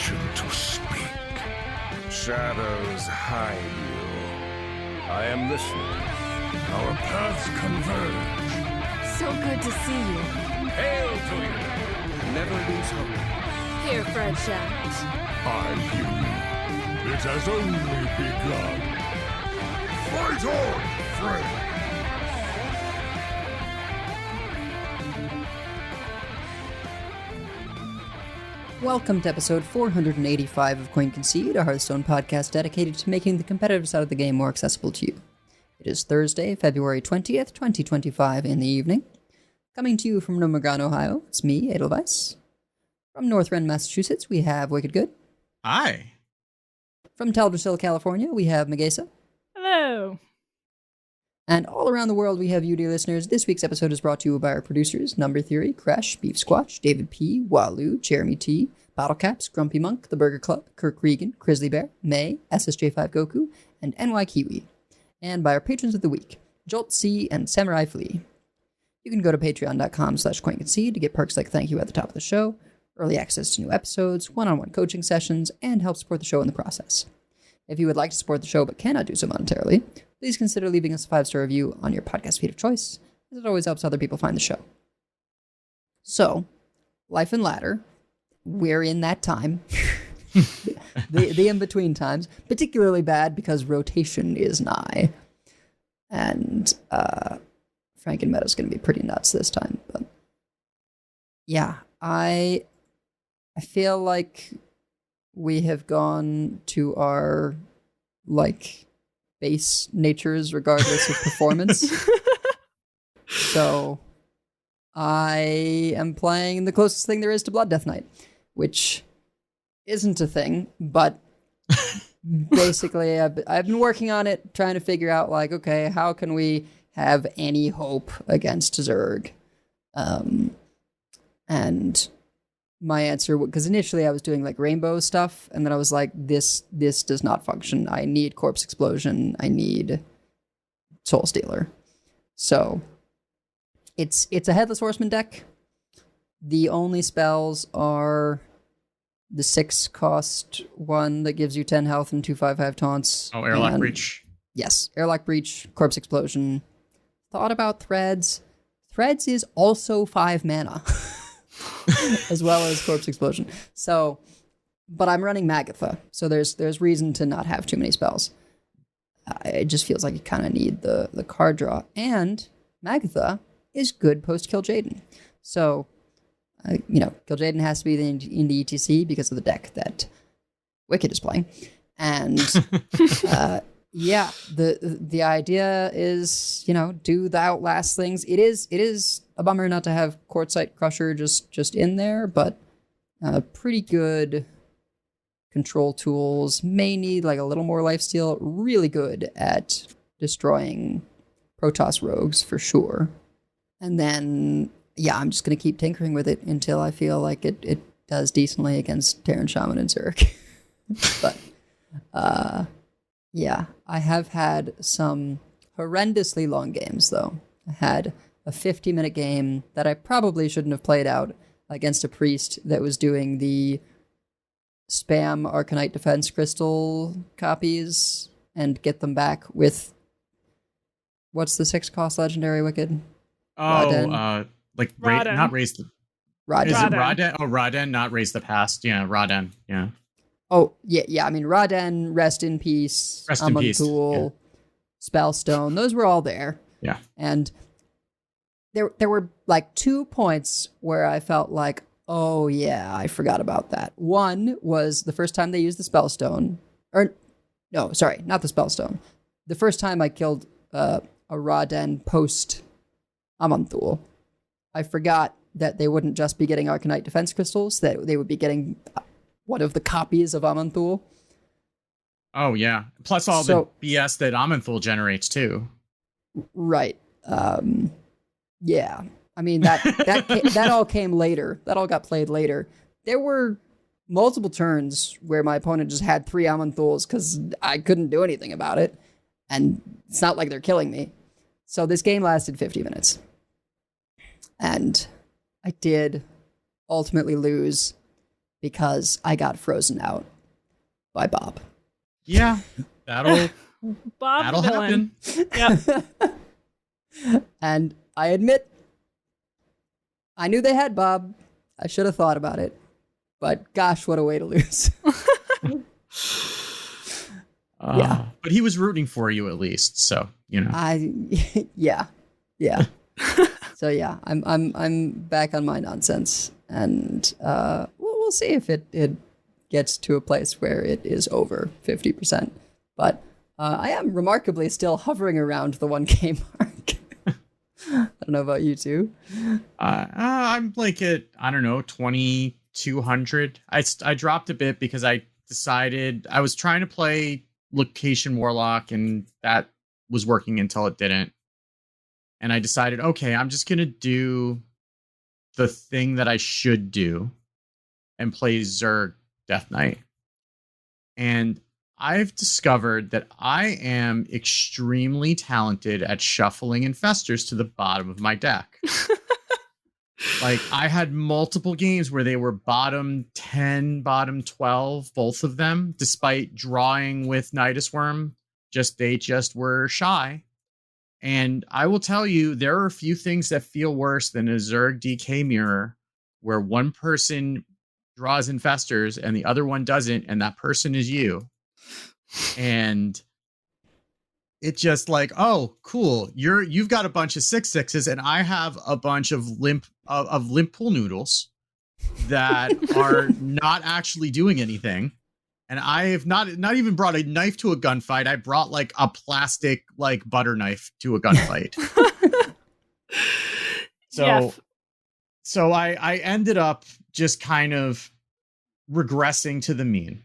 permission to speak. Shadows hide you. I am listening. Our paths converge. So good to see you. Hail to you. Never lose hope. Here for a chat. I hear you. It has only begun. Fight on, friend. Welcome to episode 485 of Concede, a Hearthstone podcast dedicated to making the competitive side of the game more accessible to you. It is Thursday, February 20th, 2025 in the evening. Coming to you from Nomagon, Ohio, it's me, Edelweiss. From North Rend, Massachusetts, we have WickedGood. Hi. From Teldrassil, California, we have Megasa. Hello. And all around the world, we have you, dear listeners. This week's episode is brought to you by our producers, Number Theory, Crash, Beef Squatch, David P., Walu, Jeremy T., Bottlecaps, Grumpy Monk, The Burger Club, Kirk Regan, Grizzly Bear, May, SSJ5 Goku, and NY Kiwi. And by our patrons of the week, Jolt C. and Samurai Flea. You can go to patreon.com/CoinConcede to get perks like thank you at the top of the show, early access to new episodes, one-on-one coaching sessions, and help support the show in the process. If you would like to support the show but cannot do so monetarily, please consider leaving us a 5-star review on your podcast feed of choice, as it always helps other people find the show. So, Life and Ladder, we're in that time. the in-between times, particularly bad because rotation is nigh. And Franken Meta's going to be pretty nuts this time. But yeah, I feel like we have gone to our, base natures regardless of performance. So I am playing the closest thing there is to Blood Death Knight, which isn't a thing, but basically I've been working on it, trying to figure out, okay, how can we have any hope against Zerg? And my answer, because initially I was doing rainbow stuff, and then I was like, this does not function. I need Corpse Explosion. I need Soul Stealer. So it's a Headless Horseman deck. The only spells are the 6-cost one that gives you 10 health and 2/5/5 taunts. Oh, Airlock Breach. Yes, Airlock Breach, Corpse Explosion. Thought about Threads. Threads is also 5 mana. As well as Corpse Explosion. So, but I'm running Magatha, so there's reason to not have too many spells. It just feels like you kind of need the card draw. And Magatha is good post-Kill Jaden. So, Kill Jaden has to be in the ETC because of the deck that Wicked is playing. And yeah, the idea is, do the Outlast things. It is a bummer not to have Quartzite Crusher just in there, but pretty good control tools. May need a little more lifesteal. Really good at destroying Protoss rogues for sure. And then, yeah, I'm just going to keep tinkering with it until I feel like it does decently against Terran Shaman and Zerg. But, yeah, I have had some horrendously long games, though. I had a 50-minute game that I probably shouldn't have played out against a priest that was doing the spam Arcanite Defense Crystal copies and get them back with... What's the 6-cost legendary Wicked? Oh, Raden. Not raise the... Raden. Is it Raden? Oh, Raden, not raise the past. Yeah, Raden, yeah. Oh, yeah, I mean, Raden, Rest in Peace, Amantul, Spellstone, those were all there. Yeah. And there were 2 points where I felt like, oh yeah, I forgot about that. One was the first time they used the Spellstone. Or, no, sorry, not the Spellstone. The first time I killed a Raden post Amantul. I forgot that they wouldn't just be getting Arcanite Defense Crystals, that they would be getting... one of the copies of Amantul. Oh, yeah. Plus all the BS that Amantul generates, too. Right. Yeah. I mean, that all came later. That all got played later. There were multiple turns where my opponent just had 3 Amantuls because I couldn't do anything about it. And it's not like they're killing me. So this game lasted 50 minutes. And I did ultimately lose because I got frozen out by Bob. Yeah, that'll Bob the villain. happen. Yep. And I admit, I knew they had Bob. I should have thought about it. But gosh, what a way to lose. Yeah. But he was rooting for you at least, so, you know. Yeah. So yeah, I'm back on my nonsense, and we'll see if it gets to a place where it is over 50%. But I am remarkably still hovering around the 1K mark. I don't know about you two. I'm like at, I don't know, 2,200. I dropped a bit because I decided I was trying to play Location Warlock, and that was working until it didn't. And I decided, okay, I'm just going to do the thing that I should do and play Zerg Death Knight. And I've discovered that I am extremely talented at shuffling infestors to the bottom of my deck. Like, I had multiple games where they were bottom 10, bottom 12, both of them, despite drawing with Nidus Worm. They just were shy. And I will tell you, there are a few things that feel worse than a Zerg DK mirror, where one person draws infestors and the other one doesn't, and that person is you. And it's just like, oh, cool. You've got a bunch of 6/6s, and I have a bunch of limp pool noodles that are not actually doing anything. And I have not even brought a knife to a gunfight. I brought like a plastic like butter knife to a gunfight. So I ended up just kind of regressing to the mean.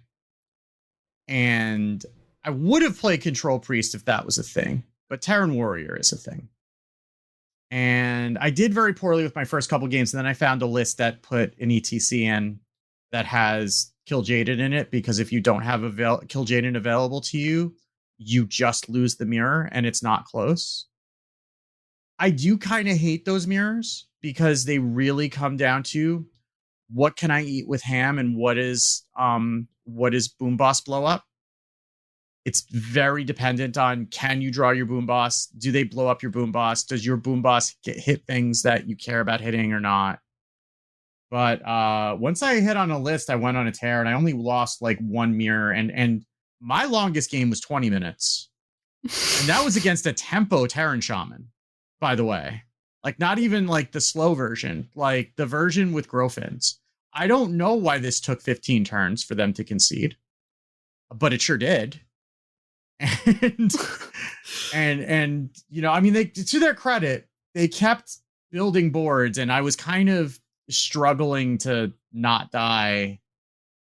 And I would have played Control Priest if that was a thing, but Terran Warrior is a thing. And I did very poorly with my first couple games, and then I found a list that put an ETC in that has Kil'jaeden in it, because if you don't have Kil'jaeden available to you, you just lose the mirror, and it's not close. I do kind of hate those mirrors because they really come down to what can I eat with ham and what is Boom Boss blow up. It's very dependent on, can you draw your Boom Boss? Do they blow up your Boom Boss? Does your Boom Boss hit things that you care about hitting or not? But once I hit on a list, I went on a tear, and I only lost like one mirror. And my longest game was 20 minutes. And that was against a tempo Terran Shaman, by the way. Like, not even like the slow version, like the version with Growfins. I don't know why this took 15 turns for them to concede, but it sure did. And you know, I mean, they, to their credit, they kept building boards, and I was kind of struggling to not die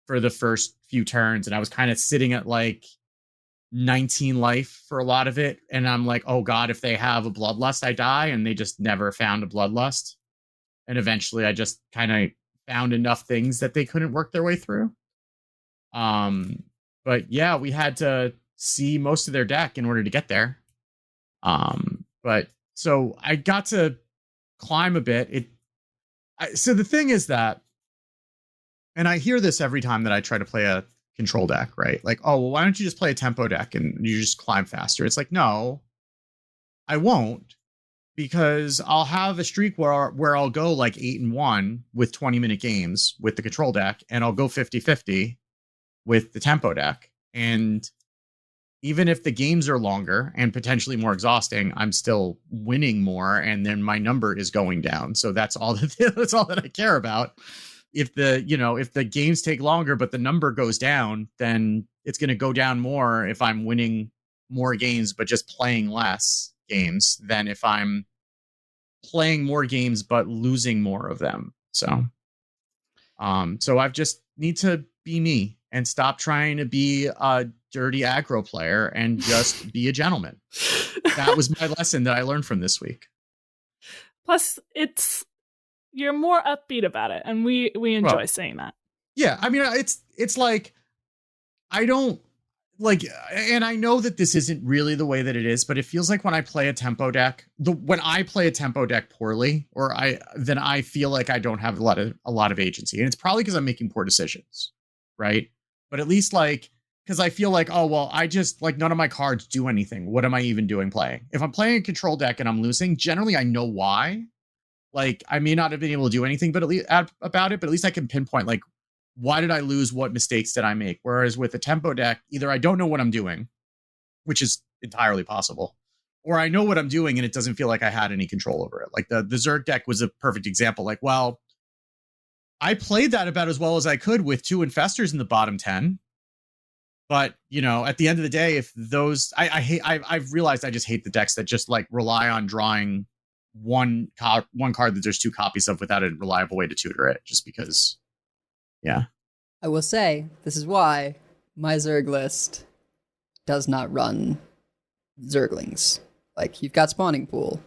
for the first few turns, and I was kind of sitting at like 19 life for a lot of it, and I'm like, oh god, if they have a Bloodlust, I die. And they just never found a Bloodlust, and eventually I just kind of found enough things that they couldn't work their way through. But yeah, we had to see most of their deck in order to get there. But so I got to climb a bit. So the thing is that, and I hear this every time that I try to play a control deck, right? Like, oh, well, why don't you just play a tempo deck and you just climb faster? It's like, no, I won't, because I'll have a streak where I'll go like 8-1 with 20-minute games with the control deck, and I'll go 50-50 with the tempo deck. And even if the games are longer and potentially more exhausting, I'm still winning more, and then my number is going down. So that's all that I care about. If the games take longer but the number goes down, then it's going to go down more if I'm winning more games but just playing less games than if I'm playing more games but losing more of them. So I've just need to be me and stop trying to be a dirty aggro player and just be a gentleman. That was my lesson that I learned from this week. Plus, you're more upbeat about it, and we enjoy saying that. Yeah, I mean, it's like, I don't, like, and I know that this isn't really the way that it is, but it feels like when I play a tempo deck, when I play a tempo deck poorly, then I feel like I don't have a lot of agency, and it's probably because I'm making poor decisions, right? But at least like, because I feel like, oh well, I just like none of my cards do anything. What am I even doing playing? If I'm playing a control deck and I'm losing, generally I know why. Like I may not have been able to do anything, but at least about it. But at least I can pinpoint like, why did I lose? What mistakes did I make? Whereas with a tempo deck, either I don't know what I'm doing, which is entirely possible, or I know what I'm doing and it doesn't feel like I had any control over it. Like the Zerg deck was a perfect example. Like, well, I played that about as well as I could with 2 Infestors in the bottom 10. But, you know, at the end of the day, if those, I've realized I just hate the decks that just like rely on drawing one card that there's 2 copies of without a reliable way to tutor it, just because. Yeah. I will say, this is why my Zerg list does not run Zerglings. Like, you've got Spawning Pool,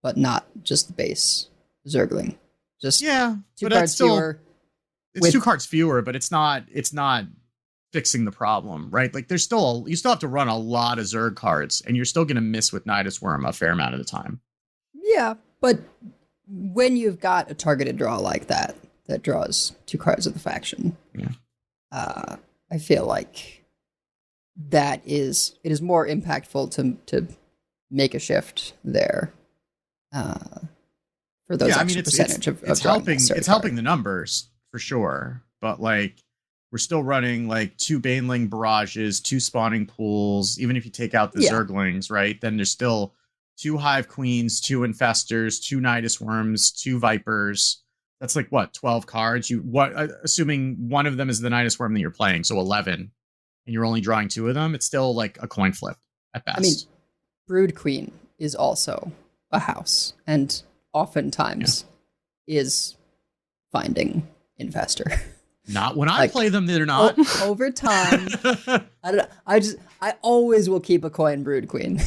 but not just the base Zergling. Just 2 cards fewer. It's 2 cards fewer, but it's not fixing the problem, right? Like, you still have to run a lot of Zerg cards, and you're still going to miss with Nidus Worm a fair amount of the time. Yeah, but when you've got a targeted draw like that draws 2 cards of the faction. Yeah. I feel like it is more impactful to make a shift there. For those extra percentage of it's helping. It's helping the numbers for sure, but like we're still running like 2 Baneling barrages, 2 spawning pools. Even if you take out the Zerglings, right? Then there's still 2 Hive Queens, 2 Infestors, 2 Nidus Worms, 2 Vipers. That's like what, 12 cards? Assuming one of them is the Nidus Worm that you're playing, so 11, and you're only drawing 2 of them, it's still like a coin flip at best. I mean, Brood Queen is also a house, and oftentimes is finding Infestor. Not when I play them, they're not. Over time, I don't know. I always will keep a coin Brood Queen.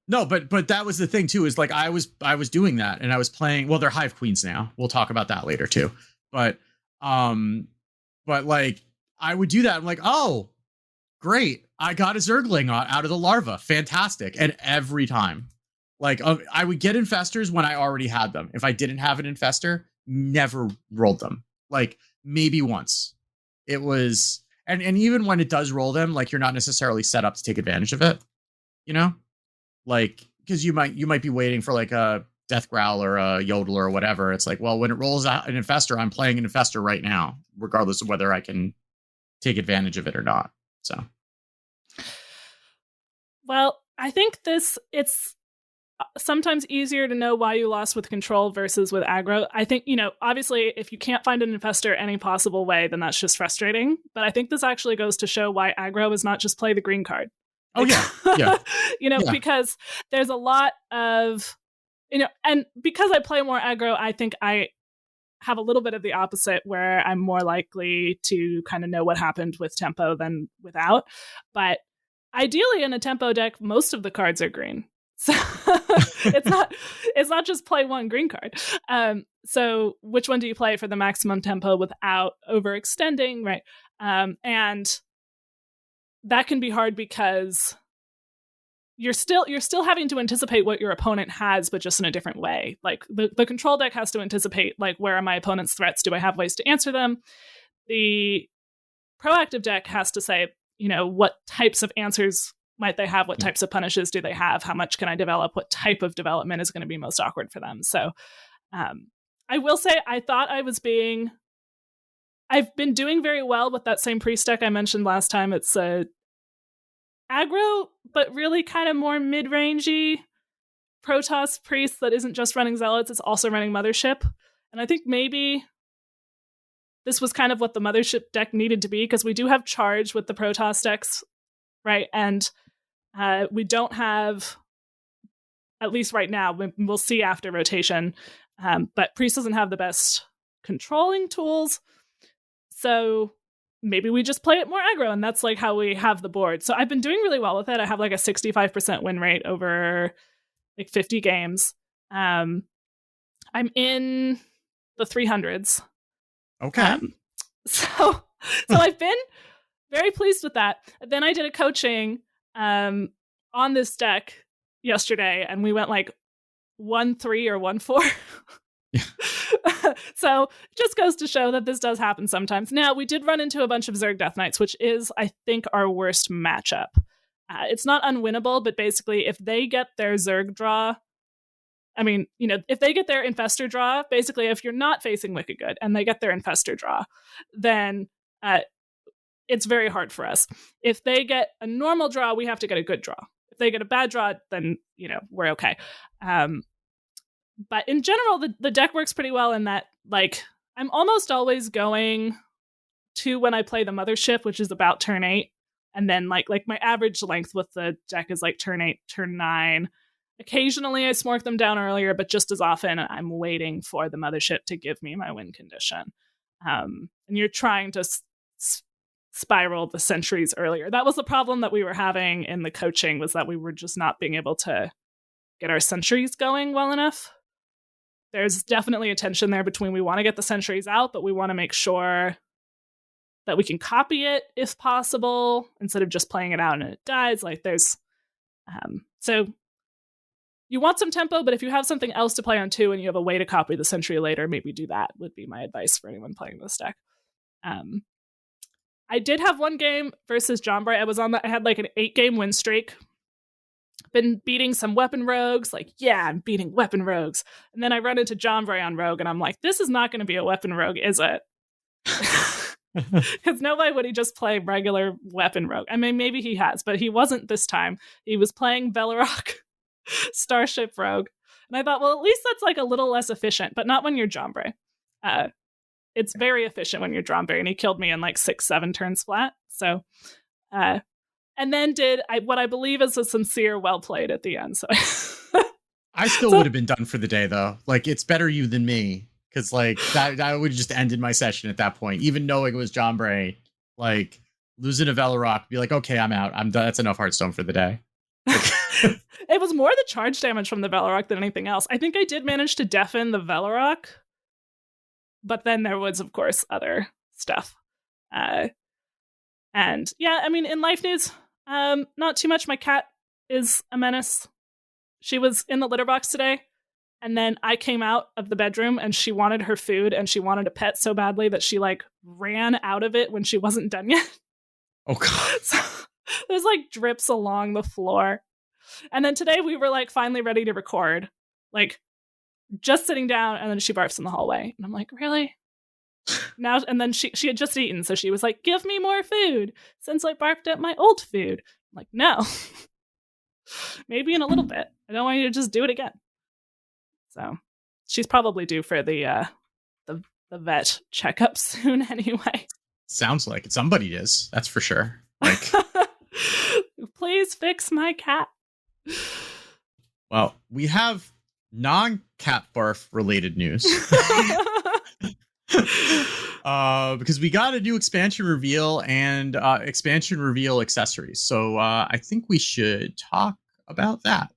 No, but that was the thing too, is like I was doing that and I was playing, well, they're Hive Queens now. We'll talk about that later too. But like I would do that. I'm like, oh, great. I got a Zergling out of the larva. Fantastic. And every time, like I would get Infestors when I already had them. If I didn't have an Infestor, never rolled them. Like maybe once. It was, and even when it does roll them, like you're not necessarily set up to take advantage of it, you know? Like, because you might be waiting for like a Death Growl or a Yodel or whatever. It's like, well, when it rolls out an Infestor, I'm playing an Infestor right now, regardless of whether I can take advantage of it or not. So, well, I think it's sometimes easier to know why you lost with control versus with aggro. I think, you know, obviously, if you can't find an Infestor any possible way, then that's just frustrating. But I think this actually goes to show why aggro is not just play the green card. Oh, yeah. You know, because there's a lot of, you know, and because I play more aggro, I think I have a little bit of the opposite where I'm more likely to kind of know what happened with tempo than without. But ideally in a tempo deck, most of the cards are green. So it's not just play one green card. So which one do you play for the maximum tempo without overextending, right? And that can be hard because you're still having to anticipate what your opponent has, but just in a different way. Like the control deck has to anticipate, like, where are my opponent's threats? Do I have ways to answer them? The proactive deck has to say, you know, what types of answers might they have? What types of punishes do they have? How much can I develop? What type of development is going to be most awkward for them? So I will say I thought I've been doing very well with that same priest deck I mentioned last time. It's aggro, but really kind of more mid-rangey Protoss priest that isn't just running zealots, it's also running Mothership. And I think maybe this was kind of what the Mothership deck needed to be, because we do have charge with the Protoss decks, right? And we don't have, at least right now, we'll see after rotation, but priest doesn't have the best controlling tools. So maybe we just play it more aggro, and that's like how we have the board. So I've been doing really well with it. I have like a 65% win rate over like 50 games. I'm in the 300s. Okay. So I've been very pleased with that. Then I did a coaching on this deck yesterday, and we went like 1-3 or 1-4. Yeah. So it just goes to show that this does happen sometimes. Now, we did run into a bunch of Zerg Death Knights, which is, I think, our worst matchup. It's not unwinnable, but basically, if they get their Zerg draw, I mean, if they get their Infestor draw, basically, if you're not facing WickedGood and they get their Infestor draw, then it's very hard for us. If they get a normal draw, we have to get a good draw. If they get a bad draw, then, we're okay. But in general, the deck works pretty well in that, like, I'm almost always going to when I play the Mothership, which is about turn 8. And then, like my average length with the deck is like turn 8, turn 9. Occasionally, I smork them down earlier, but just as often, I'm waiting for the Mothership to give me my win condition. And you're trying to spiral the sentries earlier. That was the problem that we were having in the coaching, was that we were just not being able to get our sentries going well enough. There's definitely a tension there between we want to get the sentries out, but we want to make sure that we can copy it if possible instead of just playing it out and it dies. Like there's so you want some tempo, but if you have something else to play on too and you have a way to copy the sentry later, maybe do that, would be my advice for anyone playing this deck. I did have one game versus Jombray. I had like an 8-game win streak. Been beating some weapon rogues, I'm beating weapon rogues. And then I run into Jombray on rogue, and I'm like, this is not going to be a weapon rogue, is it? Because no way would he just play regular weapon rogue. I mean, maybe he has, but he wasn't this time. He was playing Bellerock Starship Rogue. And I thought, well, at least that's like a little less efficient, but not when you're Jombray. It's very efficient when you're Jombray, and he killed me in like 6-7 turns flat. So, and then did what I believe is a sincere well played at the end. So I still would have been done for the day, though. Like, it's better you than me. Because, like, that would have just ended my session at that point. Even knowing it was John Bray, like, losing a Velorock, be like, okay, I'm out. I'm done. That's enough Hearthstone for the day. It was more the charge damage from the Velorock than anything else. I think I did manage to deafen the Velorock. But then there was, of course, other stuff. And, yeah, I mean, in life news, not too much. My cat is a menace. She was in the litter box today. And then I came out of the bedroom and she wanted her food and she wanted a pet so badly that she like ran out of it when she wasn't done yet. Oh, God. So there's like drips along the floor. And then today we were like finally ready to record, like just sitting down, and then she barfs in the hallway. And I'm like, really? Now, and then she had just eaten. So she was like, give me more food since I barfed at my old food. I'm like, no, maybe in a little bit. I don't want you to just do it again. So she's probably due for the vet checkup soon anyway. Sounds like it. Somebody is. That's for sure. Like, please fix my cat. Well, we have non-cat barf related news. Because we got a new expansion reveal and expansion reveal accessories. So I think we should talk about that.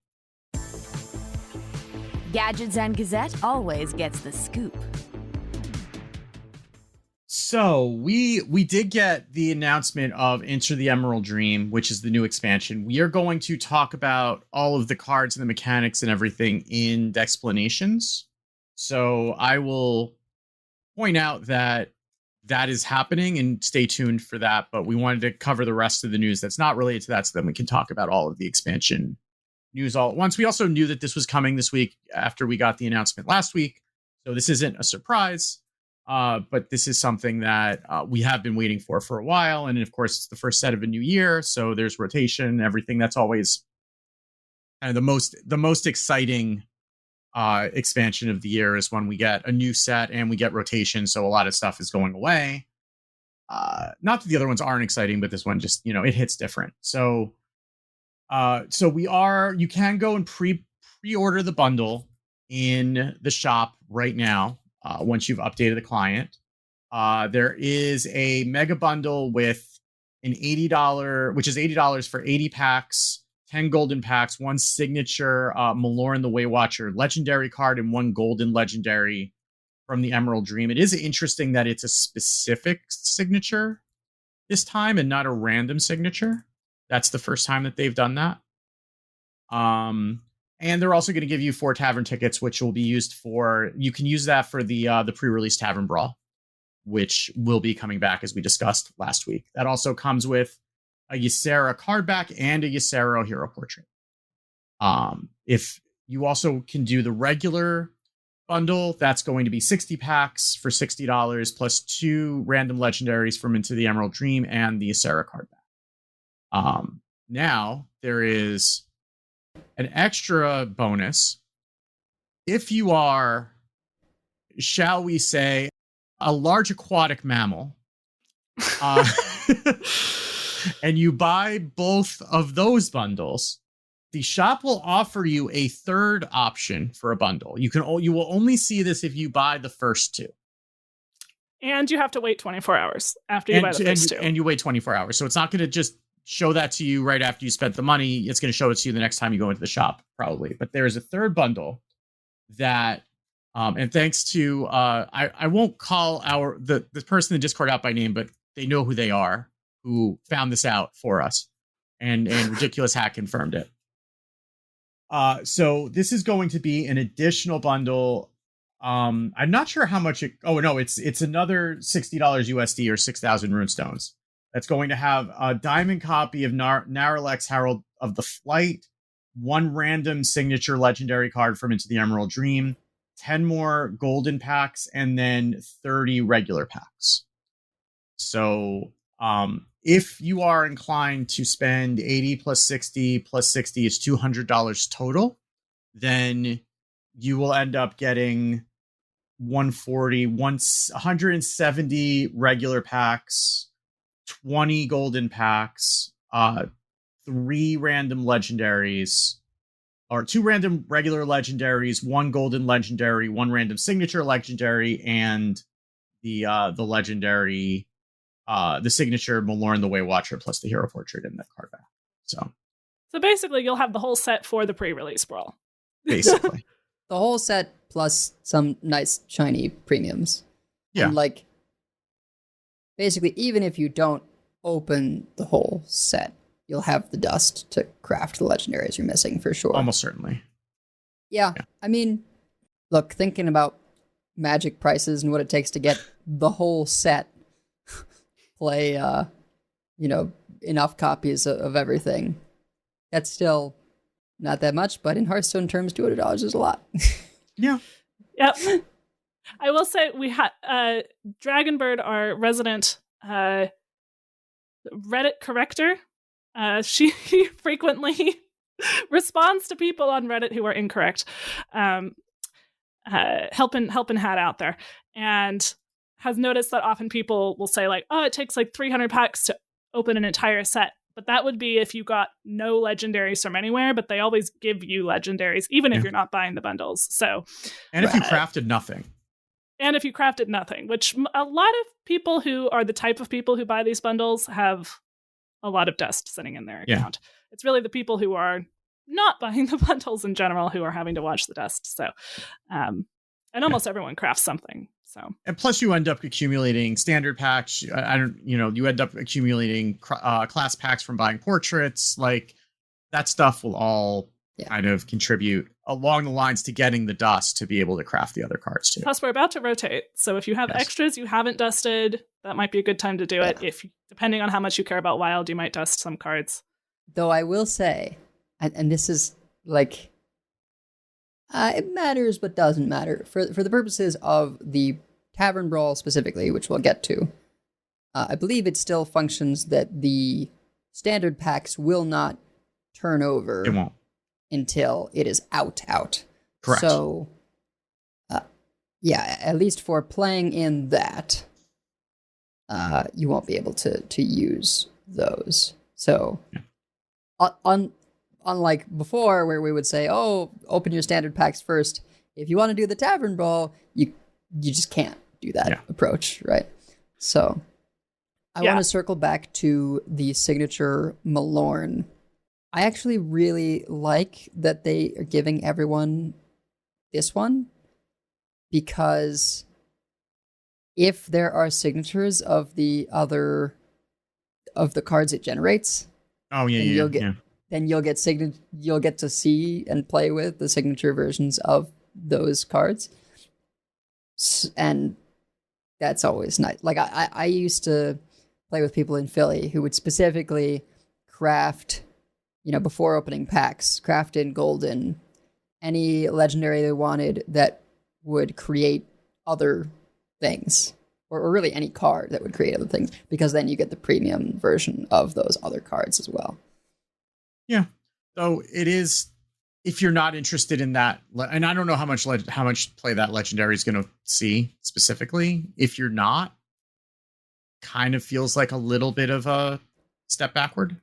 Gadgets and Gazette always gets the scoop. So we did get the announcement of Enter the Emerald Dream, which is the new expansion. We are going to talk about all of the cards and the mechanics and everything in Decksplanations. So I will point out that is happening and stay tuned for that. But we wanted to cover the rest of the news that's not related to that, so then we can talk about all of the expansion news all at once. We also knew that this was coming this week after we got the announcement last week. So this isn't a surprise, but this is something that we have been waiting for a while. And of course, it's the first set of a new year. So there's rotation and everything. That's always kind of the most exciting expansion of the year is when we get a new set and we get rotation. So a lot of stuff is going away. Not that the other ones aren't exciting, but this one just, it hits different. So you can go and pre-order the bundle in the shop right now. Once you've updated the client, there is a mega bundle with an $80, which is $80 for 80 packs, 10 golden packs, one signature Maloran the Waywatcher legendary card, and one golden legendary from the Emerald Dream. It is interesting that it's a specific signature this time and not a random signature. That's the first time that they've done that. And they're also going to give you 4 tavern tickets, which will be used for, you can use that for the pre-release Tavern Brawl, which will be coming back as we discussed last week. That also comes with a Ysera card back and a Ysera hero portrait. If you also can do the regular bundle, that's going to be 60 packs for $60 plus 2 random legendaries from Into the Emerald Dream and the Ysera card back. Now there is an extra bonus. If you are, shall we say, a large aquatic mammal, and you buy both of those bundles, the shop will offer you a third option for a bundle. You will only see this if you buy the first 2. And you have to wait 24 hours after you buy the first 2. And you wait 24 hours. So it's not going to just show that to you right after you spent the money. It's going to show it to you the next time you go into the shop, probably. But there's a third bundle that, and thanks to, I won't call the person in the Discord out by name, but they know who they are, who found this out for us. And Ridiculous Hack confirmed it. So this is going to be an additional bundle. I'm not sure how much it's another $60 USD or 6,000 runestones. That's going to have a diamond copy of Naralex Herald of the Flight, 1 random signature legendary card from Into the Emerald Dream, 10 more golden packs, and then 30 regular packs. So if you are inclined to spend 80 plus 60 is $200 total, then you will end up getting 170 regular packs, 20 golden packs, 3 random legendaries, or 2 random regular legendaries, 1 golden legendary, 1 random signature legendary, and the legendary, the signature Malorn the Waywatcher plus the hero portrait in that card back. So basically, you'll have the whole set for the pre-release brawl. Basically, The whole set plus some nice shiny premiums. Yeah. And basically, even if you don't open the whole set, you'll have the dust to craft the legendaries you're missing for sure. almost certainly. Yeah. I mean, look, thinking about Magic prices and what it takes to get the whole set, play, enough copies of everything, that's still not that much, but in Hearthstone terms, $200 is a lot. Yeah. Yep. I will say we had Dragonbird, our resident Reddit corrector. She frequently responds to people on Reddit who are incorrect, helping Hat out there, and has noticed that often people will say it takes 300 packs to open an entire set. But that would be if you got no legendaries from anywhere, but they always give you legendaries, even if you're not buying the bundles. So, and if you crafted nothing. And if you crafted nothing, which a lot of people who are the type of people who buy these bundles have a lot of dust sitting in their account. It's really the people who are not buying the bundles in general who are having to watch the dust. So, and almost everyone crafts something. So, and plus you end up accumulating standard packs. You end up accumulating class packs from buying portraits. That stuff will all kind of contribute along the lines to getting the dust to be able to craft the other cards too. Plus, we're about to rotate. So if you have extras you haven't dusted, that might be a good time to do it. If depending on how much you care about Wild, you might dust some cards. Though I will say, and this is it matters but doesn't matter. For the purposes of the Tavern Brawl specifically, which we'll get to, I believe it still functions that the standard packs will not turn over. It won't. Until it is out. Correct. So, at least for playing in that, you won't be able to use those. So, unlike before, where we would say, "Oh, open your standard packs first." If you want to do the Tavern Brawl, you just can't do that approach, right? So, I want to circle back to the signature Malorn. I actually really like that they are giving everyone this one, because if there are signatures of the other of the cards it generates. Oh yeah, And yeah, you'll get yeah. then you'll get to see and play with the signature versions of those cards. And that's always nice. Like I used to play with people in Philly who would specifically craft, before opening packs, craft in golden any legendary they wanted that would create other things, or really any card that would create other things, because then you get the premium version of those other cards as well. Yeah. So it is, if you're not interested in that, and I don't know how much play that legendary is going to see specifically. If you're not, kind of feels like a little bit of a step backward.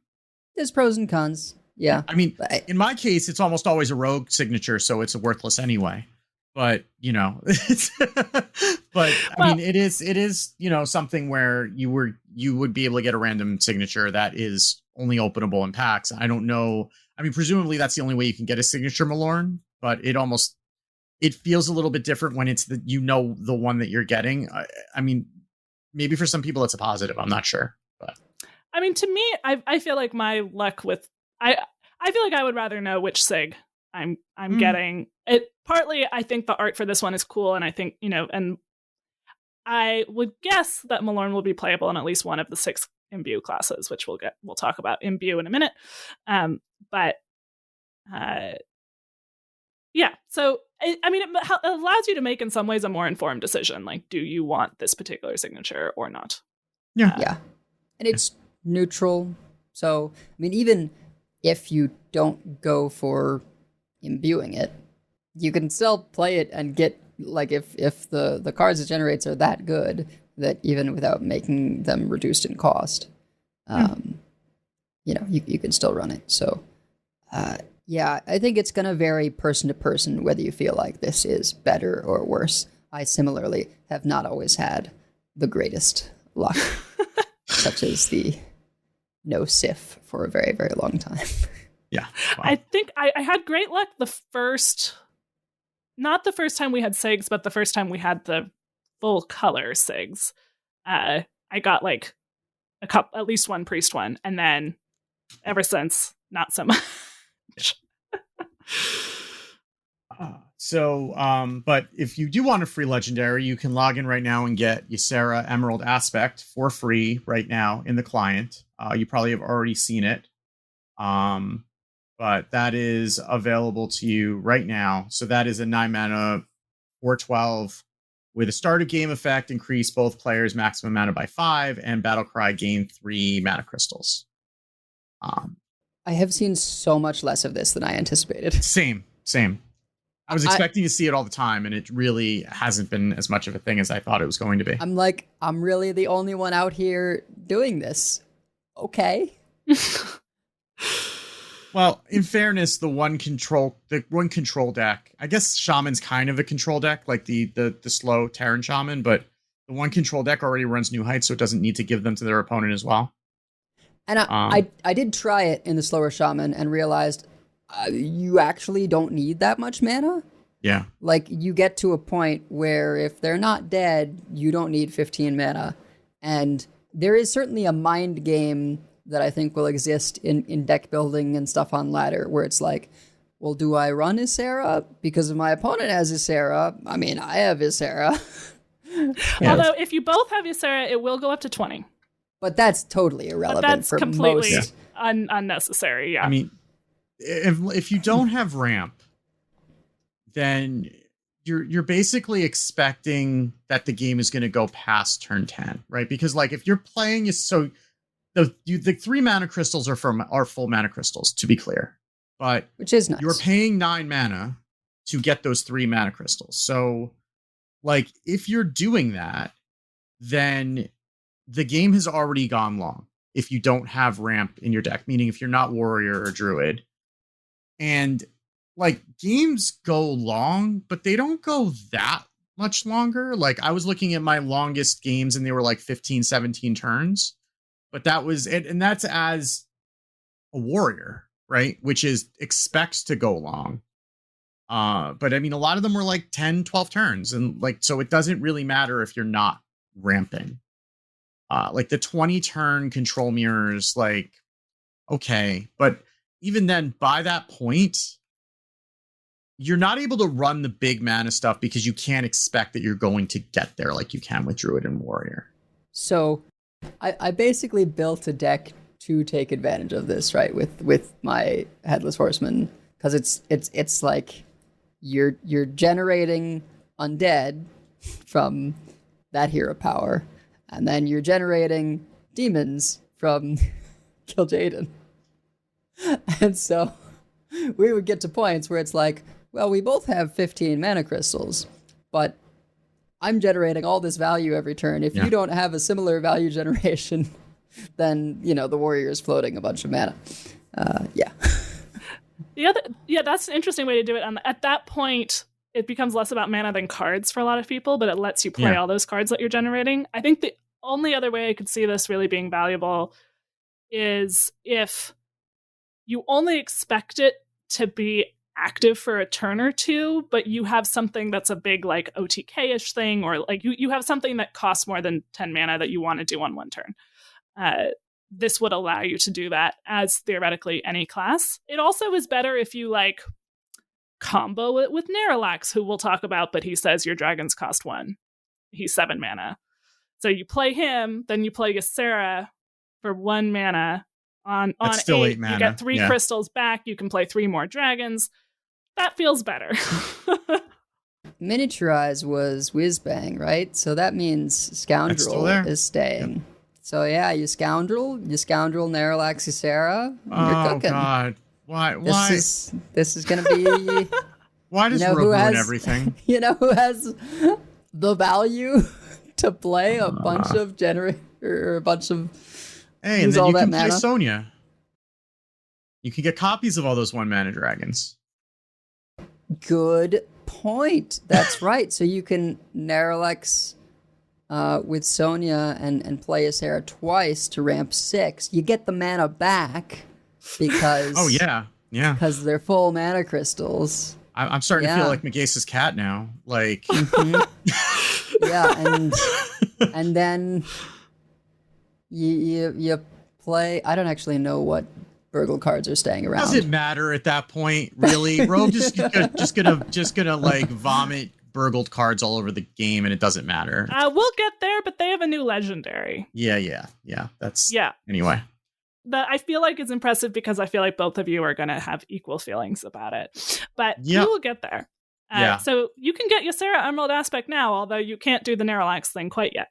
There's pros and cons. Yeah. I mean, in my case, it's almost always a rogue signature, so it's worthless anyway. But, I mean, it is, something where you would be able to get a random signature that is only openable in packs. I don't know. I mean, presumably that's the only way you can get a signature Malorn, but it feels a little bit different when it's the one that you're getting. I mean, maybe for some people it's a positive. I'm not sure. But I mean, to me, I feel like my luck with I feel like I would rather know which sig I'm getting. It partly, I think the art for this one is cool, and I think, and I would guess that Malorn will be playable in at least one of the 6 Imbue classes, which we'll talk about Imbue in a minute. Yeah, so I mean, it allows you to make in some ways a more informed decision. Like, do you want this particular signature or not? Yeah. Yeah. And it's neutral. So, I mean, even if you don't go for imbuing it, you can still play it and get, like, if the cards it generates are that good, that even without making them reduced in cost, you can still run it. So, yeah, I think it's going to vary person to person whether you feel like this is better or worse. I similarly have not always had the greatest luck, such as the no Sif for a very, very long time. Yeah. Wow. I think I had great luck not the first time we had SIGs, but the first time we had the full color SIGs. I got like at least one priest one, and then ever since, not so much. But if you do want a free legendary, you can log in right now and get Ysera Emerald Aspect for free right now in the client. You probably have already seen it. But that is available to you right now. So that is a 9 mana 4/12 with a start of game effect, increase both players' maximum mana by 5, and Battlecry gain 3 mana crystals. I have seen so much less of this than I anticipated. Same. I was expecting to see it all the time, and it really hasn't been as much of a thing as I thought it was going to be. I'm really the only one out here doing this. Okay. Well, in fairness, the one control deck, I guess Shaman's kind of a control deck, like the slow Terran Shaman, but the one control deck already runs New Heights, so it doesn't need to give them to their opponent as well. And I did try it in the slower Shaman and realized you actually don't need that much mana. Yeah. Like, you get to a point where if they're not dead, you don't need 15 mana. And there is certainly a mind game that I think will exist in deck building and stuff on ladder, where it's like, well, do I run Ysera? Because if my opponent has Ysera, I mean, I have Ysera. Yeah. Although, if you both have Ysera, it will go up to 20. But that's totally irrelevant. But that's for completely most. unnecessary, yeah. I mean, if you don't have ramp, then you're basically expecting that the game is going to go past turn 10, right? Because, like, if you're playing, the 3 mana crystals are full mana crystals, to be clear, but which is nice. You're paying 9 mana to get those 3 mana crystals. So, like, if you're doing that, then the game has already gone long. If you don't have ramp in your deck, meaning if you're not warrior or druid, and like, games go long, but they don't go that much longer. Like, I was looking at my longest games and they were like 15, 17 turns. But that was it, and that's as a warrior, right? Which expects to go long. But I mean, a lot of them were like 10, 12 turns. And like, so it doesn't really matter if you're not ramping. Like the 20 turn control mirrors, like, okay. But even then, by that point, you're not able to run the big mana stuff because you can't expect that you're going to get there like you can with Druid and Warrior. So I basically built a deck to take advantage of this, right? With my Headless Horseman, because it's like you're generating undead from that hero power, and then you're generating demons from Kil'jaeden. And so we would get to points where it's like, well, we both have 15 mana crystals, but I'm generating all this value every turn. If you don't have a similar value generation, then, the warrior is floating a bunch of mana. Yeah, that's an interesting way to do it. At that point, it becomes less about mana than cards for a lot of people, but it lets you play all those cards that you're generating. I think the only other way I could see this really being valuable is if you only expect it to be active for a turn or two, but you have something that's a big like OTK-ish thing, or like you have something that costs more than 10 mana that you want to do on one turn. This would allow you to do that as theoretically any class. It also is better if you like combo it with Naralax, who we'll talk about, but he says your dragons cost 1. He's 7 mana. So you play him, then you play Ysera for 1 mana. On still 8 mana. You get 3 crystals back. You can play 3 more dragons. That feels better. Miniaturize was Whizbang, right? So that means Scoundrel is staying. Yep. So yeah, you Scoundrel, Naralax, Ysera. You're cooking. Oh God, why? This is gonna be. Why does Rogue ruin everything? Who has the value to play a bunch of or a bunch of. Hey, and then you can play Sonya. You can get copies of all those 1 mana dragons. Good point. That's right. So you can Naralax with Sonya and play Ysera twice to ramp 6. You get the mana back because because they're full mana crystals. I'm starting to feel like Magase's cat now. Like and then you play. I don't actually know what Burgle cards are staying around. Does it matter at that point? Really, Rogue just gonna like vomit burgled cards all over the game, and it doesn't matter. We'll get there, but they have a new legendary. Yeah. That's Anyway, that I feel like is impressive because I feel like both of you are gonna have equal feelings about it. But we will get there. So you can get Ysera Emerald Aspect now, although you can't do the Naralax thing quite yet.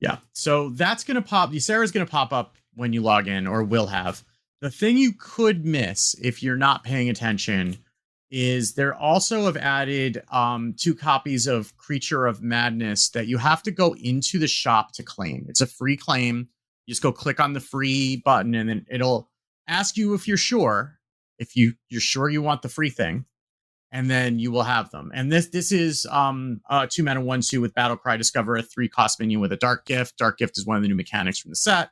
Yeah, so that's gonna pop. Ysera's gonna pop up when you log in, or will have. The thing you could miss if you're not paying attention is they're also have added 2 copies of Creature of Madness that you have to go into the shop to claim. It's a free claim. You just go click on the free button, and then it'll ask you if you're sure. If you're sure you want the free thing, and then you will have them. And this is 2 mana 1/2 with Battlecry. Discover a 3-cost minion with a Dark Gift. Dark Gift is one of the new mechanics from the set.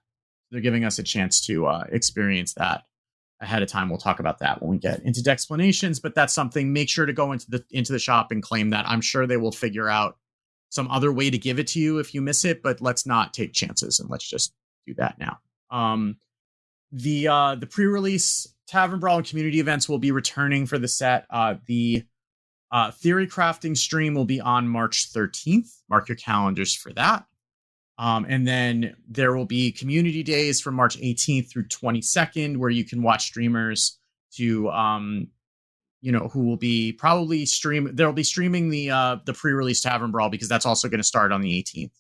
They're giving us a chance to experience that ahead of time. We'll talk about that when we get into Decksplanations, but that's something. Make sure to go into the shop and claim that. I'm sure they will figure out some other way to give it to you if you miss it, but let's not take chances and let's just do that now. The pre-release Tavern Brawl and community events will be returning for the set. The theory crafting stream will be on March 13th. Mark your calendars for that. And then there will be community days from March 18th through 22nd, where you can watch streamers to, who will be probably they'll be streaming the pre-release Tavern Brawl, because that's also going to start on the 18th.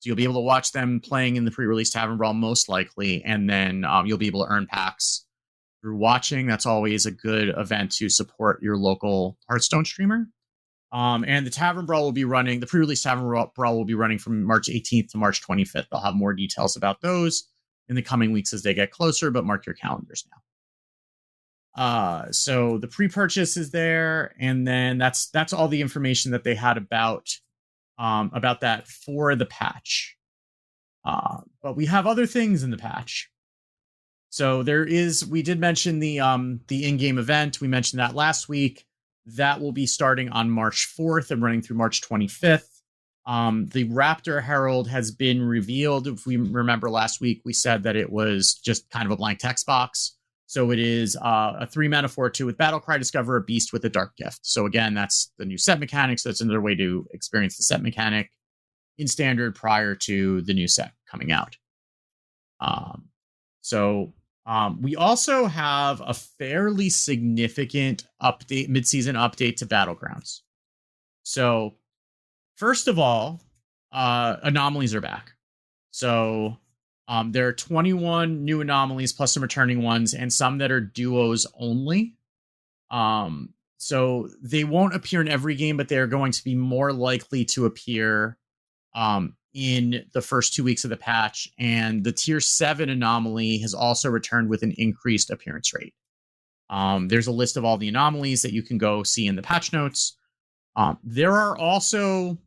So you'll be able to watch them playing in the pre-release Tavern Brawl most likely. And then you'll be able to earn packs through watching. That's always a good event to support your local Hearthstone streamer. And the Tavern Brawl will be running, the pre-release Tavern Brawl will be running from March 18th to March 25th. I'll have more details about those in the coming weeks as they get closer, but mark your calendars now. So the pre-purchase is there, and then that's all the information that they had about that for the patch. But we have other things in the patch. So we did mention the in-game event. We mentioned that last week. That will be starting on March 4th and running through March 25th. The Raptor Herald has been revealed. If we remember last week, we said that it was just kind of a blank text box. So it is a 3-mana 4/2 with Battlecry, discover a beast with a Dark Gift. So again, that's the new set mechanic. So that's another way to experience the set mechanic in Standard prior to the new set coming out. We also have a fairly significant update, mid-season update to Battlegrounds. So first of all, anomalies are back. So there are 21 new anomalies plus some returning ones and some that are duos only. So they won't appear in every game, but they're going to be more likely to appear in the first 2 weeks of the patch. And the tier 7 anomaly has also returned with an increased appearance rate. There's a list of all the anomalies that you can go see in the patch notes. There are also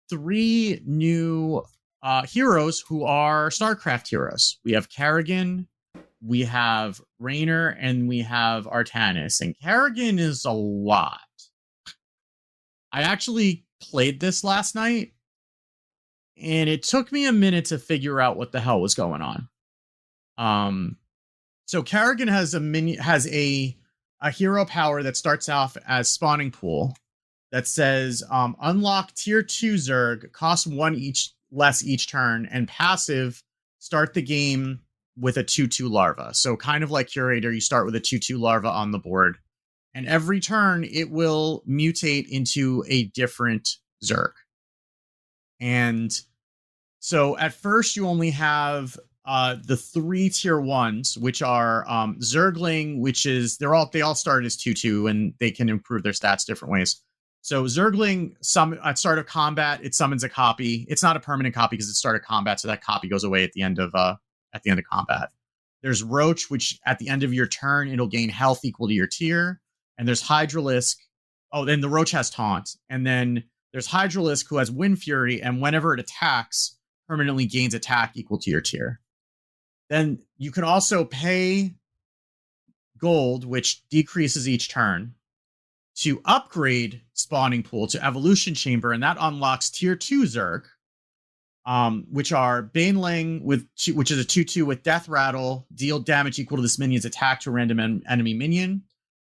3 new heroes who are StarCraft heroes. We have Kerrigan, we have Raynor, and we have Artanis. And Kerrigan is a lot. I actually played this last night, and it took me a minute to figure out what the hell was going on. So Kerrigan has a hero power that starts off as spawning pool that says unlock tier 2 Zerg, cost 1 less each turn, and passive, start the game with a 2/2 larva. So kind of like Curator, you start with a 2/2 larva on the board, and every turn it will mutate into a different Zerg. And so at first you only have the 3 tier 1s, which are Zergling, which is they all start as 2/2, and they can improve their stats different ways. So Zergling, at start of combat, it summons a copy. It's not a permanent copy because it's start of combat, so that copy goes away at the end of combat. There's Roach, which at the end of your turn, it'll gain health equal to your tier. And there's Hydralisk. Oh, then the Roach has Taunt. And then there's Hydralisk, who has Wind Fury, and whenever it attacks, permanently gains attack equal to your tier. Then you can also pay gold, which decreases each turn, to upgrade Spawning Pool to Evolution Chamber, and that unlocks tier 2 Zerg, which are Baneling, which is a 2/2 with Death Rattle, deal damage equal to this minion's attack to a random enemy minion.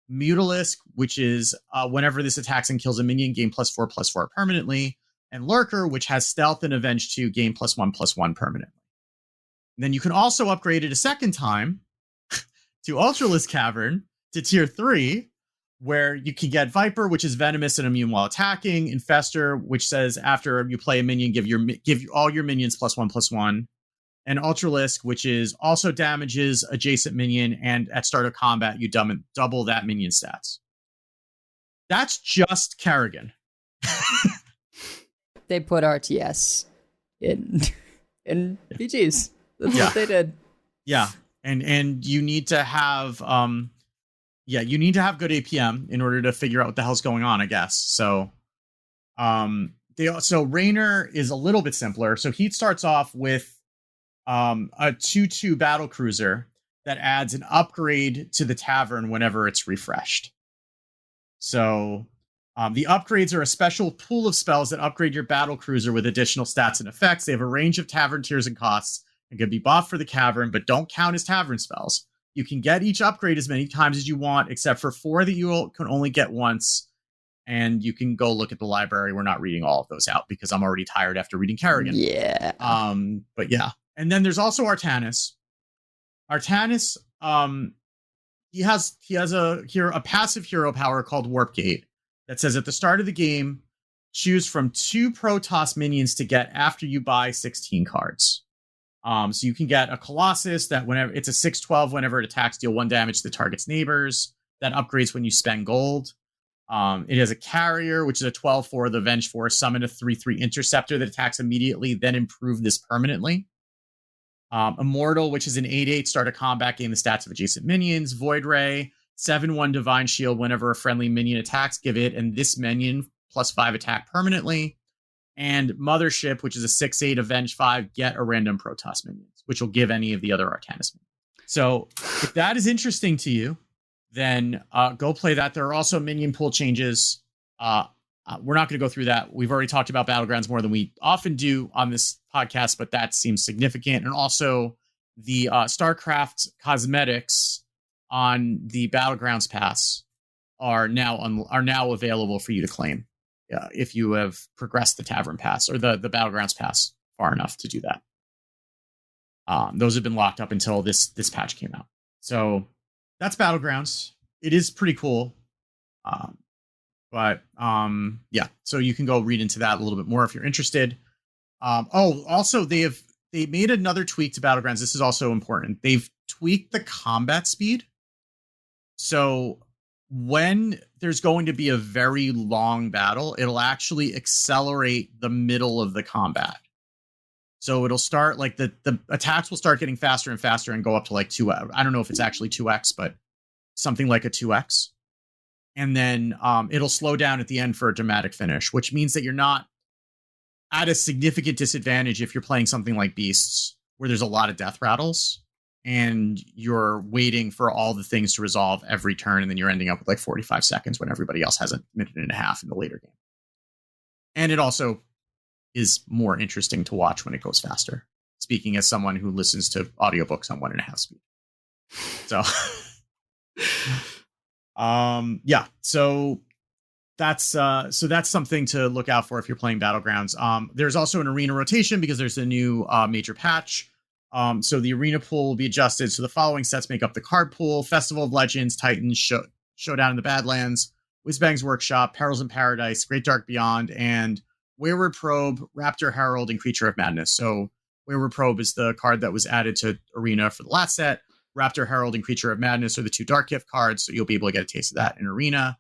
Mutalisk, which is whenever this attacks and kills a minion, gain +4/+4 permanently. And Lurker, which has Stealth and Avenge 2, gain +1/+1 permanently. And then you can also upgrade it a second time to Ultralisk Cavern to tier 3, where you can get Viper, which is venomous and immune while attacking, Infestor, which says after you play a minion, give all your minions +1/+1, and Ultralisk, which is also damages adjacent minion, and at start of combat, you double that minion stats. That's just Kerrigan. They put RTS in PGs. That's what they did. Yeah, and you need to have you need to have good APM in order to figure out what the hell's going on, I guess. So Raynor is a little bit simpler. So he starts off with a 2/2 battle cruiser that adds an upgrade to the tavern whenever it's refreshed. So the upgrades are a special pool of spells that upgrade your battle cruiser with additional stats and effects. They have a range of tavern tiers and costs and can be bought for the cavern, but don't count as tavern spells. You can get each upgrade as many times as you want, except for 4 that you can only get once. And you can go look at the library. We're not reading all of those out because I'm already tired after reading Kerrigan. Yeah. But yeah. And then there's also Artanis. Artanis, he has a passive hero power called Warp Gate that says at the start of the game, choose from 2 Protoss minions to get after you buy 16 cards. So you can get a Colossus that whenever it's a 6/12, whenever it attacks, deal 1 damage to the target's neighbors. That upgrades when you spend gold. It has a Carrier, which is a 12/4, the Venge Force, summon a 3/3 Interceptor that attacks immediately, then improve this permanently. Immortal, which is an 8/8, start a combat, gain the stats of adjacent minions. Void Ray, 7/1 Divine Shield, whenever a friendly minion attacks, give it and this minion +5 attack permanently. And Mothership, which is a 6/8 Avenge 5, get a random Protoss minions, which will give any of the other Artanis minions. So if that is interesting to you, then go play that. There are also minion pool changes We're not going to go through that. We've already talked about Battlegrounds more than we often do on this podcast, but that seems significant. And also the StarCraft cosmetics on the Battlegrounds pass are now available for you to claim if you have progressed the Tavern pass or the Battlegrounds pass far enough to do that. Those have been locked up until this patch came out. So that's Battlegrounds. It is pretty cool. Yeah, so you can go read into that a little bit more if you're interested. Also they made another tweak to Battlegrounds. This is also important. They've tweaked the combat speed. So when there's going to be a very long battle, it'll actually accelerate the middle of the combat. So it'll start like the attacks will start getting faster and faster and go up to like 2x. I don't know if it's actually 2x, but something like a 2x. And then it'll slow down at the end for a dramatic finish, which means that you're not at a significant disadvantage if you're playing something like Beasts, where there's a lot of death rattles and you're waiting for all the things to resolve every turn. And then you're ending up with like 45 seconds when everybody else has a minute and a half in the later game. And it also is more interesting to watch when it goes faster. Speaking as someone who listens to audiobooks on 1.5 speed. So, yeah, so that's something to look out for if you're playing Battlegrounds. There's also an arena rotation because there's a new major patch. So the arena pool will be adjusted. So the following sets make up the card pool: Festival of Legends, Titans, Showdown in the Badlands, Whizbang's Workshop, Perils in Paradise, Great Dark Beyond, and Wayward Probe, Raptor Herald, and Creature of Madness. So Wayward Probe is the card that was added to Arena for the last set. Raptor Herald and Creature of Madness are the 2 Dark Gift cards, so you'll be able to get a taste of that in Arena.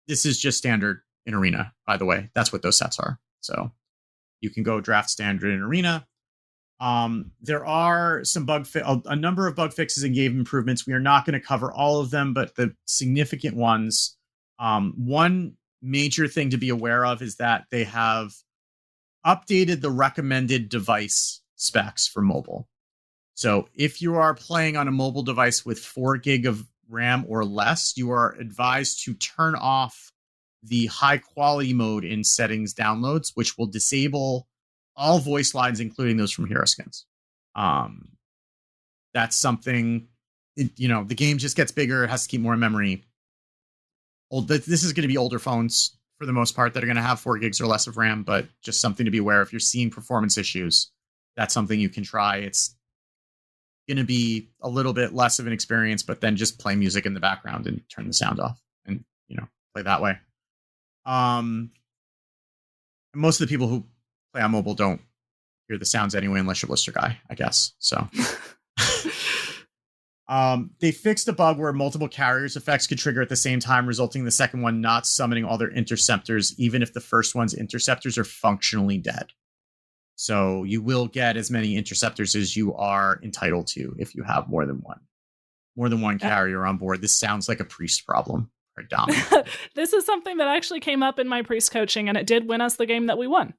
This is just standard in Arena, by the way. That's what those sets are. So you can go draft standard in Arena. There are some a number of bug fixes and game improvements. We are not going to cover all of them, but the significant ones. One major thing to be aware of is that they have updated the recommended device specs for mobile. So if you are playing on a mobile device with 4 gig of RAM or less, you are advised to turn off the high quality mode in settings downloads, which will disable all voice lines, including those from hero skins. That's something, the game just gets bigger. It has to keep more memory. This is going to be older phones for the most part that are going to have 4 gigs or less of RAM, but just something to be aware. If you're seeing performance issues, that's something you can try. It's going to be a little bit less of an experience, but then just play music in the background and turn the sound off and, play that way. Most of the people who play on mobile don't hear the sounds anyway, unless you're a Blister guy, I guess. So they fixed a bug where multiple carriers effects could trigger at the same time, resulting in the second one not summoning all their interceptors, even if the first one's interceptors are functionally dead. So you will get as many interceptors as you are entitled to if you have more than one carrier on board. This sounds like a priest problem. This is something that actually came up in my priest coaching, and it did win us the game that we won.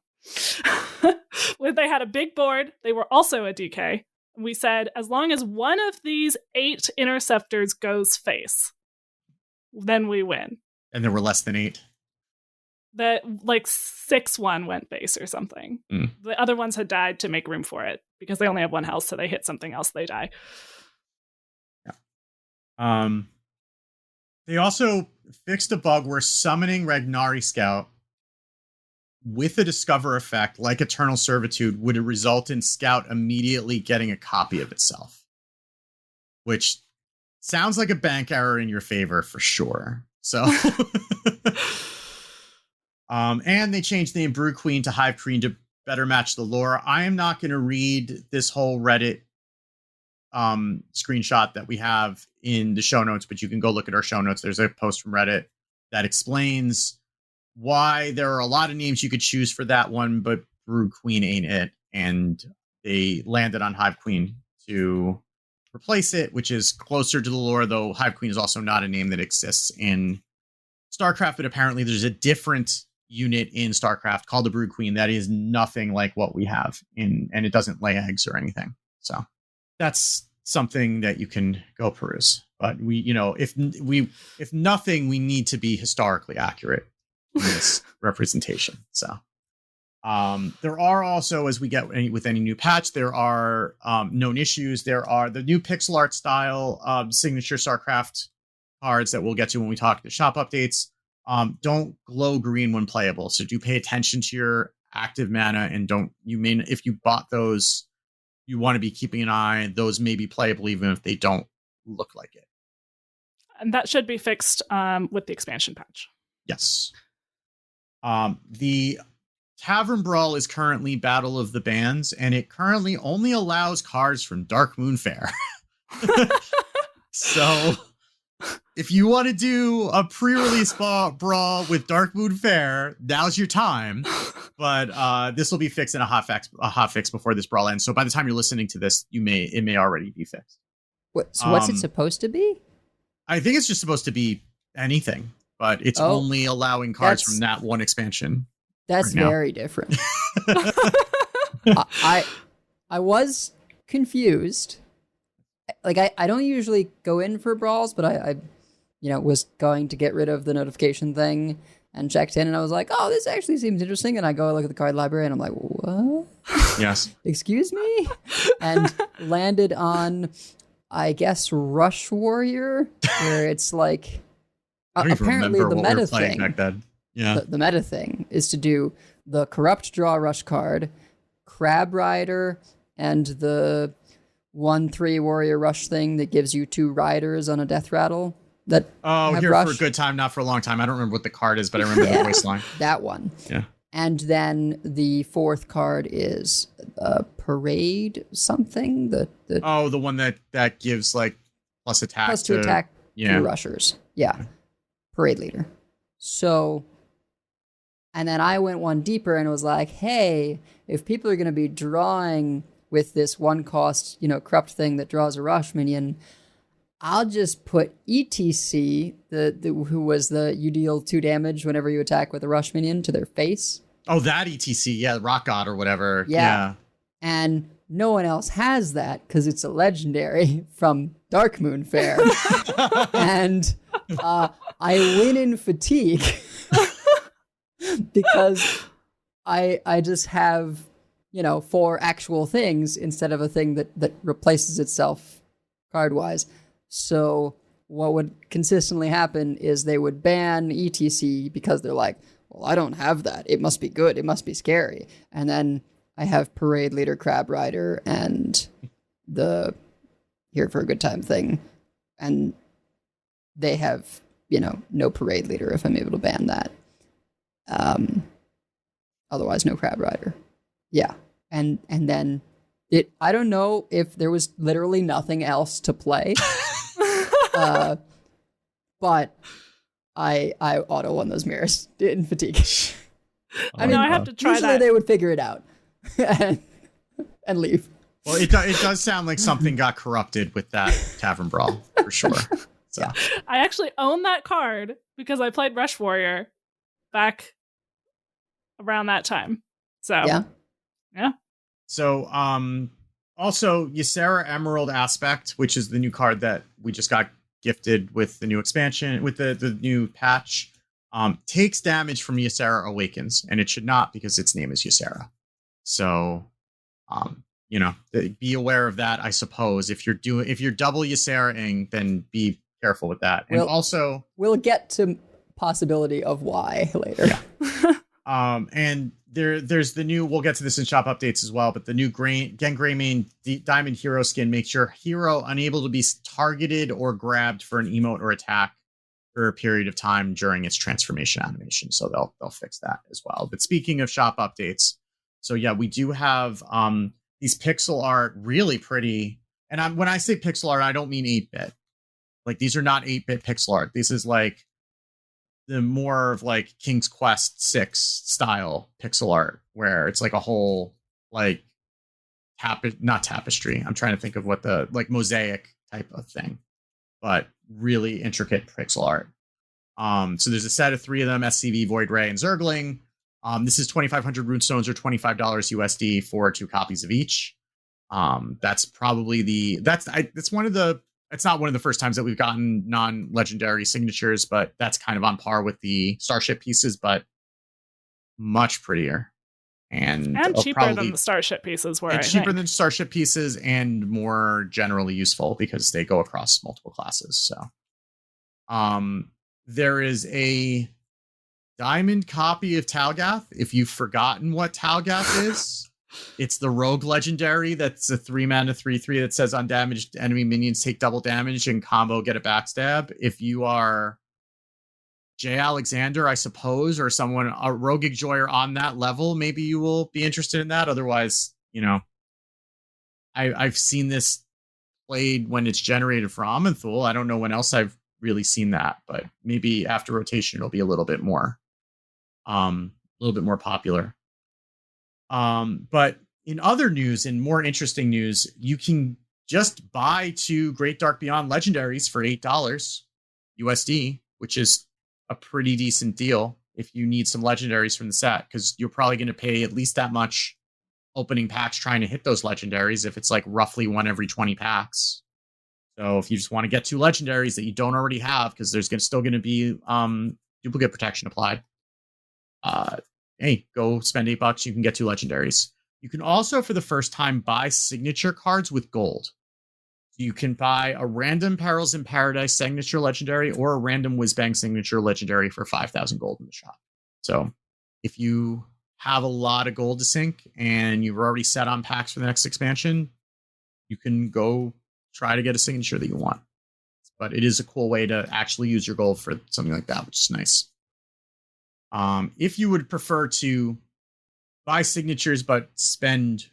They had a big board. They were also a DK. We said, as long as one of these 8 interceptors goes face, then we win. And there were less than 8. That 6-1 went base or something. The other ones had died to make room for it because they only have 1 health, so they hit something else, they die. Yeah. They also fixed a bug where summoning Ragnari Scout with a discover effect like Eternal Servitude would result in Scout immediately getting a copy of itself, which sounds like a bank error in your favor for sure. So, and they changed the name Brew Queen to Hive Queen to better match the lore. I am not going to read this whole Reddit screenshot that we have in the show notes, but you can go look at our show notes. There's a post from Reddit that explains why there are a lot of names you could choose for that one, but Brew Queen ain't it. And they landed on Hive Queen to replace it, which is closer to the lore, though Hive Queen is also not a name that exists in StarCraft, but apparently there's a different unit in StarCraft called the Brew Queen that is nothing like what we have and it doesn't lay eggs or anything. So that's something that you can go peruse. But we, if nothing, we need to be historically accurate in this representation. So there are also, as we get with any new patch, there are known issues. There are the new pixel art style signature StarCraft cards that we'll get to when we talk the shop updates. Don't glow green when playable. So do pay attention to your active mana, and if you bought those, you want to be keeping an eye. Those may be playable even if they don't look like it. And that should be fixed with the expansion patch. Yes. The Tavern Brawl is currently Battle of the Bands, and it currently only allows cards from Dark Moon Fair. So if you want to do a pre-release brawl with Dark Moon Fair, now's your time. But this will be fixed in a hot fix before this brawl ends. So by the time you're listening to this, it may already be fixed. What's it supposed to be? I think it's just supposed to be anything, but it's only allowing cards from that one expansion. That's right very different. I was confused. Like I don't usually go in for brawls, but I was going to get rid of the notification thing and checked in, and I was like, oh, this actually seems interesting. And I go look at the card library, and I'm like, what? Yes. Excuse me? And landed on, I guess, Rush Warrior, where it's like apparently the meta thing. Back then. Yeah. The meta thing is to do the Corrupt Draw Rush card, Crab Rider, and the 1/3 Warrior Rush thing that gives you 2 riders on a death rattle. That here rush. For a good time, not for a long time. I don't remember what the card is, but I remember the voice line. That one. Yeah. And then the 4th card is Parade something. The one that gives like plus attack. Plus 2 attack to rushers. Yeah. Parade Leader. So, and then I went one deeper and was like, hey, if people are going to be drawing with this 1 cost, corrupt thing that draws a rush minion, I'll just put ETC, who was you deal 2 damage whenever you attack with a rush minion to their face. Oh, that ETC, yeah, Rock God or whatever. Yeah. And no one else has that because it's a legendary from Dark Moon Fair. And I win in fatigue because I just have, 4 actual things instead of a thing that replaces itself card-wise. So what would consistently happen is they would ban ETC because they're like, well, I don't have that. It must be good. It must be scary. And then I have Parade Leader, Crab Rider, and the Here for a Good Time thing. And they have, no Parade Leader if I'm able to ban that. Otherwise, no Crab Rider. Yeah. And then I don't know if there was literally nothing else to play. But I auto won those mirrors in fatigue. I have to try usually that. They would figure it out and leave. Well, it does sound like something got corrupted with that Tavern Brawl for sure. So. Yeah. I actually own that card because I played Rush Warrior back around that time. So yeah. So also Ysera Emerald Aspect, which is the new card that we just got gifted with the new expansion, with the new patch, takes damage from Ysera Awakens, and it should not because its name is Ysera. So, be aware of that. I suppose if you're double Ysera-ing, then be careful with that. And also, we'll get to possibility of why later. Yeah. And there's the new, we'll get to this in shop updates as well, but the new Gen Greymane Diamond Hero skin makes your hero unable to be targeted or grabbed for an emote or attack for a period of time during its transformation animation. So they'll fix that as well. But speaking of shop updates, so yeah, we do have these pixel art, really pretty. And when I say pixel art, I don't mean 8-bit. Like, these are not 8-bit pixel art. This is like the more of like King's Quest 6 style pixel art, where it's like a whole like not tapestry. I'm trying to think of what the like mosaic type of thing, but really intricate pixel art. So there's a set of 3 of them: SCV, Void Ray, and Zergling. This is 2,500 runestones or $25 USD for 2 copies of each. That's probably that's one of the It's not one of the first times that we've gotten non-legendary signatures, but that's kind of on par with the Starship pieces, but much prettier. And cheaper than the Starship pieces were. And cheaper than Starship pieces and more generally useful because they go across multiple classes. So there is a diamond copy of Talgath. If you've forgotten what Talgath is, it's the rogue legendary that's a 3-mana 3/3 that says undamaged enemy minions take double damage and combo get a backstab. If you are Jay Alexander, I suppose, or a roguic joyer on that level, maybe you will be interested in that. Otherwise, I've seen this played when it's generated for Amanthul. I don't know when else I've really seen that, but maybe after rotation it'll be a little bit more popular. But in other news, in more interesting news, you can just buy 2 Great Dark Beyond legendaries for $8 USD, which is a pretty decent deal if you need some legendaries from the set, because you're probably going to pay at least that much opening packs trying to hit those legendaries if it's like roughly 1 every 20 packs. So if you just want to get 2 legendaries that you don't already have, because there's still going to be duplicate protection applied, hey, go spend $8. You can get 2 legendaries. You can also, for the first time, buy signature cards with gold. You can buy a random Perils in Paradise signature legendary or a random Whizbang signature legendary for 5,000 gold in the shop. So if you have a lot of gold to sink and you've already set on packs for the next expansion, you can go try to get a signature that you want. But it is a cool way to actually use your gold for something like that, which is nice. If you would prefer to buy signatures but spend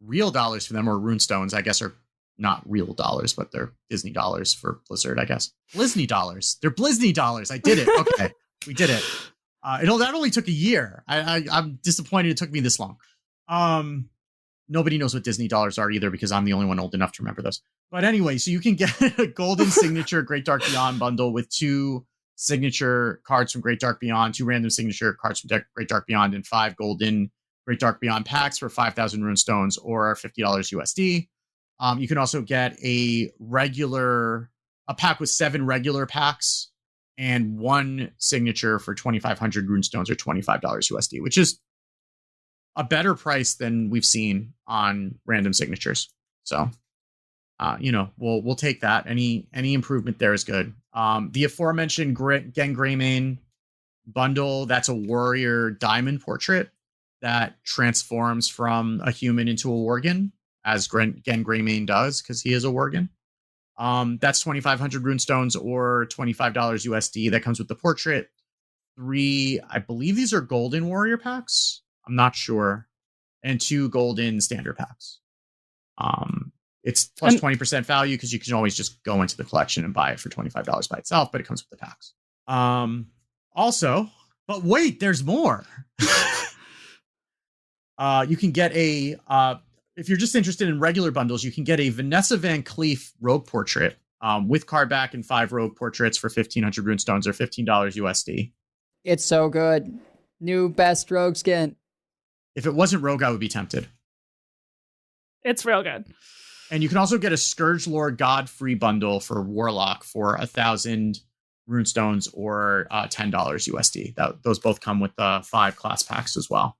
real dollars for them, or runestones, I guess, are not real dollars, but they're Disney dollars for Blizzard, I guess. Blizzny dollars. They're Blizzny dollars. I did it. Okay. We did it. That only took a year. I'm disappointed it took me this long. Nobody knows what Disney dollars are either, because I'm the only one old enough to remember those. But anyway, so you can get a golden signature Great Dark Beyond bundle with 2 signature cards from Great Dark Beyond, 2 random signature cards from Great Dark Beyond, and 5 golden Great Dark Beyond packs for 5,000 runestones or $50 USD. You can also get a pack with 7 regular packs and 1 signature for 2,500 runestones or $25 USD, which is a better price than we've seen on random signatures. So, we'll take that. Any improvement there is good. The aforementioned Gen Greymane bundle, that's a warrior diamond portrait that transforms from a human into a worgen, as Gen Greymane does, because he is a worgen. That's 2,500 runestones or $25 USD. That comes with the portrait. 3, I believe these are golden warrior packs. I'm not sure. And 2 golden standard packs. It's plus 20% value because you can always just go into the collection and buy it for $25 by itself, but it comes with the packs. Also, but wait, there's more. You can get if you're just interested in regular bundles, you can get a Vanessa Van Cleef rogue portrait with card back and 5 rogue portraits for 1,500 runestones or $15 USD. It's so good. New best rogue skin. If it wasn't rogue, I would be tempted. It's real good. And you can also get a Scourge Lord Godfrey bundle for Warlock for 1,000 runestones or $10 USD. Those both come with 5 class packs as well.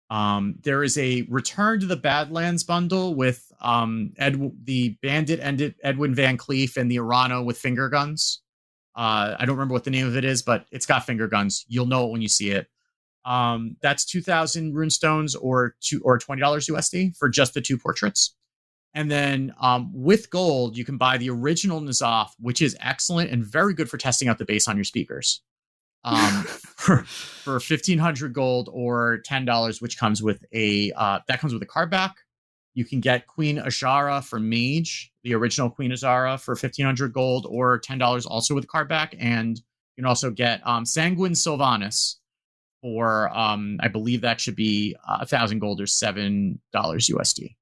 There is a Return to the Badlands bundle with the Bandit Edwin Van Cleef and the Arano with finger guns. I don't remember what the name of it is, but it's got finger guns. You'll know it when you see it. That's 2,000 runestones or $20 USD for just the 2 portraits. And then with gold, you can buy the original N'Zoth, which is excellent and very good for testing out the bass on your speakers. For 1,500 gold or $10, which comes with a card back. You can get Queen Azara for Mage, the original Queen Azara, for 1,500 gold or $10, also with a card back. And you can also get Sanguine Sylvanas for I believe that should be 1,000 gold or $7 USD,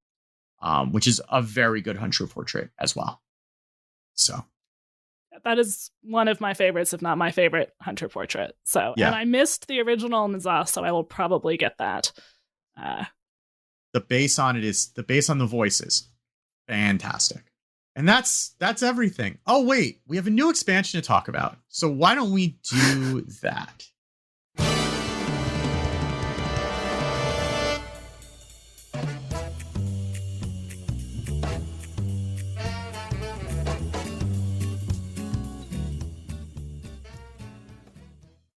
which is a very good Hunter portrait as well. So. That is one of my favorites, if not my favorite Hunter portrait. So, yeah. And I missed the original N'Zoth, so I will probably get that. The bass on the voice is fantastic. And that's everything. Oh, wait, we have a new expansion to talk about. So why don't we do that?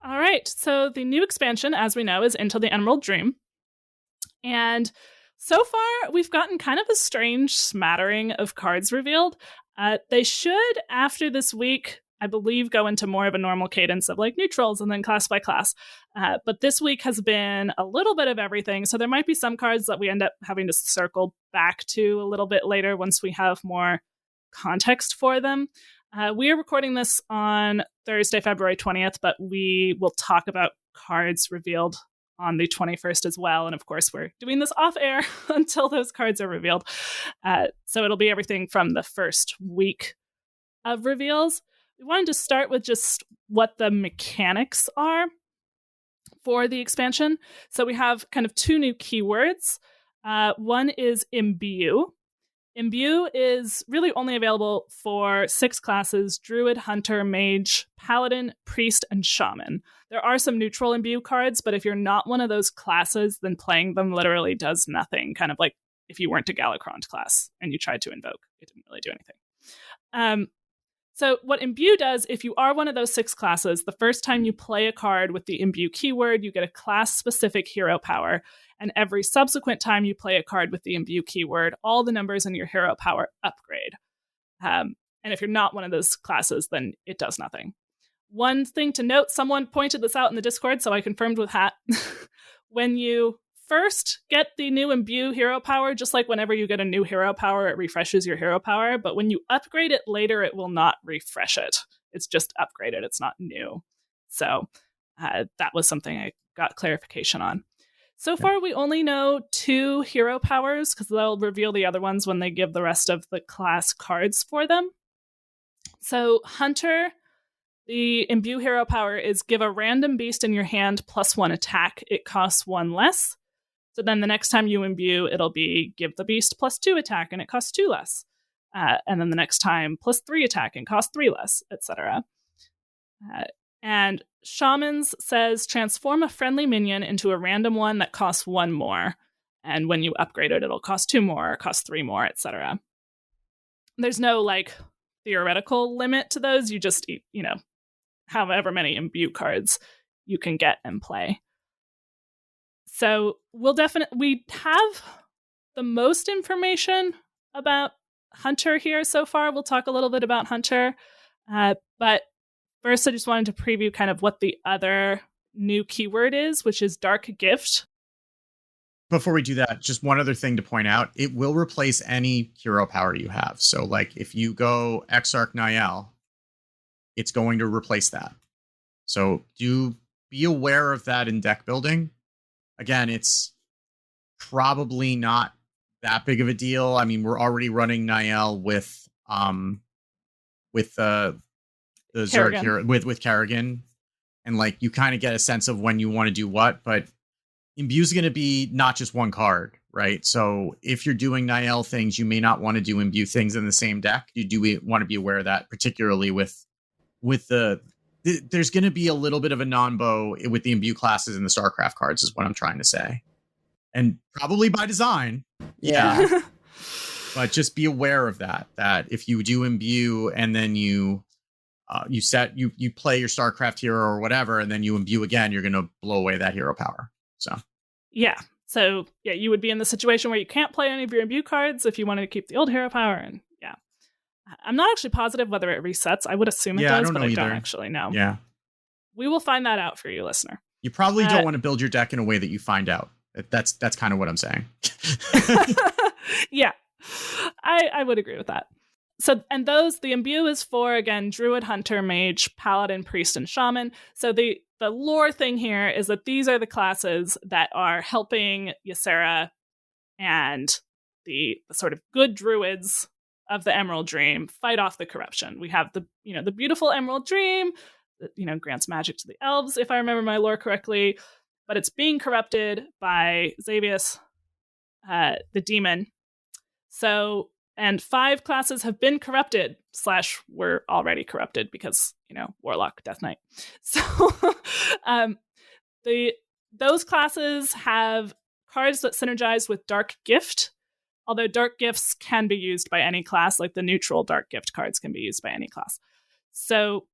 All right, so the new expansion, as we know, is Into the Emerald Dream. And so far, we've gotten kind of a strange smattering of cards revealed. They should, after this week, I believe, go into more of a normal cadence of like neutrals and then class by class. But this week has been a little bit of everything. So there might be some cards that we end up having to circle back to a little bit later once we have more context for them. We are recording this on Thursday, February 20th, but we will talk about cards revealed on the 21st as well. And of course, we're doing this off air until those cards are revealed. So it'll be everything from the first week of reveals. We wanted to start with just what the mechanics are for the expansion. So we have kind of two new keywords. One is Imbue. Imbue is really only available for 6 classes: Druid, Hunter, Mage, Paladin, Priest, and Shaman. There are some neutral Imbue cards, but if you're not one of those classes, then playing them literally does nothing. Kind of like if you weren't a Galacrond class and you tried to invoke, it didn't really do anything. So what Imbue does, if you are one of those 6 classes, the first time you play a card with the Imbue keyword, you get a class-specific hero power. And every subsequent time you play a card with the Imbue keyword, all the numbers in your hero power upgrade. And if you're not one of those classes, then it does nothing. One thing to note, someone pointed this out in the Discord, so I confirmed with Hat. When you first get the new Imbue hero power, just like whenever you get a new hero power, it refreshes your hero power. But when you upgrade it later, it will not refresh it. It's just upgraded. It's not new. So that was something I got clarification on. So far, we only know 2 hero powers because they'll reveal the other ones when they give the rest of the class cards for them. So Hunter, the Imbue hero power is give a random beast in your hand +1 attack. It costs 1 less. So then the next time you imbue, it'll be give the beast +2 attack and it costs 2 less. And then the next time +3 attack and costs 3 less, etc. And Shamans says transform a friendly minion into a random one that costs 1 more. And when you upgrade it, it'll cost 2 more, cost 3 more, etc. There's no like theoretical limit to those. You just, however many Imbue cards you can get and play. So we have the most information about Hunter here so far. We'll talk a little bit about Hunter. But first, I just wanted to preview kind of what the other new keyword is, which is Dark Gift. Before we do that, just one other thing to point out. It will replace any hero power you have. So like if you go Exarch Niall, it's going to replace that. So do be aware of that in deck building. Again, it's probably not that big of a deal. I mean, we're already running Niall with the Zerg here with Kerrigan, and like you kind of get a sense of when you want to do what, but Imbue is going to be not just one card, right? So if you're doing Niall things, you may not want to do Imbue things in the same deck. You do want to be aware of that, particularly with there's going to be a little bit of a non-bow with the Imbue classes and the StarCraft cards is what I'm trying to say. And probably by design. Yeah. But just be aware of that if you do Imbue and then you play your StarCraft hero or whatever, and then you Imbue again, you're going to blow away that hero power. So you would be in the situation where you can't play any of your Imbue cards if you wanted to keep the old hero power. And I'm not actually positive whether it resets. I would assume it does, but I don't actually know. Yeah. We will find that out for you, listener. You probably don't want to build your deck in a way that you find out. That's kind of what I'm saying. Yeah, I would agree with that. So, and the Imbue is for, again, Druid, Hunter, Mage, Paladin, Priest, and Shaman. So the lore thing here is that these are the classes that are helping Ysera and the sort of good druids of the Emerald Dream fight off the corruption. We have the beautiful Emerald Dream that, grants magic to the elves, if I remember my lore correctly, but it's being corrupted by Xavius, the demon. So And 5 classes have been corrupted / were already corrupted because, Warlock, Death Knight. So those classes have cards that synergize with Dark Gift, although Dark Gifts can be used by any class, like the neutral Dark Gift cards can be used by any class. So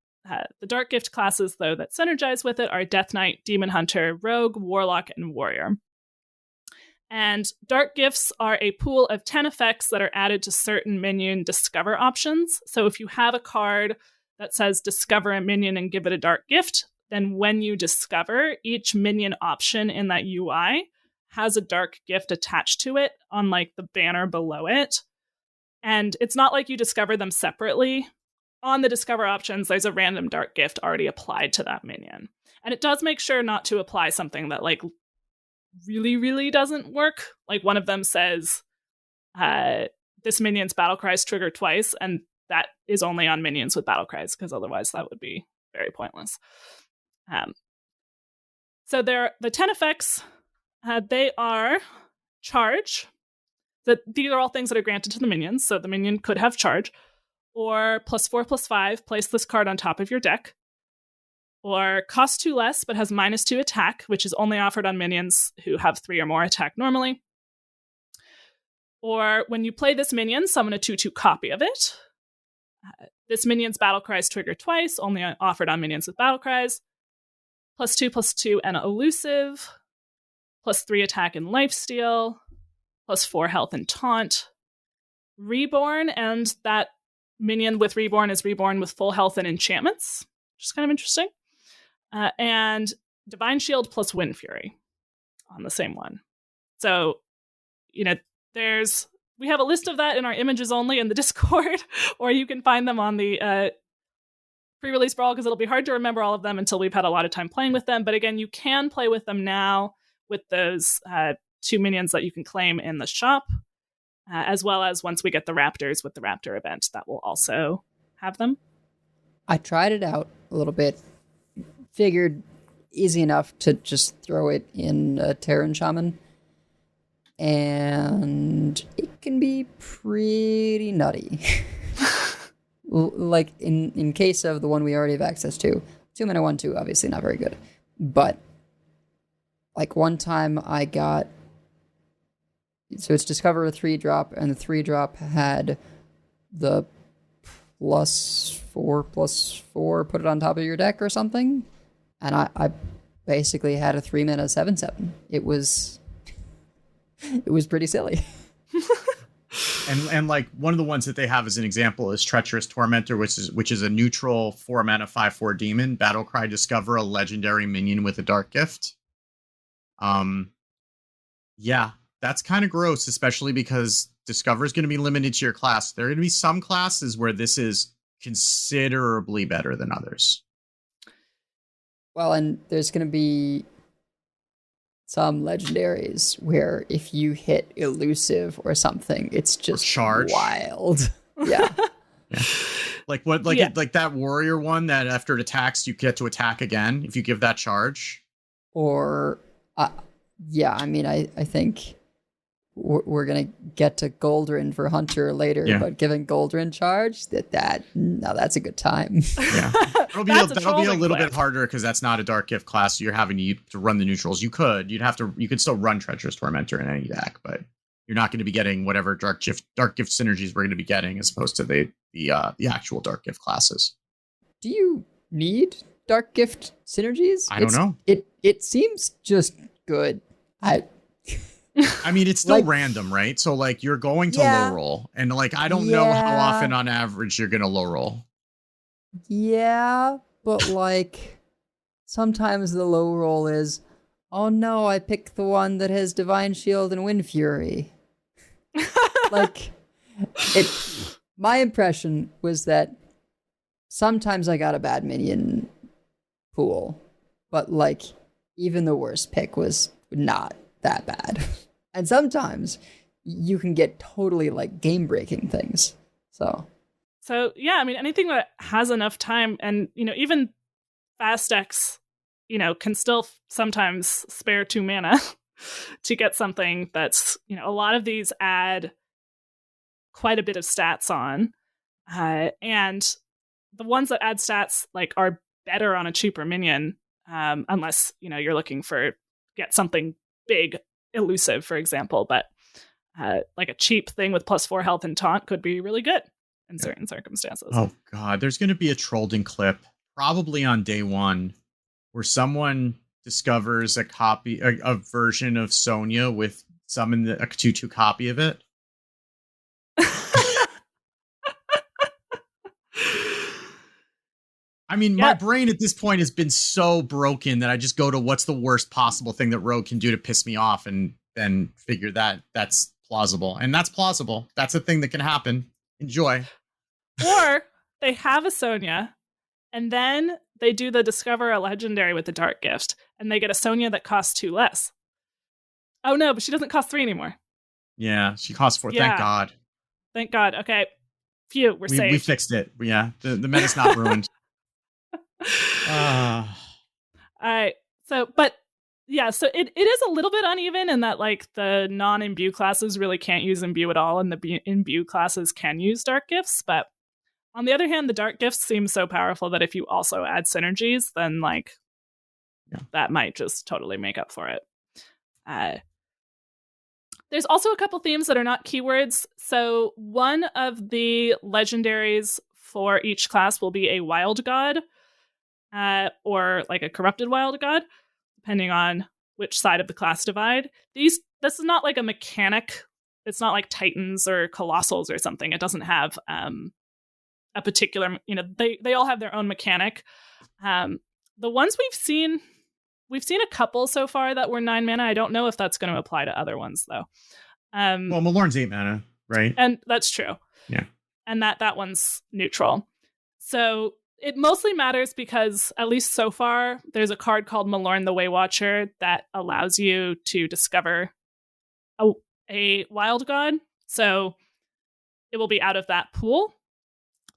the Dark Gift classes, though, that synergize with it are Death Knight, Demon Hunter, Rogue, Warlock, and Warrior. And Dark Gifts are a pool of 10 effects that are added to certain minion discover options. So if you have a card that says discover a minion and give it a Dark Gift, then when you discover, each minion option in that UI has a Dark Gift attached to it on like the banner below it. And it's not like you discover them separately. On the discover options, there's a random Dark Gift already applied to that minion. And it does make sure not to apply something that like really, really doesn't work. Like one of them says, this minion's battle cries trigger twice, and that is only on minions with battle cries, because otherwise that would be very pointless. So the 10 effects, they are charge. These are all things that are granted to the minions, so the minion could have charge. Or +4/+5, place this card on top of your deck. Or cost 2 less, but has -2 attack, which is only offered on minions who have 3 or more attack normally. Or when you play this minion, summon a 2/2 copy of it. This minion's battle cries trigger twice, only offered on minions with battle cries. +2/+2 and elusive. +3 attack and lifesteal. +4 health and taunt. Reborn, and that minion with Reborn is reborn with full health and enchantments, which is kind of interesting. And Divine Shield plus Wind Fury on the same one. So, we have a list of that in our images only in the Discord, or you can find them on the pre-release brawl, because it'll be hard to remember all of them until we've had a lot of time playing with them. But again, you can play with them now with those 2 minions that you can claim in the shop, as well as once we get the Raptors with the Raptor event, that will also have them. I tried it out a little bit. Figured easy enough to just throw it in a Terran Shaman. And it can be pretty nutty. Like in case of the one we already have access to, 2-mana 1/2, obviously not very good. But like one time I got, so it's discover a 3-drop, and the 3-drop had the +4/+4, put it on top of your deck or something. And I basically had a 3-mana 7/7. It was pretty silly. And like one of the ones that they have as an example is Treacherous Tormentor, which is a neutral 4-mana 5/4 demon. Battlecry, discover a legendary minion with a Dark Gift. Yeah, that's kind of gross, especially because Discover is going to be limited to your class. There are going to be some classes where this is considerably better than others. Well, and there's going to be some legendaries where if you hit elusive or something, it's just wild. Yeah. Yeah. Like what? Like like that warrior one that after it attacks, you get to attack again if you give that charge. Or, I mean, I think we're gonna get to Goldrin for Hunter later, but giving Goldrin charge, that's a good time. Yeah, that'll be a little bit harder because that's not a Dark Gift class. So you're having to run the neutrals. You could still run Treacherous Tormentor in any deck, but you're not going to be getting whatever Dark Gift synergies we're going to be getting as opposed to the actual Dark Gift classes. Do you need Dark Gift synergies? I don't know. It seems just good. I mean, it's still random, right? So, like, you're going to low roll. And, like, I don't know how often on average you're going to low roll. Yeah, but, like, sometimes the low roll is, oh no, I picked the one that has Divine Shield and Wind Fury. Like, my impression was that sometimes I got a bad minion pool, but, like, even the worst pick was not that bad. And sometimes you can get totally like game breaking things. So yeah, I mean, anything that has enough time, and even fast decks, can still sometimes spare 2 mana to get something that's, a lot of these add quite a bit of stats on. And the ones that add stats like are better on a cheaper minion, unless you're looking for get something big, elusive, for example. But like a cheap thing with +4 health and taunt could be really good in certain circumstances. Oh god, there's going to be a Trollden clip probably on day one where someone discovers a version of Sonya with summon a 2/2 copy of it. I mean, my brain at this point has been so broken that I just go to what's the worst possible thing that Rogue can do to piss me off and then figure that that's plausible. And that's plausible. That's a thing that can happen. Enjoy. Or they have a Sonya, and then they do the discover a legendary with the Dark Gift, and they get a Sonya that costs 2 less. Oh no, but she doesn't cost 3 anymore. Yeah, she costs 4. Yeah. Thank God. Thank God. Okay. Phew, we're safe. We fixed it. Yeah, the meta's not ruined. All right. So it is a little bit uneven in that like the non-imbue classes really can't use imbue at all, and the imbue classes can use dark gifts. But on the other hand, the dark gifts seem so powerful that if you also add synergies, then like that might just totally make up for it. There's also a couple themes that are not keywords. So one of the legendaries for each class will be a wild god. Or like a corrupted wild god, depending on which side of the class divide. This is not like a mechanic. It's not like Titans or Colossals or something. It doesn't have a particular, they all have their own mechanic. The ones we've seen a couple so far that were 9 mana. I don't know if that's going to apply to other ones though. Well, Malorn's 8 mana, right? And that's true. Yeah. And that one's neutral. So it mostly matters because, at least so far, there's a card called Malorn the Waywatcher that allows you to discover a wild god. So it will be out of that pool.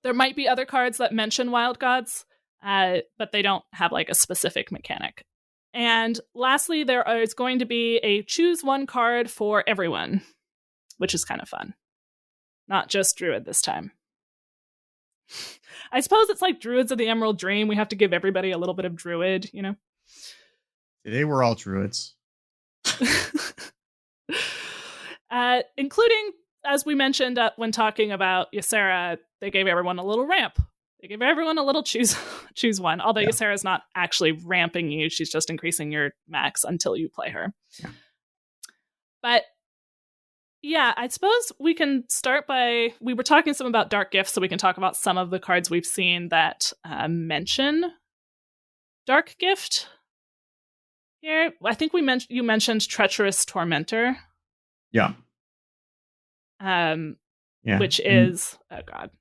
There might be other cards that mention wild gods, but they don't have like a specific mechanic. And lastly, there is going to be a choose one card for everyone, which is kind of fun. Not just Druid this time. I suppose it's like Druids of the Emerald Dream. We have to give everybody a little bit of Druid, Today we're all Druids. Including, as we mentioned when talking about Ysera, they gave everyone a little ramp. They gave everyone a little choose one. Although Ysera's not actually ramping you. She's just increasing your max until you play her. Yeah. But yeah, I suppose we can start by... We were talking some about Dark Gifts, so we can talk about some of the cards we've seen that mention Dark Gift here. I think you mentioned Treacherous Tormentor. Yeah. Which is... Oh, God.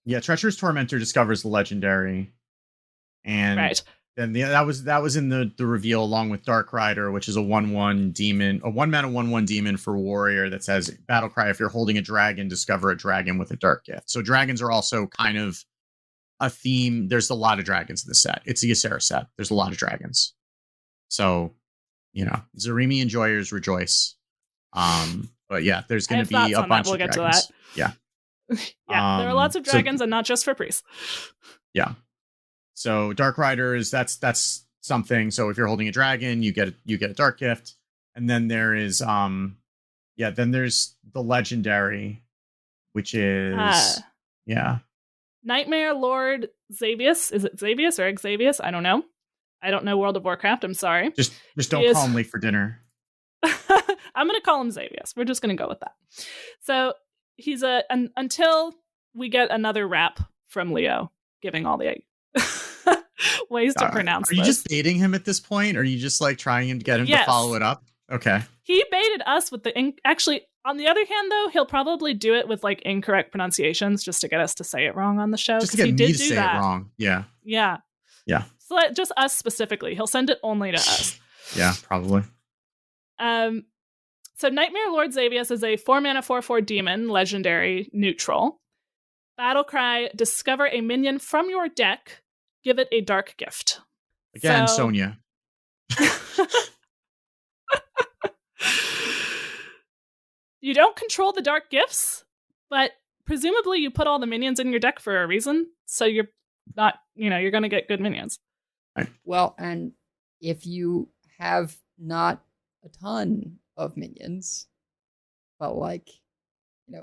Yeah, Treacherous Tormentor discovers the legendary. And right. Then that was in the reveal along with Dark Rider, which is a 1/1 demon, a 1 mana 1/1 demon for warrior that says Battlecry, if you're holding a dragon, discover a dragon with a dark gift. So dragons are also kind of a theme. There's a lot of dragons in the set. It's a Ysera set. There's a lot of dragons. So, Zarimi enjoyers rejoice. But yeah, there's going to be a bunch of dragons. We'll get to that. Yeah. Yeah, there are lots of dragons and not just for priests. Yeah. So Dark Rider is that's something. So if you're holding a dragon, you get a dark gift. And then there is then there's the legendary, which is Nightmare Lord Xavius. Is it Xavius or Xavius? I don't know. I don't know World of Warcraft. I'm sorry. Just don't call him late for dinner. I'm going to call him Xavius. We're just going to go with that. So he's until we get another rap from Leo giving all the ways to pronounce. Are you just baiting him at this point? Or are you just like trying to get him to follow it up? Okay. He baited us with actually, on the other hand, though, he'll probably do it with like incorrect pronunciations just to get us to say it wrong on the show. Just to get me to say it wrong. Yeah. Yeah. Yeah. So just us specifically. He'll send it only to us. Yeah, probably. So Nightmare Lord Xavius is a 4-mana 4/4 demon, legendary, neutral. Battlecry, discover a minion from your deck, give it a dark gift. Again, Sonya. You don't control the dark gifts, But presumably you put all the minions in your deck for a reason, so you're not, you're going to get good minions. Well, and if you have not a ton of minions, but like,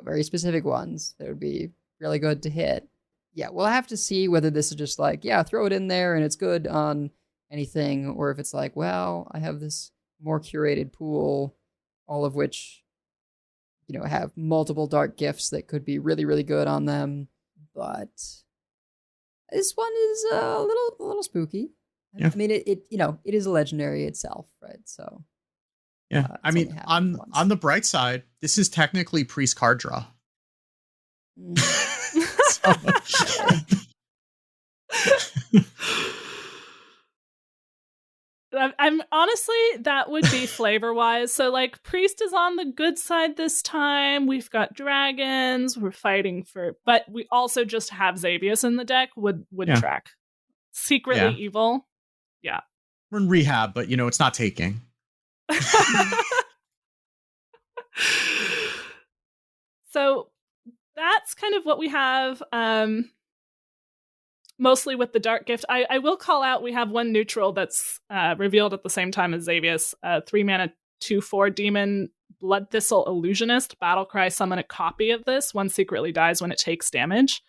very specific ones that would be really good to hit. Yeah, we'll have to see whether this is just like, throw it in there and it's good on anything, or if it's like, well, I have this more curated pool, all of which, have multiple dark gifts that could be really, really good on them. But this one is a little spooky. Yeah. I mean, it is a legendary itself, right? So yeah, I mean, on the bright side, this is technically priest card draw. I'm honestly, that would be flavor wise. So like priest is on the good side this time. We've got dragons. We're fighting but we also just have Xavius in the deck. Would track. Secretly evil. Yeah. We're in rehab, but it's not taking. So that's kind of what we have. Mostly with the Dark Gift. I will call out, we have one neutral that's revealed at the same time as Xavius. 3-mana, 2/4 demon, Blood Thistle Illusionist. Battlecry, summon a copy of this. One secretly dies when it takes damage.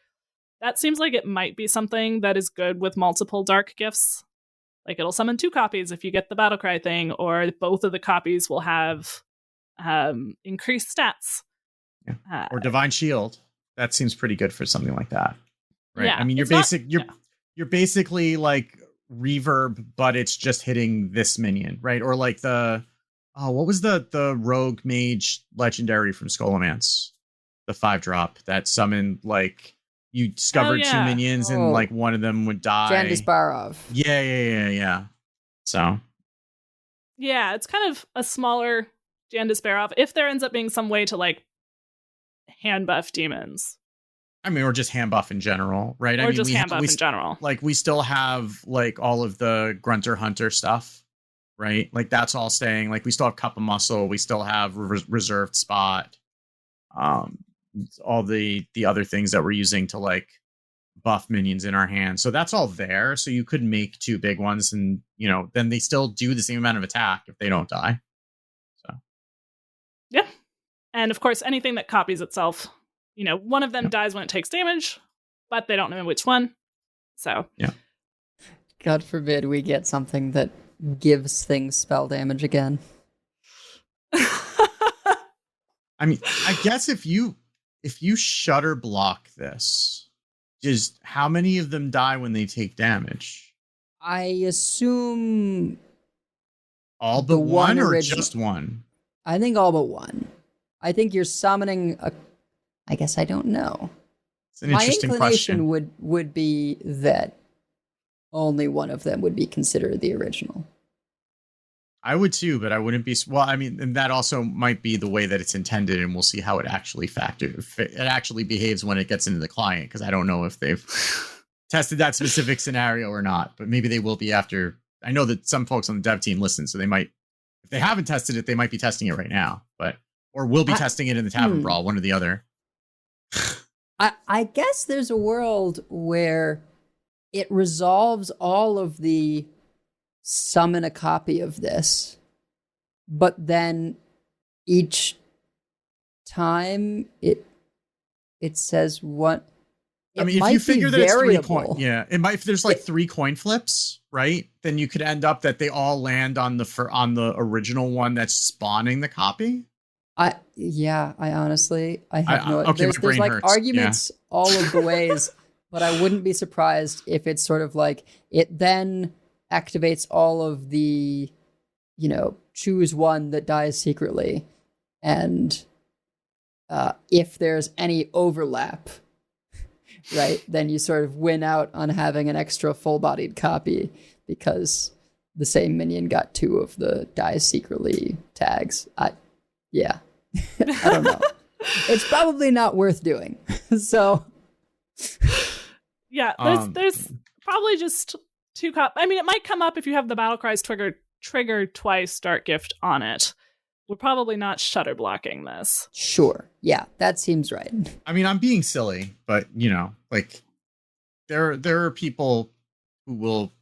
That seems like it might be something that is good with multiple Dark Gifts. Like it'll summon 2 copies if you get the Battlecry thing, or both of the copies will have increased stats. Yeah. Or Divine Shield. That seems pretty good for something like that. Right. Yeah, I mean, you're basically like reverb, but it's just hitting this minion, right? Or like what was the rogue mage legendary from Scholomance? The 5-drop that summoned, like, you discovered 2 minions and like one of them would die. Jandis Barov. Yeah. So yeah, it's kind of a smaller Jandis Barov. If there ends up being some way to like hand buff demons. I mean, or just hand buff in general, right? Or just hand buff in general. Like, we still have, like, all of the Grunter Hunter stuff, right? Like, that's all staying. Like, we still have Cup of Muscle. We still have Reserved Spot. All the other things that we're using to, like, buff minions in our hand. So that's all there. So you could make 2 big ones and, then they still do the same amount of attack if they don't die. So. Yeah. And, of course, anything that copies itself. One of them dies when it takes damage, but they don't know which one. So, yeah. God forbid we get something that gives things spell damage again. I mean, I guess if you shutter block this, just how many of them die when they take damage? I assume all but one or just one? I think all but one. I think you're summoning a... I guess I don't know. It's an interesting question. My inclination would be that only one of them would be considered the original. I would too, but I wouldn't be... Well, I mean, and that also might be the way that it's intended, and we'll see how it actually behaves when it gets into the client, because I don't know if they've tested that specific scenario or not, but maybe they will be after... I know that some folks on the dev team listen, so they might... If they haven't tested it, they might be testing it right now, or will be testing it in the Tavern Brawl, one or the other. I guess there's a world where it resolves all of the summon a copy of this, but then each time it says what. I mean, if you figure that it's 3 coin, if there's like 3 coin flips, right? Then you could end up that they all land on the original one that's spawning the copy. I honestly have no idea. There's like hurts. arguments all of the ways, but I wouldn't be surprised if it's sort of like it then activates all of the, choose one that dies secretly. And if there's any overlap, right, then you sort of win out on having an extra full-bodied copy because the same minion got 2 of the dies secretly tags. Yeah. I don't know. It's probably not worth doing. So. Yeah, there's probably just 2 I mean, it might come up if you have the Battlecries trigger twice Dark Gift on it. we're probably not shutter blocking this. Sure. Yeah, that seems right. I mean, I'm being silly, but like there are people who will,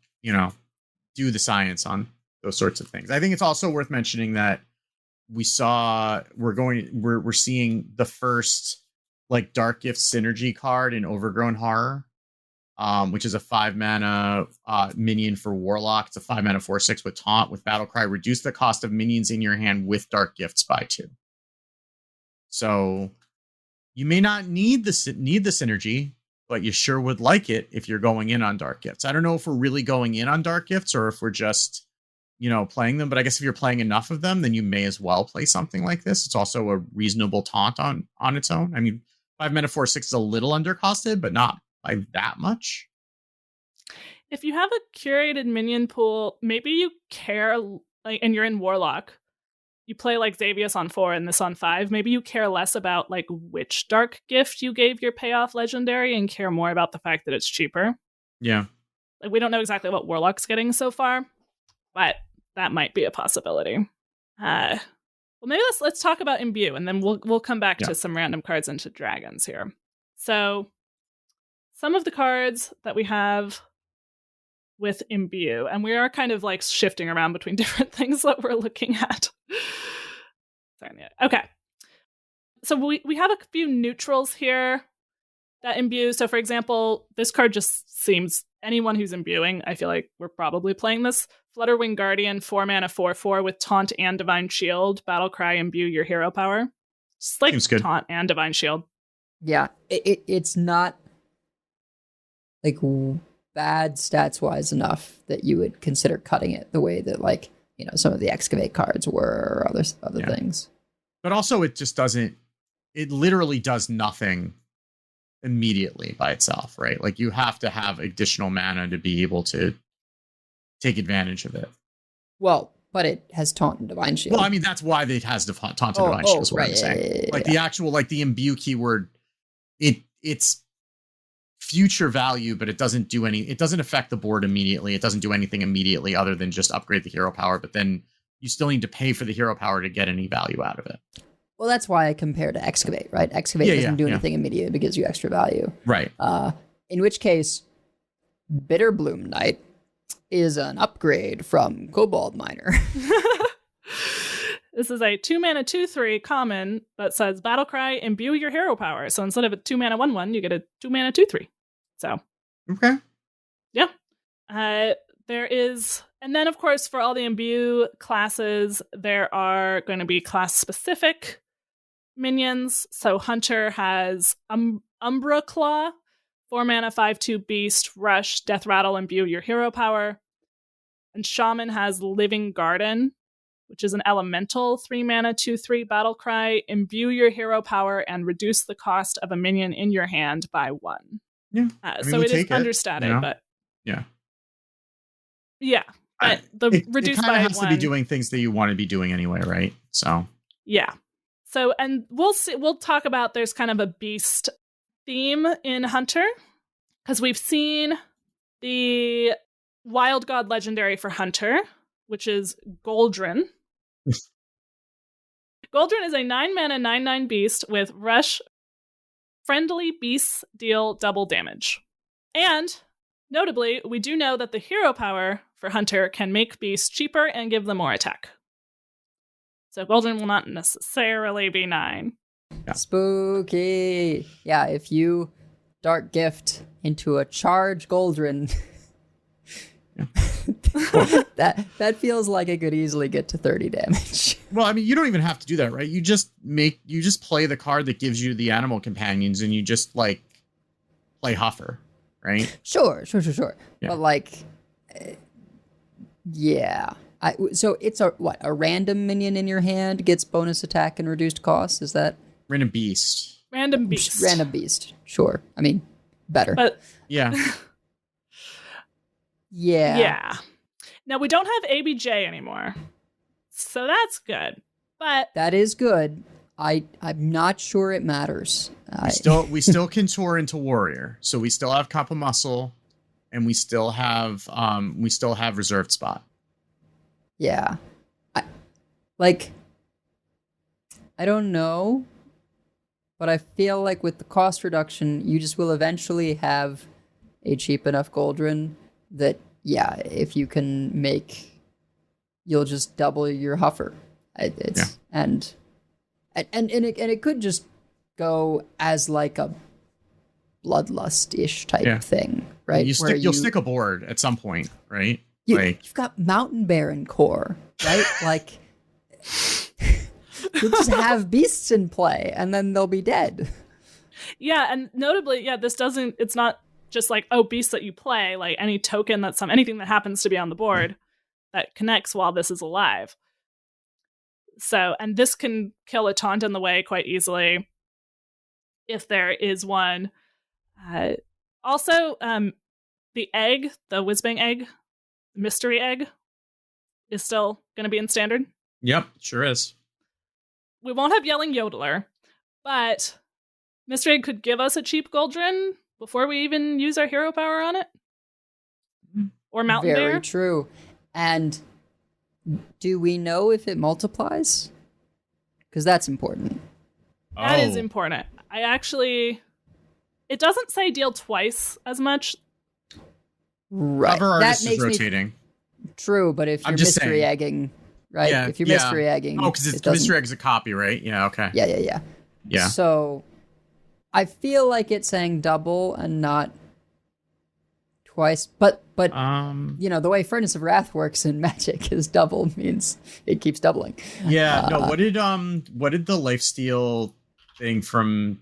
do the science on those sorts of things. I think it's also worth mentioning that we're seeing the first like Dark Gift synergy card in Overgrown Horror, which is a 5 mana minion for Warlock. It's a 5 mana 4/6 with Taunt with Battlecry. Reduce the cost of minions in your hand with Dark Gifts by 2. So you may not need the synergy, but you sure would like it if you're going in on Dark Gifts. I don't know if we're really going in on Dark Gifts or if we're just, playing them. But I guess if you're playing enough of them, then you may as well play something like this. It's also a reasonable taunt on its own. I mean, 5 mana 4/6 is a little undercosted, but not by that much. If you have a curated minion pool, maybe you care, like, and you're in Warlock. You play like Xavius on 4 and this on 5. Maybe you care less about like which Dark Gift you gave your payoff legendary and care more about the fact that it's cheaper. Yeah. Like, we don't know exactly what Warlock's getting so far, but that might be a possibility. Well, maybe let's talk about Imbue, and then we'll come back to some random cards into Dragons here. So some of the cards that we have with Imbue, and we are kind of like shifting around between different things that we're looking at. Okay. So we have a few neutrals here that imbue. So for example, this card just seems, anyone who's imbuing, I feel like we're probably playing this. Flutterwing Guardian, 4 mana 4/4 with Taunt and Divine Shield. Battlecry, imbue your hero power. Just like Taunt and Divine Shield. Yeah, it's not like bad stats wise enough that you would consider cutting it the way that like some of the Excavate cards were or other things. But also it just doesn't, it literally does nothing immediately by itself, right? Like you have to have additional mana to be able to take advantage of it. Well, but it has Taunt and Divine Shield. Well, I mean, that's why it has Taunt and Divine Shield is what I'm saying. The actual, like the imbue keyword, it's future value, but it doesn't affect the board immediately. It doesn't do anything immediately other than just upgrade the hero power, but then you still need to pay for the hero power to get any value out of it. Well, that's why I compare to Excavate, right? Excavate doesn't do anything immediate, but gives you extra value. Right. In which case, Bitterbloom Knight is an upgrade from Kobold Miner. This is a 2 mana 2/3 common that says Battlecry, imbue your hero power. So instead of a 2 mana 1/1, you get a 2 mana 2/3. So okay, yeah. There is, and then of course for all the imbue classes, there are going to be class specific minions. So Hunter has Umbra Claw, 4 mana 5/2 beast, rush, death rattle, imbue your hero power. And Shaman has Living Garden, which is an elemental 3 mana 2/3 Battlecry, imbue your hero power and reduce the cost of a minion in your hand by 1. Yeah. So it is understated, but yeah. But reduced it by has 1 to be doing things that you want to be doing anyway, right? So yeah. So, and we'll talk about, there's kind of a beast theme in Hunter, because we've seen the Wild God legendary for Hunter, which is Goldrin. Goldrin is a 9 mana 9/9 beast with rush. Friendly beasts deal double damage. And notably, we do know that the hero power for Hunter can make beasts cheaper and give them more attack. So Goldrin will not necessarily be 9. Yeah. Spooky. Yeah, if you Dark Gift into a charge Goldrin, that feels like it could easily get to 30 damage. Well, I mean, you don't even have to do that, right? You just play the card that gives you the animal companions, and you just like play Huffer, right? Sure. Yeah. But like, yeah. So it's a random minion in your hand gets bonus attack and reduced cost? Is that random beast? Random beast. Random beast. Sure. I mean, better. But yeah. Yeah. Now we don't have ABJ anymore, so that's good. But that is good. I'm not sure it matters. We still can tour into warrior, so we still have Cup of Muscle, and we still have reserved spot. Yeah, I don't know, but I feel like with the cost reduction, you just will eventually have a cheap enough Goldrin that, yeah, if you can make, you'll just double your Huffer. And it could just go as like a bloodlust-ish type thing, right? You'll stick a board at some point, right? You've got Mountain Baron core, right? Like, you'll just have beasts in play, and then they'll be dead. Yeah, and notably, it's not just like, oh, beasts that you play, like any token anything that happens to be on the board that connects while this is alive. So, and this can kill a taunt in the way quite easily if there is one. Also, the egg, the Whizbang egg, mystery egg, is still going to be in standard. Yep, sure is. We won't have Yelling Yodeler, but mystery egg could give us a cheap Goldrin before we even use our hero power on it. Or Mountain Bear. Very true. And do we know if it multiplies? Because that's important. That is important. It doesn't say deal twice as much. Right. Cover artist is rotating. True, but if you're mystery egging, right? Yeah, if you're mystery egging. Oh, because mystery egg is a copy, right? Yeah, okay. Yeah. So I feel like it's saying double and not twice, but the way Furnace of Wrath works in Magic is double means it keeps doubling. Yeah. No. What did the lifesteal thing from?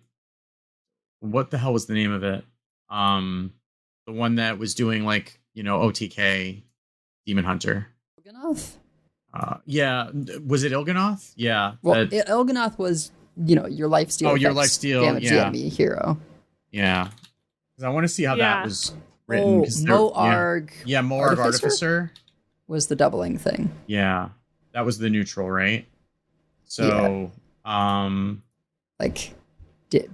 What the hell was the name of it? The one that was doing like OTK Demon Hunter. Il'gynoth? Yeah. Was it Il'gynoth? Yeah. Well, Il'gynoth was your lifesteal. Oh, your lifesteal. Damage the enemy hero. Yeah. Because I want to see how that was written. Moarg. Yeah, Moarg Artificer was the doubling thing. Yeah, that was the neutral, right? So, like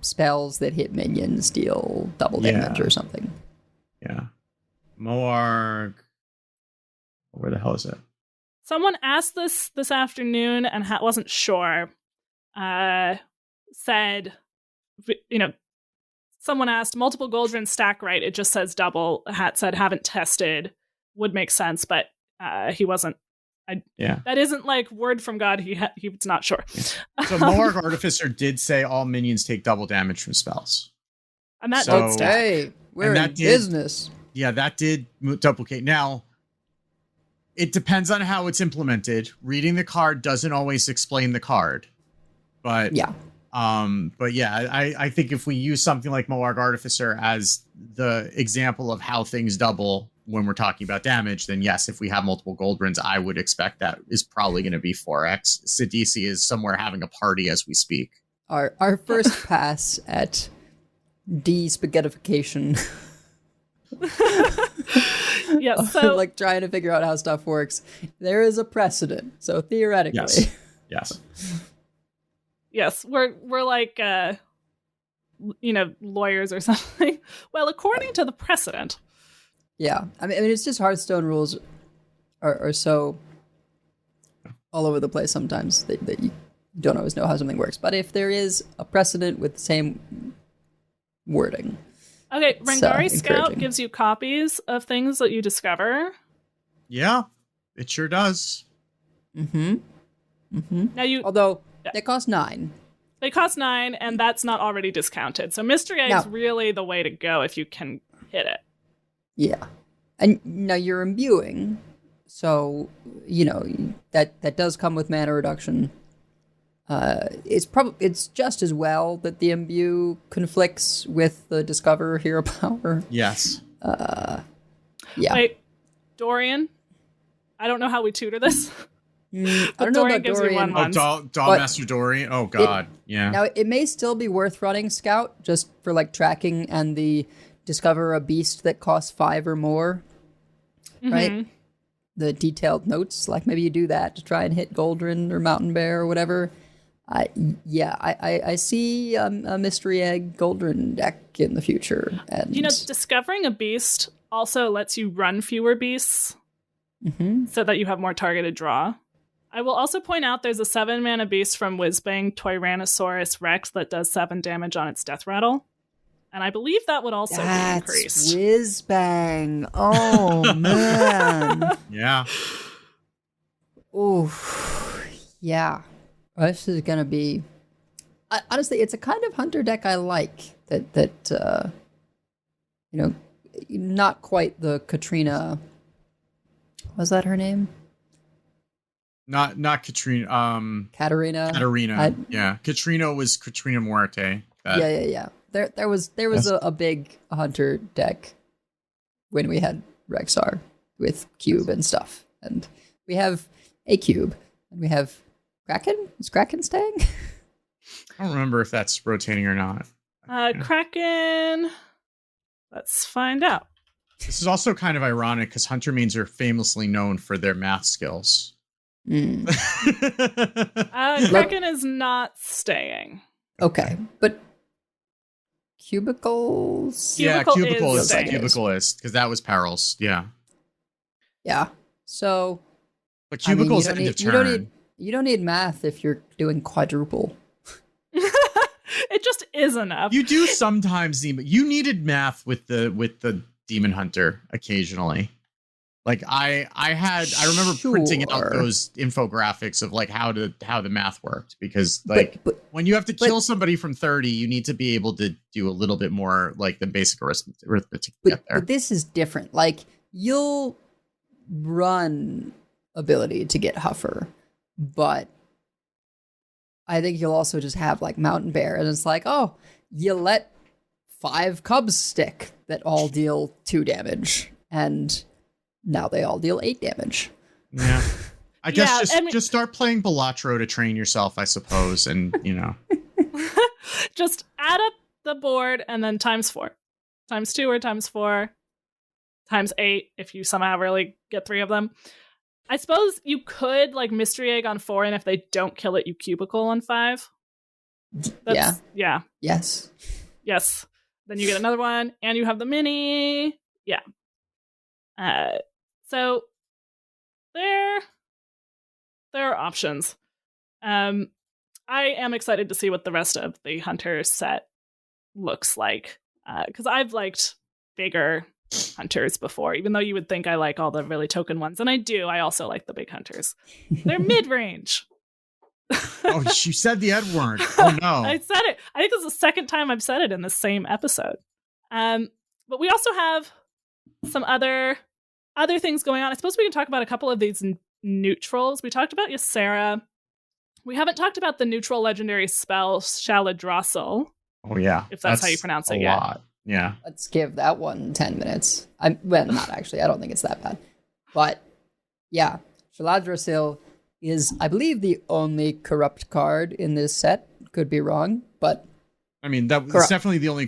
spells that hit minions deal double damage or something. Yeah, Moarg. Where the hell is it? Someone asked this afternoon and wasn't sure. Said, someone asked, multiple Goldrin stack right, it just says double. Hat said, haven't tested. Would make sense, but he wasn't. That isn't like word from God. He was not sure. So Moarg Artificer did say all minions take double damage from spells. And that so, did stack. Hey, we're in business. Yeah, that did duplicate. Now, it depends on how it's implemented. Reading the card doesn't always explain the card. But I think if we use something like Moarg Artificer as the example of how things double when we're talking about damage, then yes, if we have multiple Goldrins, I would expect that is probably going to be 4x. Sidisi is somewhere having a party as we speak. Our first pass at de-spaghettification. Yeah, so like trying to figure out how stuff works. There is a precedent, so theoretically, yes, we're like lawyers or something. Well, according to the precedent. Yeah, I mean it's just Hearthstone rules are so all over the place sometimes that you don't always know how something works. But if there is a precedent with the same wording. Okay, Rangari Scout gives you copies of things that you discover. Yeah, it sure does. Now although they cost 9. They cost 9, and that's not already discounted. So Mystery Egg is really the way to go if you can hit it. Yeah, and now you're imbuing, so that does come with mana reduction. It's just as well that the imbue conflicts with the discover hero power. Yes. Yeah. Wait, Dorian? I don't know how we tutor this. I don't know about Dorian. Master Dorian. Oh God. Yeah. Now it may still be worth running Scout just for like tracking and the discover a beast that costs 5 or more. Right? The detailed notes, like maybe you do that to try and hit Goldrin or Mountain Bear or whatever. I see a Mystery Egg Goldrin deck in the future. And discovering a beast also lets you run fewer beasts so that you have more targeted draw. I will also point out there's a 7-mana beast from Whizbang Tyrannosaurus Rex that does 7 damage on its death rattle. And I believe that would also be increased. Whiz bang. Oh, man. Yeah. Oof. Yeah. This is going to be... honestly, it's a kind of hunter deck I like. That not quite the Katrina... Was that her name? Not Katrina. Katarina. Yeah. Katrina was Katrina Muerte. Yeah. There was a big hunter deck when we had Rexar with cube and stuff, and we have a cube and we have Kraken. Is Kraken staying? I don't remember if that's rotating or not. Kraken. Let's find out. This is also kind of ironic because hunter mains are famously known for their math skills. Kraken is not staying. Okay, but cubicles. Cubicle is staying. Cubicle is because that was Perils. Yeah. So, but Cubicle's you don't need math if you're doing quadruple. It just is enough. You do sometimes need. You needed math with the Demon Hunter occasionally. Like I remember printing out those infographics of like how the math worked because like when you have to kill somebody from 30, you need to be able to do a little bit more like the basic arithmetic to get there. But this is different. Like you'll run ability to get Huffer, but I think you'll also just have like Mountain Bear, and it's like, oh, you let 5 cubs stick that all deal 2 damage, and now they all deal 8 damage. Yeah. I guess just start playing Balatro to train yourself, I suppose, and just add up the board and then times 4. Times 2 or times 4. Times 8 if you somehow really get 3 of them. I suppose you could like Mystery Egg on 4, and if they don't kill it, you Cubicle on 5. Yeah. Yes. Then you get another one, and you have the mini. Yeah. So there are options. I am excited to see what the rest of the Hunter set looks like, because I've liked bigger hunters before, even though you would think I like all the really token ones, and I do. I also like the big hunters. They're mid-range. Oh, you said the Ed word. Oh no. I said it. I think this is the second time I've said it in the same episode. But we also have some other things going on. I suppose we can talk about a couple of these neutrals. We talked about Ysera. We haven't talked about the neutral legendary spell Shaladrossel. Oh yeah. If that's how you pronounce it yet. Lot. Yeah. Let's give that one 10 minutes. Not actually. I don't think it's that bad. But yeah, Shaladrossel is, I believe, the only corrupt card in this set. Could be wrong, but I mean it's definitely the only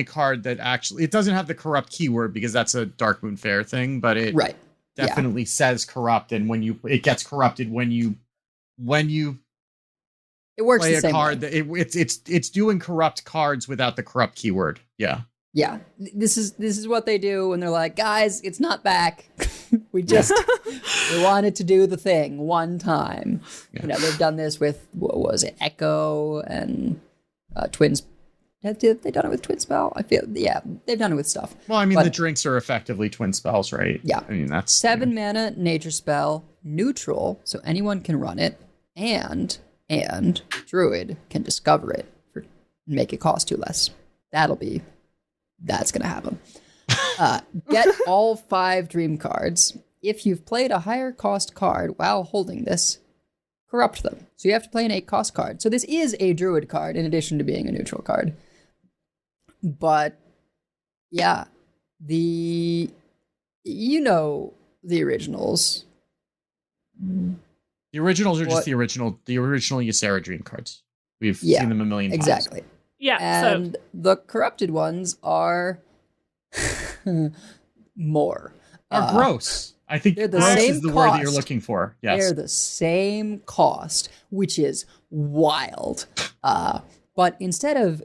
card that actually, it doesn't have the corrupt keyword because that's a Dark Moon Fair thing, but it definitely says corrupt, and it gets corrupted when you it works play the a same card way. that it's doing corrupt cards without the corrupt keyword. Yeah. Yeah, this is what they do when they're like, guys, it's not back. we wanted to do the thing one time. Yeah. They've done this with, what was it, Echo and Twins. Have they done it with Twin Spell? I feel, yeah, they've done it with stuff. Well, I mean, the drinks are effectively twin spells, right? Yeah. I mean, that's 7 mana nature spell, neutral, so anyone can run it, and Druid can discover it make it cost 2 less. That's going to happen. Get all 5 dream cards. If you've played a higher cost card while holding this, corrupt them. So you have to play an 8 cost card. So this is a Druid card in addition to being a neutral card. But yeah, the originals. The originals are just the original Ysera dream cards. We've seen them a million times. Exactly. Yeah, and the corrupted ones are more. Gross. I think they're the gross same is the cost. word that you're looking for. Yes. They're the same cost, which is wild. But instead of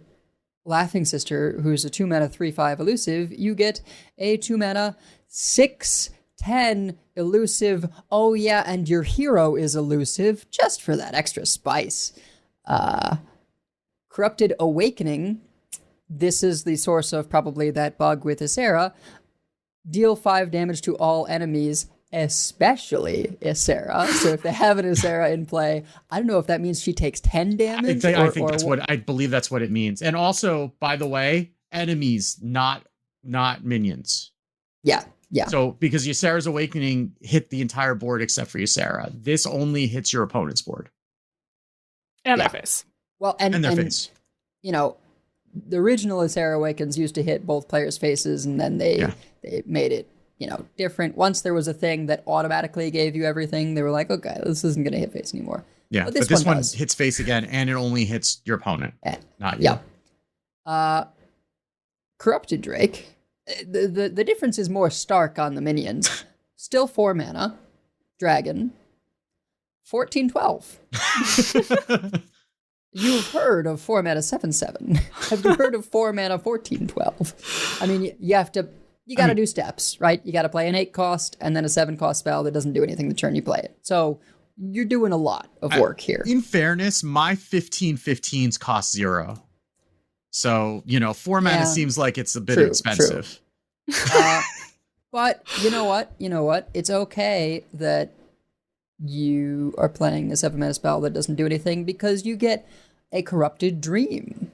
Laughing Sister, who's a 2 mana 3/5 elusive, you get a 2 mana 6 10 elusive. Oh yeah, and your hero is elusive just for that extra spice. Corrupted Awakening. This is the source of probably that bug with Ysera. Deal 5 damage to all enemies, especially Ysera. So if they have an Ysera in play, I don't know if that means she takes 10 damage. I think that's what I believe. That's what it means. And also, by the way, enemies, not minions. Yeah. So because Ysera's Awakening hit the entire board except for Ysera, this only hits your opponent's board and their face. Well, and their face. You know, the original Ysera Awakens used to hit both players' faces, and then they made it, different. Once there was a thing that automatically gave you everything, they were like, okay, this isn't going to hit face anymore. Yeah, but this one hits face again, and it only hits your opponent, not you. Yeah. Corrupted Drake. The difference is more stark on the minions. Still 4 mana. Dragon. 14/12. You've heard of 4 mana 7/7. Have you heard of 4 mana 14/12? I mean, you got to do steps, right? You got to play an 8 cost and then a 7 cost spell that doesn't do anything the turn you play it. So you're doing a lot of work here. In fairness, my 15/15s cost 0. So, 4 mana seems like it's a bit expensive. But you know what? It's okay that you are playing a 7 mana spell that doesn't do anything because you get a Corrupted Dream.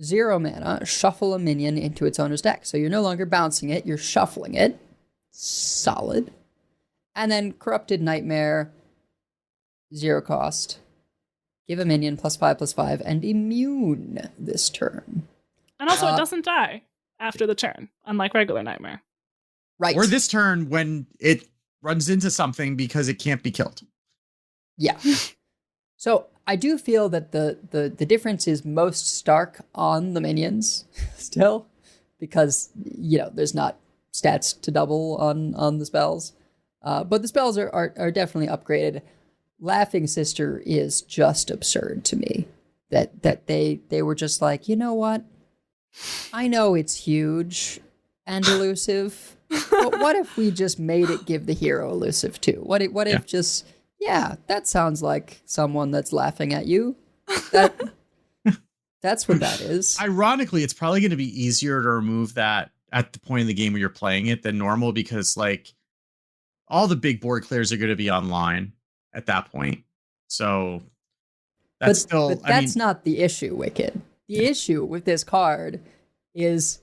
0 mana, shuffle a minion into its owner's deck. So you're no longer bouncing it, you're shuffling it. Solid. And then Corrupted Nightmare, 0 cost. Give a minion +5/+5 and immune this turn. And also it doesn't die after the turn, unlike regular Nightmare. Right. Or this turn when it runs into something because it can't be killed. Yeah. So I do feel that the difference is most stark on the minions still, because there's not stats to double on the spells. But the spells are definitely upgraded. Laughing Sister is just absurd to me. That they were just like, you know what? I know it's huge and elusive, but what if we just made it give the hero elusive too? What if just, that sounds like someone that's laughing at you. That's what that is. Ironically, it's probably going to be easier to remove that at the point in the game where you're playing it than normal, because all the big board clears are going to be online at that point. So that's not the issue, Wicked. The issue with this card is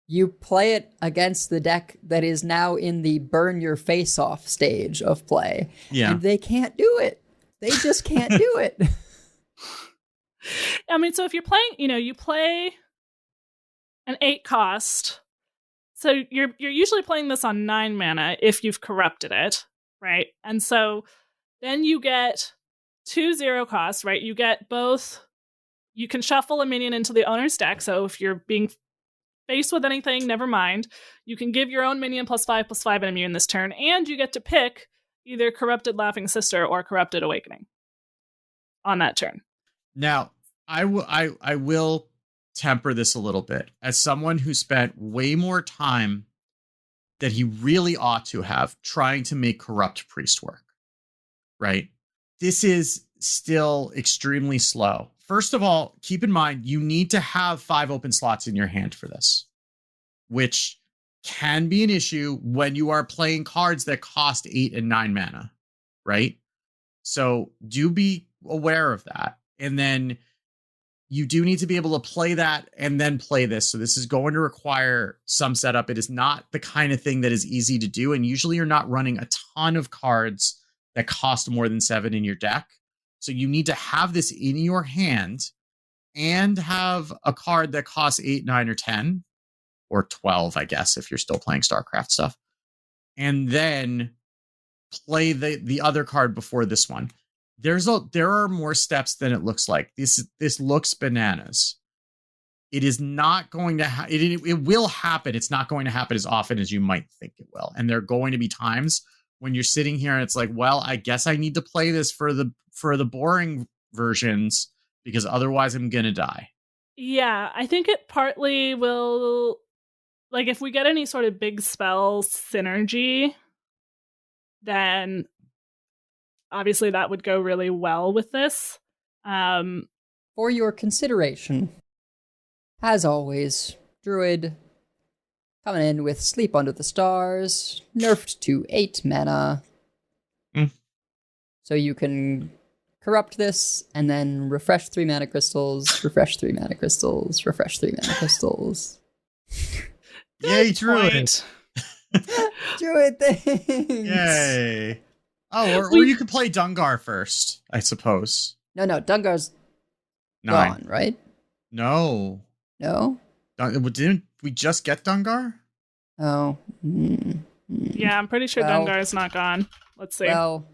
you play it against the deck that is now in the burn your face off stage of play. Yeah. And they can't do it. They just can't do it. I mean, so if you're playing, you play an 8 cost. So you're usually playing this on 9 mana if you've corrupted it, right? And so then you get 2 0 costs, right? You get both. You can shuffle a minion into the owner's deck. So if you're being faced with anything, never mind. You can give your own minion +5/+5 and immune this turn, and you get to pick either Corrupted Laughing Sister or Corrupted Awakening on that turn. Now, I will temper this a little bit. As someone who spent way more time than he really ought to have trying to make Corrupt Priest work, right? This is still extremely slow. First of all, keep in mind, you need to have 5 open slots in your hand for this, which can be an issue when you are playing cards that cost 8 and 9 mana, right? So do be aware of that. And then you do need to be able to play that and then play this. So this is going to require some setup. It is not the kind of thing that is easy to do. And usually you're not running a ton of cards that cost more than 7 in your deck. So you need to have this in your hand and have a card that costs 8, 9, or 10, or 12, I guess, if you're still playing StarCraft stuff. And then play the other card before this one. There are more steps than it looks like. This looks bananas. It is not going to it will happen. It's not going to happen as often as you might think it will. And there are going to be times when you're sitting here and it's like, well, I guess I need to play this for the boring versions because otherwise I'm going to die. Yeah, I think it partly will, if we get any sort of big spell synergy then obviously that would go really well with this. For your consideration, as always, Druid coming in with Sleep Under the Stars, nerfed to 8 mana. So you can corrupt this and then refresh 3 mana crystals, refresh 3 mana crystals, refresh 3 mana crystals. Yay, Druid! Point. Druid things! Yay! Oh, or you could play Dungar first, I suppose. No, Dungar's 9. gone, right? No. No? Didn't we just get Dungar? Oh. Yeah, I'm pretty sure Well- Dungar is not gone. Let's see. Well,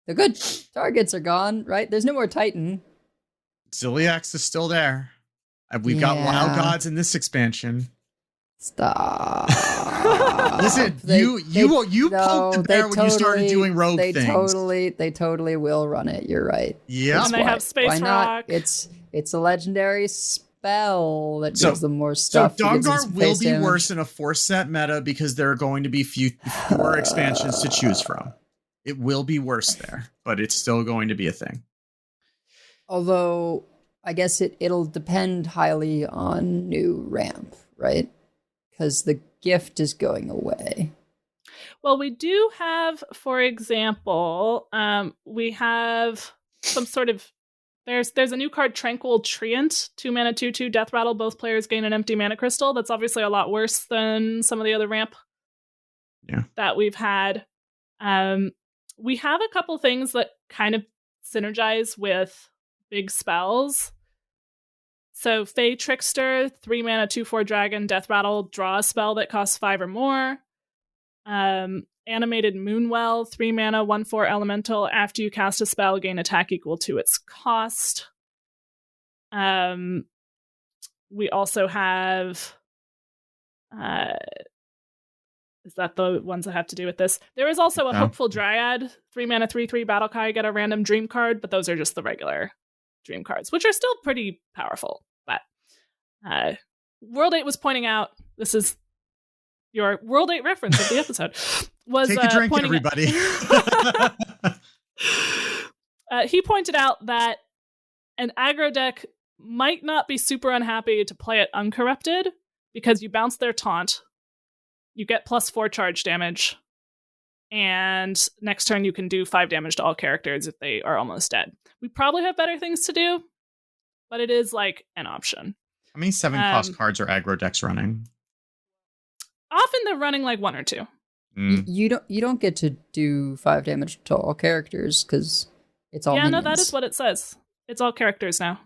the good targets are gone, right? There's no more Titan. Ziliax is still there. We've got WoW gods in this expansion. Stop. Listen, you poked the bear when you started doing rogue things. They totally will run it. You're right. Yeah, And they have Space Why Rock. not? It's a legendary spell that gives them more stuff. So It gives them Dungar some will face be damage. worse in a 4-set meta because there are going to be fewer expansions to choose from. It will be worse there, but it's still going to be a thing. Although, I guess it'll depend highly on new ramp, right? Because the gift is going away. Well, we do have, for example, we have some sort of there's a new card, Tranquil Treant, 2 mana, 2/2, Death Rattle. Both players gain an empty mana crystal. That's obviously a lot worse than some of the other ramp that we've had. We have a couple things that kind of synergize with big spells. So Fey Trickster, 3 mana, 2/4 dragon, Death Rattle, draw a spell that costs 5 or more. Animated Moonwell, 3 mana, 1/4 elemental. After you cast a spell, gain attack equal to its cost. We also have is that the ones that have to do with this? There is also a Hopeful Dryad, 3 mana, 3/3 battle cry, get a random dream card, but those are just the regular dream cards, which are still pretty powerful. But World 8 was pointing out, this is your World 8 reference of the episode, was Take a drink, pointing everybody. he pointed out that an aggro deck might not be super unhappy to play it uncorrupted because you bounce their taunt, you get +4 charge damage, and next turn you can do 5 damage to all characters if they are almost dead. We probably have better things to do, but it is like an option. How many 7-cost cards are aggro decks running? Often they're running like 1 or 2. You don't get to do 5 damage to all characters because it's all minions. No, that is what it says. It's all characters now.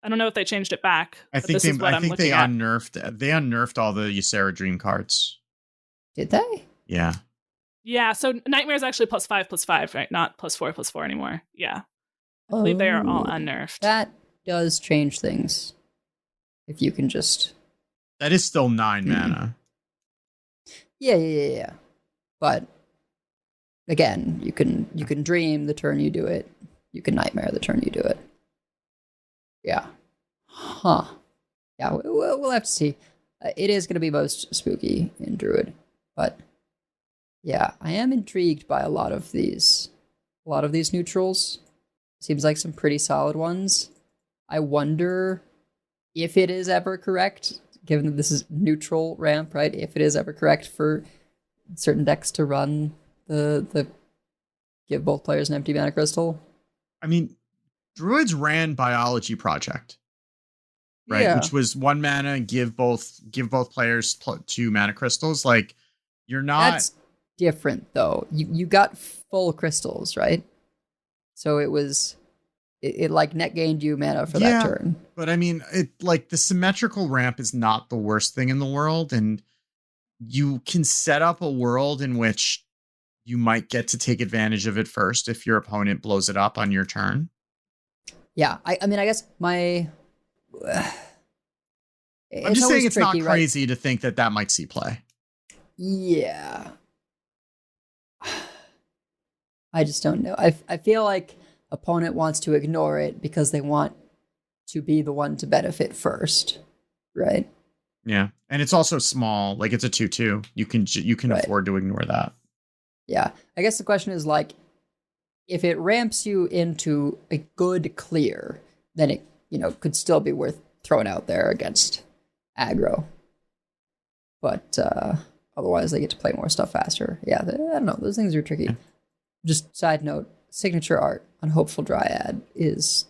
I don't know if they changed it back. I think they unnerfed all the Ysera Dream cards. Did they? Yeah. Yeah, so Nightmare is actually +5/+5, right? Not +4/+4 anymore. Yeah. I believe they are all unnerfed. That does change things. If you can just... That is still 9 mana. Yeah. But again, you can dream the turn you do it. You can nightmare the turn you do it. Yeah. Huh. Yeah, we'll have to see. It is going to be most spooky in Druid, but yeah, I am intrigued by a lot of these neutrals. Seems like some pretty solid ones. I wonder if it is ever correct, given that this is neutral ramp, right? If it is ever correct for certain decks to run the give both players an empty mana crystal. I mean, Druids ran Biology Project, right? Yeah. Which was 1 mana, give both players 2 mana crystals. Like, you're not... That's different, though. You got full crystals, right? So it was... It like net gained you mana for that turn. But I mean, the symmetrical ramp is not the worst thing in the world, and you can set up a world in which you might get to take advantage of it first if your opponent blows it up on your turn. Yeah, I mean, I guess my... I'm just saying it's tricky, not crazy to think that might see play. Yeah. I just don't know. I feel like opponent wants to ignore it because they want to be the one to benefit first, right? Yeah, and it's also small. Like, it's a 2/2. You can Right. afford to ignore that. Yeah. I guess the question is like, if it ramps you into a good clear, then it, could still be worth throwing out there against aggro. But otherwise, they get to play more stuff faster. Yeah, I don't know. Those things are tricky. Yeah. Just side note, signature art on Hopeful Dryad is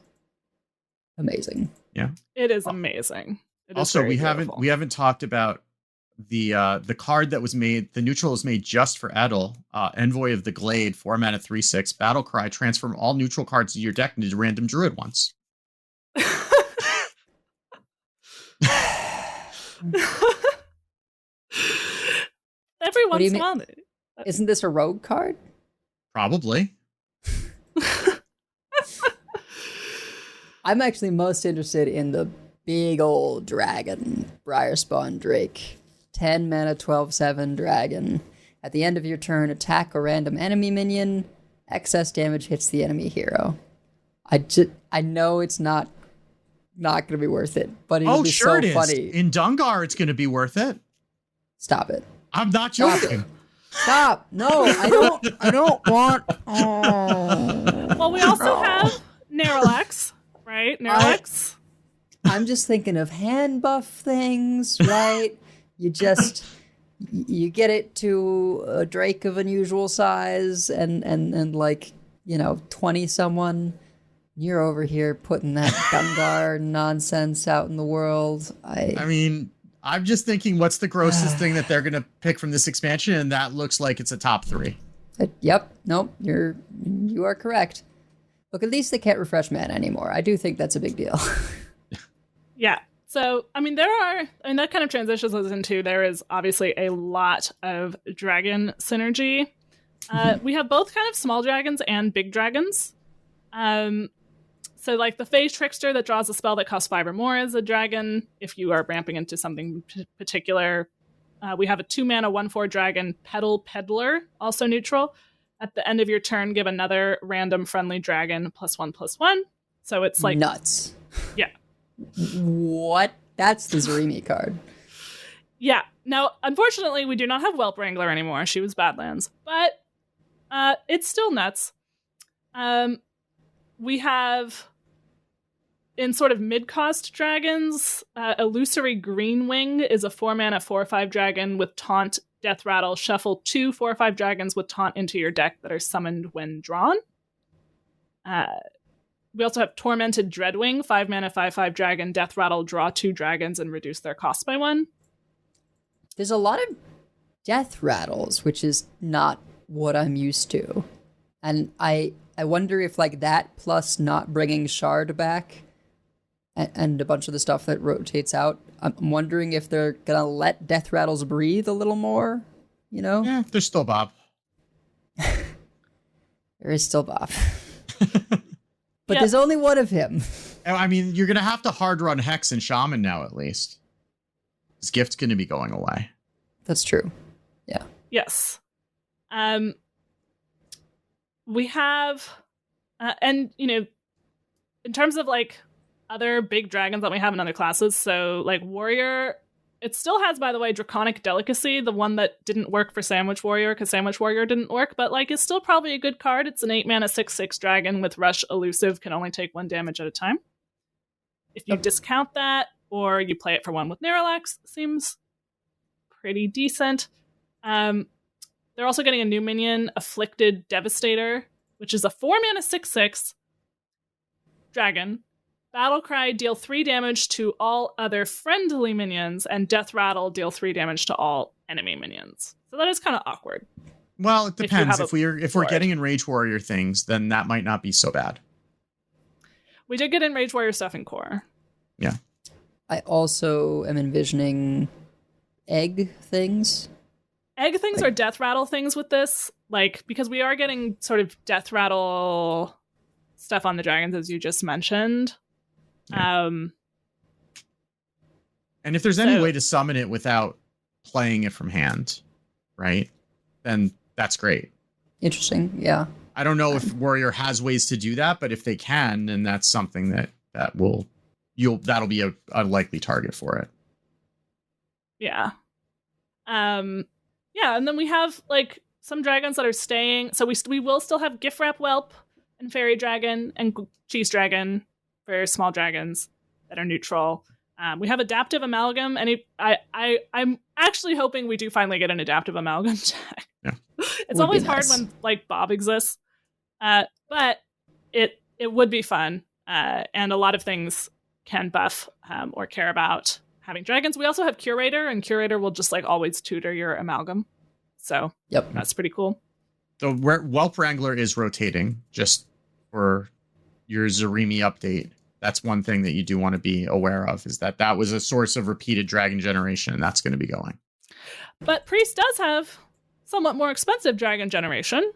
amazing. Yeah. It is amazing. Also, we haven't talked about the card that was made. The neutral was made just for Edel. Envoy of the Glade, 4 mana, 3/6. Battle Cry. Transform all neutral cards in your deck into random Druid ones. Every once in a while. Isn't this a rogue card? Probably. I'm actually most interested in the big old dragon, Briarspawn Drake. 10 mana, 12/7 dragon. At the end of your turn, attack a random enemy minion. Excess damage hits the enemy hero. I know it's not going to be worth it, but it'll be so funny. In Dungar, it's going to be worth it. Stop it. I'm not joking. Stop. No, I don't want. Oh. Well, we also have Neralax, right? Neralax. I'm just thinking of hand buff things, right? You get it to a Drake of unusual size and like, 20 someone. You're over here putting that Dungar nonsense out in the world. I mean, I'm just thinking, what's the grossest thing that they're going to pick from this expansion? And that looks like it's a top 3. Yep. Nope. You are correct. Look, at least they can't refresh mana anymore. I do think that's a big deal. Yeah. So, I mean, that kind of transitions us into, there is obviously a lot of dragon synergy. We have both kind of small dragons and big dragons. So, like, the Phase Trickster that draws a spell that costs 5 or more is a dragon, if you are ramping into something particular. We have a 2 mana, 1/4 dragon, Petal Peddler, also neutral. At the end of your turn, give another random friendly dragon +1/+1. So it's like... nuts. Yeah. What? That's the Zarimi card. Yeah. Now, unfortunately, we do not have Whelp Wrangler anymore. She was Badlands. But it's still nuts. We have, in sort of mid-cost dragons, Illusory Greenwing is a 4 mana, 4/5 dragon with Taunt, Death Rattle. Shuffle 2 4/5 dragons with Taunt into your deck that are summoned when drawn. We also have Tormented Dreadwing, 5 mana, 5/5 dragon, Death Rattle, draw 2 dragons and reduce their cost by 1. There's a lot of Death Rattles, which is not what I'm used to. And I wonder if like that plus not bringing Shard back and a bunch of the stuff that rotates out, I'm wondering if they're going to let Death Rattles breathe a little more, Yeah, there's still Bob. There is still Bob. But there's only one of him. I mean, you're going to have to hard run Hex and Shaman now, at least. His gift's going to be going away. That's true. Yeah. Yes. We have, and, in terms of, like, other big dragons that we have in other classes, so, like, Warrior, it still has, by the way, Draconic Delicacy, the one that didn't work for Sandwich Warrior, because Sandwich Warrior didn't work, but, like, it's still probably a good card. It's an 8 mana, 6/6 dragon with Rush Elusive, can only take 1 damage at a time. If you discount that, or you play it for 1 with Neralax, seems pretty decent. They're also getting a new minion, Afflicted Devastator, which is a 4 mana, 6/6 dragon. Battle Cry, deal 3 damage to all other friendly minions, and Death Rattle, deal 3 damage to all enemy minions. So that is kind of awkward. Well, it depends. If we're getting in Rage Warrior things, then that might not be so bad. We did get in Rage Warrior stuff in core. Yeah. I also am envisioning egg things. Egg things are Death Rattle things with this, like, because we are getting sort of Death Rattle stuff on the dragons, as you just mentioned. Yeah. And if there's any way to summon it without playing it from hand, right, then that's great. Interesting, yeah. I don't know if Warrior has ways to do that, but if they can, then that's something that'll be a likely target for it. Yeah. Yeah, and then we have, like, some dragons that are staying. So we will still have Gift Wrap Whelp and Fairy Dragon and Cheese Dragon for small dragons that are neutral. We have Adaptive Amalgam, and I'm actually hoping we do finally get an Adaptive Amalgam deck. Yeah. It's Would always be hard nice. when like Bob exists, but it would be fun, and a lot of things can buff or care about having dragons. We also have Curator, and Curator will just like always tutor your Amalgam, so Yep. that's pretty cool. The Whelp Wrangler is rotating, just for your Zarimi update. That's one thing that you do want to be aware of, is that was a source of repeated dragon generation, and that's going to be going. But Priest does have somewhat more expensive dragon generation.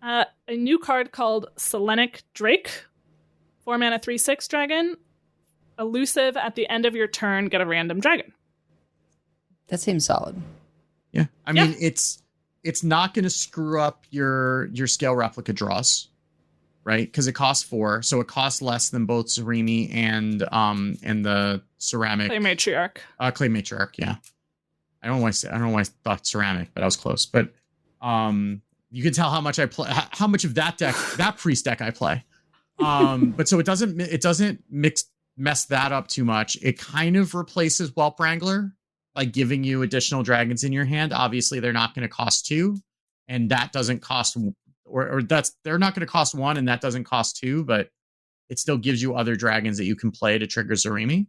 A new card called Selenic Drake. 4 mana 3/6 dragon. Elusive, at the end of your turn, get a random dragon. That seems solid. Yeah. I mean, it's not going to screw up your scale replica draws, right? Because it costs 4, so it costs less than both Zarimi and the ceramic Clay Matriarch. Clay Matriarch. Yeah, I don't know why I thought ceramic, but I was close. But you can tell how much I play, how much of that priest deck I play. But so it doesn't mess that up too much. It kind of replaces Whelp Wrangler by giving you additional dragons in your hand. Obviously, they're not going to cost 2, and that doesn't cost. Or they're not going to cost 1, and that doesn't cost 2, but it still gives you other dragons that you can play to trigger Zarimi.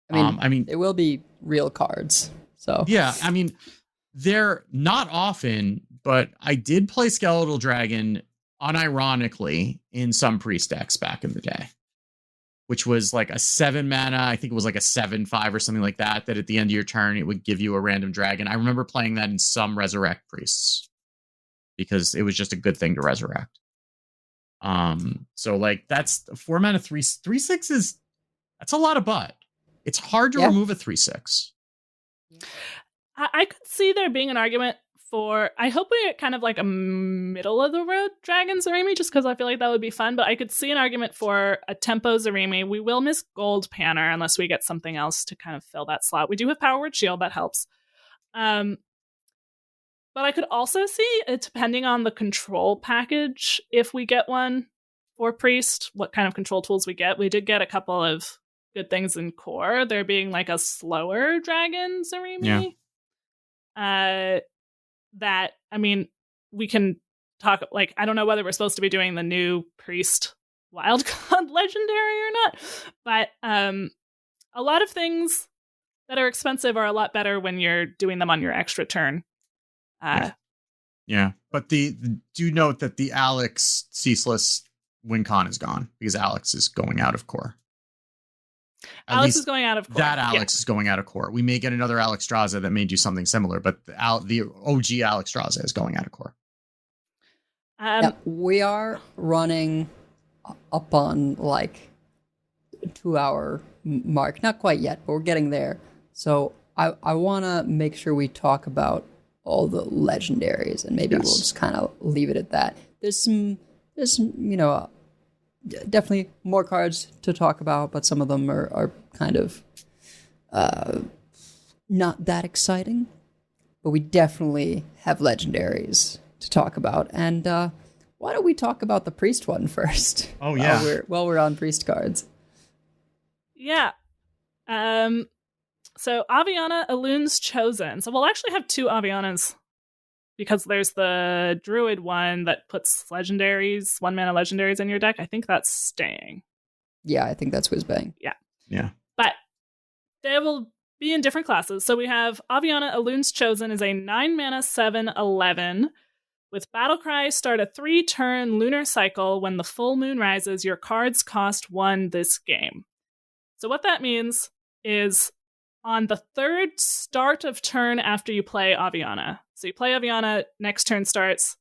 I mean, it will be real cards. So yeah, I mean, they're not often, but I did play Skeletal Dragon unironically in some priest decks back in the day, which was like a 7 mana. I think it was like a 7/5 or something like that. That at the end of your turn, it would give you a random dragon. I remember playing that in some Resurrect priests, because it was just a good thing to resurrect. So like that's 4 mana 3/6 is, that's a lot of butt. It's hard to remove a 3/6. I could see there being an argument for, I hope we get kind of like a middle of the road dragon Zarimi, just because I feel like that would be fun, but I could see an argument for a tempo Zarimi. We will miss Gold Panner unless we get something else to kind of fill that slot. We do have Power Word Shield, that helps. But I could also see it, depending on the control package, if we get one for Priest, what kind of control tools we get. We did get a couple of good things in core. There being like a slower dragon Zarimi. That, I mean, we can talk, like, I don't know whether we're supposed to be doing the new Priest Wildcard Legendary or not, but a lot of things that are expensive are a lot better when you're doing them on your extra turn. Yeah, but do note that the Alex Ceaseless win con is gone, because Alex is going out of core. Alex is going out of core. That Alex is going out of core. We may get another Alex Straza that may do something similar, but the OG Alex Straza is going out of core. We are running up on like 2-hour mark. Not quite yet, but we're getting there. So I want to make sure we talk about all the legendaries, and maybe we'll just kind of leave it at that. There's some, definitely more cards to talk about, but some of them are kind of not that exciting. But we definitely have legendaries to talk about. And why don't we talk about the priest one first? Oh, yeah. While we're on priest cards. Yeah. So Aviana Elun's Chosen. So we'll actually have 2 Avianas, because there's the Druid one that puts legendaries, 1 mana legendaries in your deck. I think that's staying. Yeah, I think that's Whizbang. Yeah. But they will be in different classes. So we have Aviana Elun's Chosen is a 9 mana 7/11 with Battlecry. Start a 3-turn lunar cycle. When the full moon rises, your cards cost 1 this game. So what that means is on the 3rd start of turn after you play Aviana. So you play Aviana, next turn starts,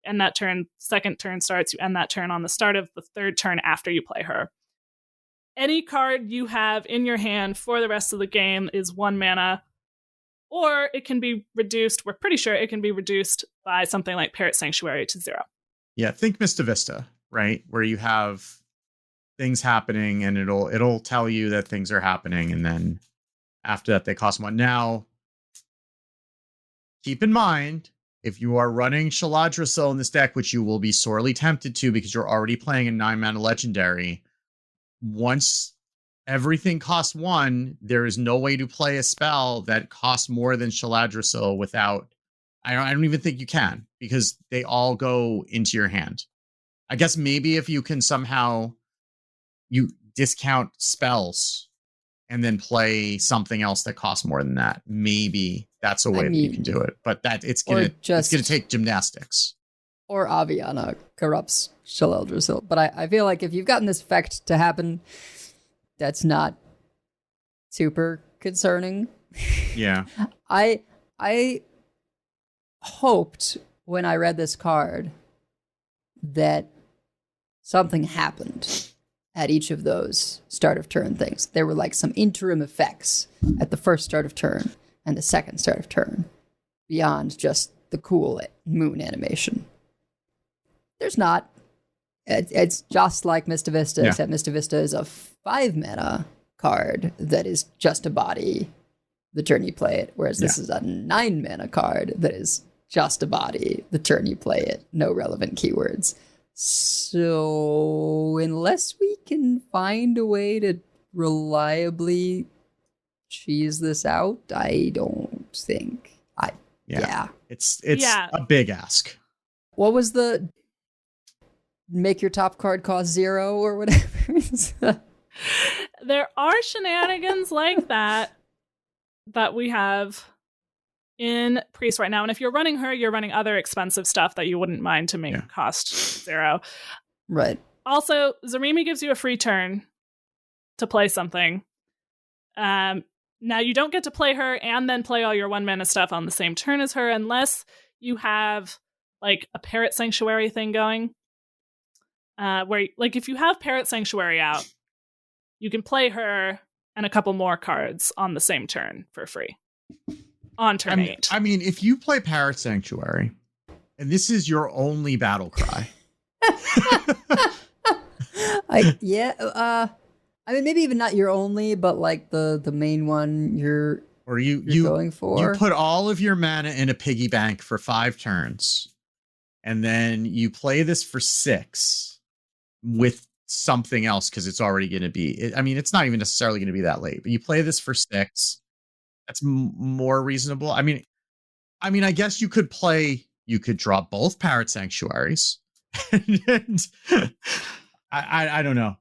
end that turn, 2nd turn starts, you end that turn on the start of the 3rd turn after you play her. Any card you have in your hand for the rest of the game is 1 mana, or it can be reduced, we're pretty sure it can be reduced by something like Parrot Sanctuary to 0. Yeah, think Mista Vista, right? Where you have things happening and it'll tell you that things are happening, and then after that they cost 1. Now, keep in mind, if you are running Shaladrisil in this deck, which you will be sorely tempted to because you're already playing a 9-mana legendary, once everything costs 1, there is no way to play a spell that costs more than Shaladrisil without... I don't even think you can, because they all go into your hand. I guess maybe if you can somehow you discount spells and then play something else that costs more than that, maybe that's a way that you can do it. But that it's gonna take gymnastics. Or Aviana corrupts Shaladrisil. But I feel like if you've gotten this effect to happen, that's not super concerning. Yeah. I hoped when I read this card that something happened at each of those start of turn things. There were like some interim effects at the first start of turn and the second start of turn beyond just the cool moon animation. There's not. It's just like Mista Vista, except Mista Vista is a 5-mana card that is just a body the turn you play it, whereas this is a 9-mana card that is just a body the turn you play it. No relevant keywords. So unless we can find a way to reliably cheese this out, I don't think. It's a big ask. What was the make your top card cost 0 or whatever? There are shenanigans like that we have in Priest right now. And if you're running her, you're running other expensive stuff that you wouldn't mind to make cost 0. Right. Also, Zarimi gives you a free turn to play something. Now, you don't get to play her and then play all your 1-mana stuff on the same turn as her unless you have like a Parrot Sanctuary thing going. Where, like, if you have Parrot Sanctuary out, you can play her and a couple more cards on the same turn for free. On turn 8. I mean, if you play Parrot Sanctuary, and this is your only battle cry. I mean, maybe even not your only, but like the main one you're going for. You put all of your mana in a piggy bank for 5 turns, and then you play this for 6 with something else because it's already going to be. I mean, it's not even necessarily going to be that late, but you play this for 6. That's more reasonable. I mean, I guess you could draw both Parrot Sanctuaries. And I don't know.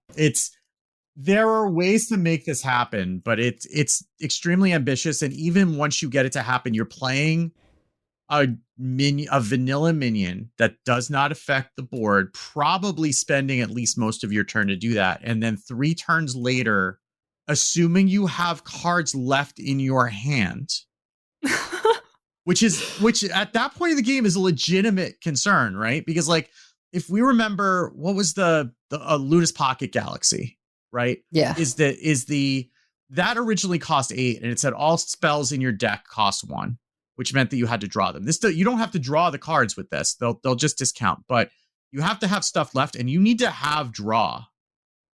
There are ways to make this happen, but it's extremely ambitious. And even once you get it to happen, you're playing a vanilla minion that does not affect the board, probably spending at least most of your turn to do that. And then 3 turns later, assuming you have cards left in your hand, which at that point in the game is a legitimate concern, right? Because like, if we remember, what was the Luna's Pocket Galaxy, right? Yeah. That originally cost 8 and it said all spells in your deck cost 1, which meant that you had to draw them. You don't have to draw the cards with this. They'll just discount, but you have to have stuff left and you need to have draw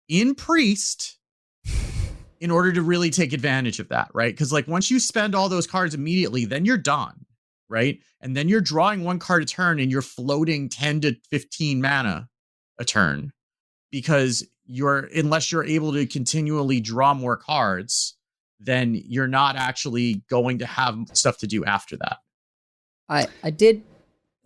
in Priest in order to really take advantage of that, right? Because like once you spend all those cards immediately, then you're done, right? And then you're drawing 1 card a turn and you're floating 10 to 15 mana a turn because unless you're able to continually draw more cards, then you're not actually going to have stuff to do after that. I did.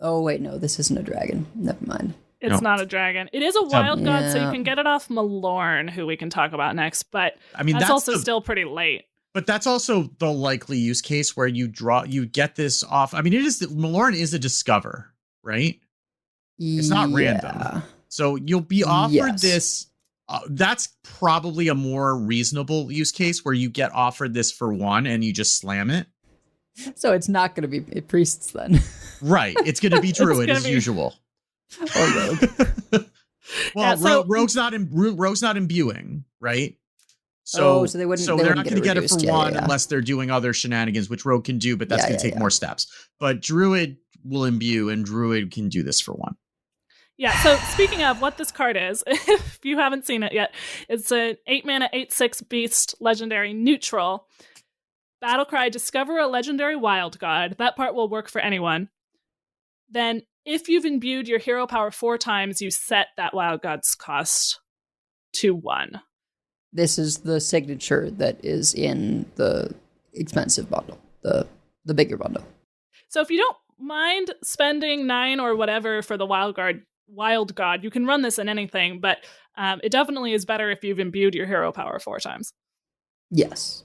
Oh wait, no, this isn't a dragon. Never mind. It's not a dragon. It is a wild god, so you can get it off Malorn, who we can talk about next. But I mean, that's also still pretty late. But that's also the likely use case where you get this off. I mean, Malorn is a discover, right? It's not random. So you'll be offered this. That's probably a more reasonable use case where you get offered this for 1 and you just slam it. So it's not going to be priests then. Right. It's going to be Druid as usual. Or rogue. Well, rogue's not imbuing, right? So they wouldn't. So they're not going to get it for 1 unless they're doing other shenanigans, which rogue can do, but that's going to take more steps. But Druid will imbue, and Druid can do this for 1. Yeah. So speaking of what this card is, if you haven't seen it yet, it's an 8-mana 8/6 beast legendary neutral. Battlecry: discover a legendary wild god. That part will work for anyone. then if you've imbued your hero power 4 times, you set that Wild God's cost to 1. This is the signature that is in the expensive bundle, the bigger bundle. So if you don't mind spending 9 or whatever for the Wild God, you can run this in anything, but it definitely is better if you've imbued your hero power 4 times. Yes.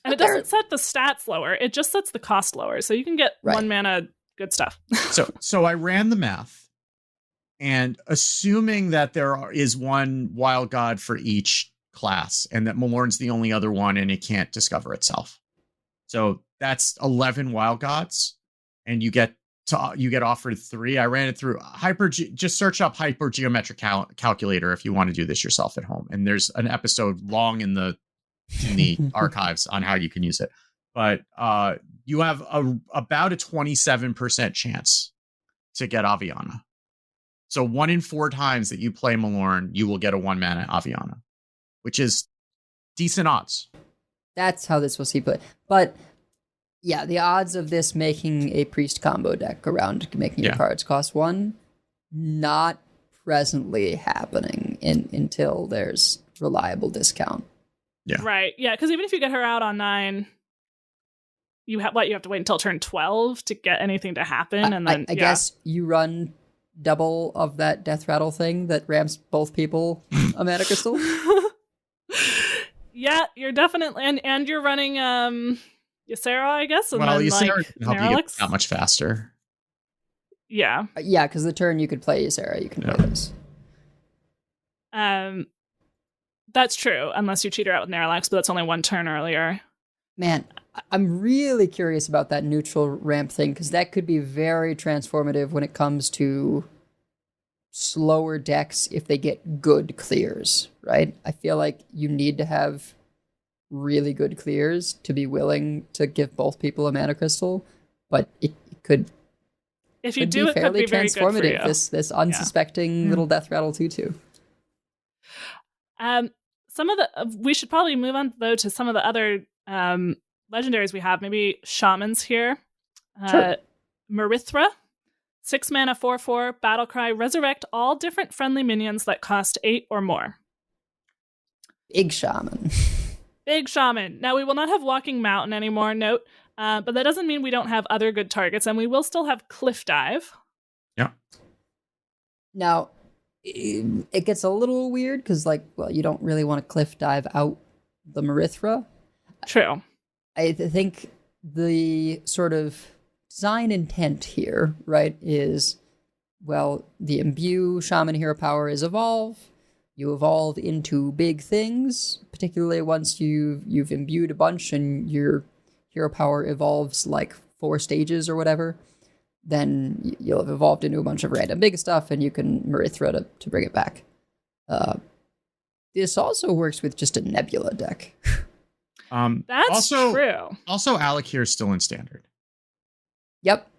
And it doesn't set the stats lower, it just sets the cost lower, so you can get 1 mana good stuff. So I ran the math, and assuming that there is one Wild God for each class, and that Malorn's the only other one, and it can't discover itself. So that's 11 Wild Gods, and you get offered 3. I ran it through just search up hypergeometric calculator if you want to do this yourself at home. And there's an episode long in the archives on how you can use it. But you have about a 27% chance to get Aviana. So 1 in 4 times that you play Malorn, you will get a 1 mana Aviana, which is decent odds. That's how this will see play. But yeah, the odds of this making a priest combo deck around making your cards cost 1, not presently happening until there's reliable discount. Yeah. Right. Yeah, because even if you get her out on 9, you have to wait until turn 12 to get anything to happen, and then I guess you run double of that death rattle thing that ramps both people a mana crystal. Yeah, you're definitely and you're running Ysera, I guess. And well, then, Ysera can help you get that much faster. Yeah. Yeah, because the turn you could play Ysera, you can play this. That's true, unless you cheat her out with Neralax, but that's only 1 turn earlier. Man, I'm really curious about that neutral ramp thing, because that could be very transformative when it comes to slower decks if they get good clears, right? I feel like you need to have really good clears to be willing to give both people a mana crystal, but it could if you do, it fairly could be very transformative. Good for you. This unsuspecting little death rattle 2/2. We should probably move on though to some of the other legendaries we have. Maybe shamans here. Sure. Marithra, 6 mana 4/4 battlecry. Resurrect all different friendly minions that cost 8 or more. Big shaman. Big shaman. Now we will not have Walking Mountain anymore. Note, but that doesn't mean we don't have other good targets, and we will still have Cliff Dive. Yeah. Now, it gets a little weird because, you don't really want to cliff dive out the Marithra. True. I think the sort of design intent here, right, is, the Imbue Shaman hero power is evolve. You evolve into big things, particularly once you've imbued a bunch and your hero power evolves 4 stages or whatever. Then you'll have evolved into a bunch of random big stuff, and you can Marithra to bring it back. This also works with just a Nebula deck. That's true. Also, Alakir is still in standard. Yep.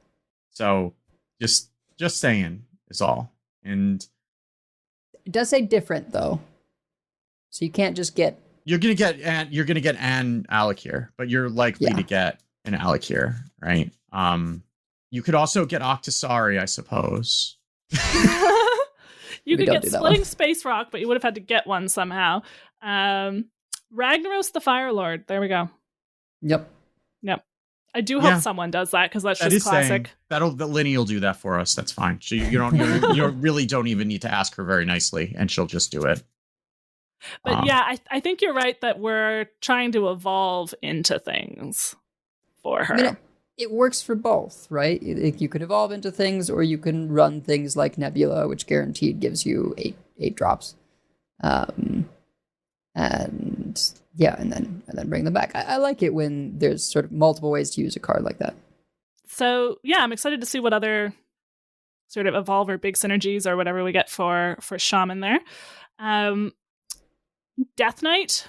So just saying is all. And it does say different though, so you can't just get. You're gonna get an Alakir, but you're likely to get an Alakir, right? You could also get Octosari, I suppose. You could get Splitting Space Rock, but you would have had to get one somehow. Ragnaros the Fire Lord. There we go. Yep. I do hope someone does that, because that's just classic. The Linny will do that for us. That's fine. So you really don't even need to ask her very nicely, and she'll just do it. But I think you're right that we're trying to evolve into things for her. I mean, it works for both, right? You could evolve into things, or you can run things like Nebula, which guaranteed gives you 8 drops. And then bring them back. I like it when there's sort of multiple ways to use a card like that. So I'm excited to see what other sort of evolve or big synergies or whatever we get for Shaman there. Death Knight.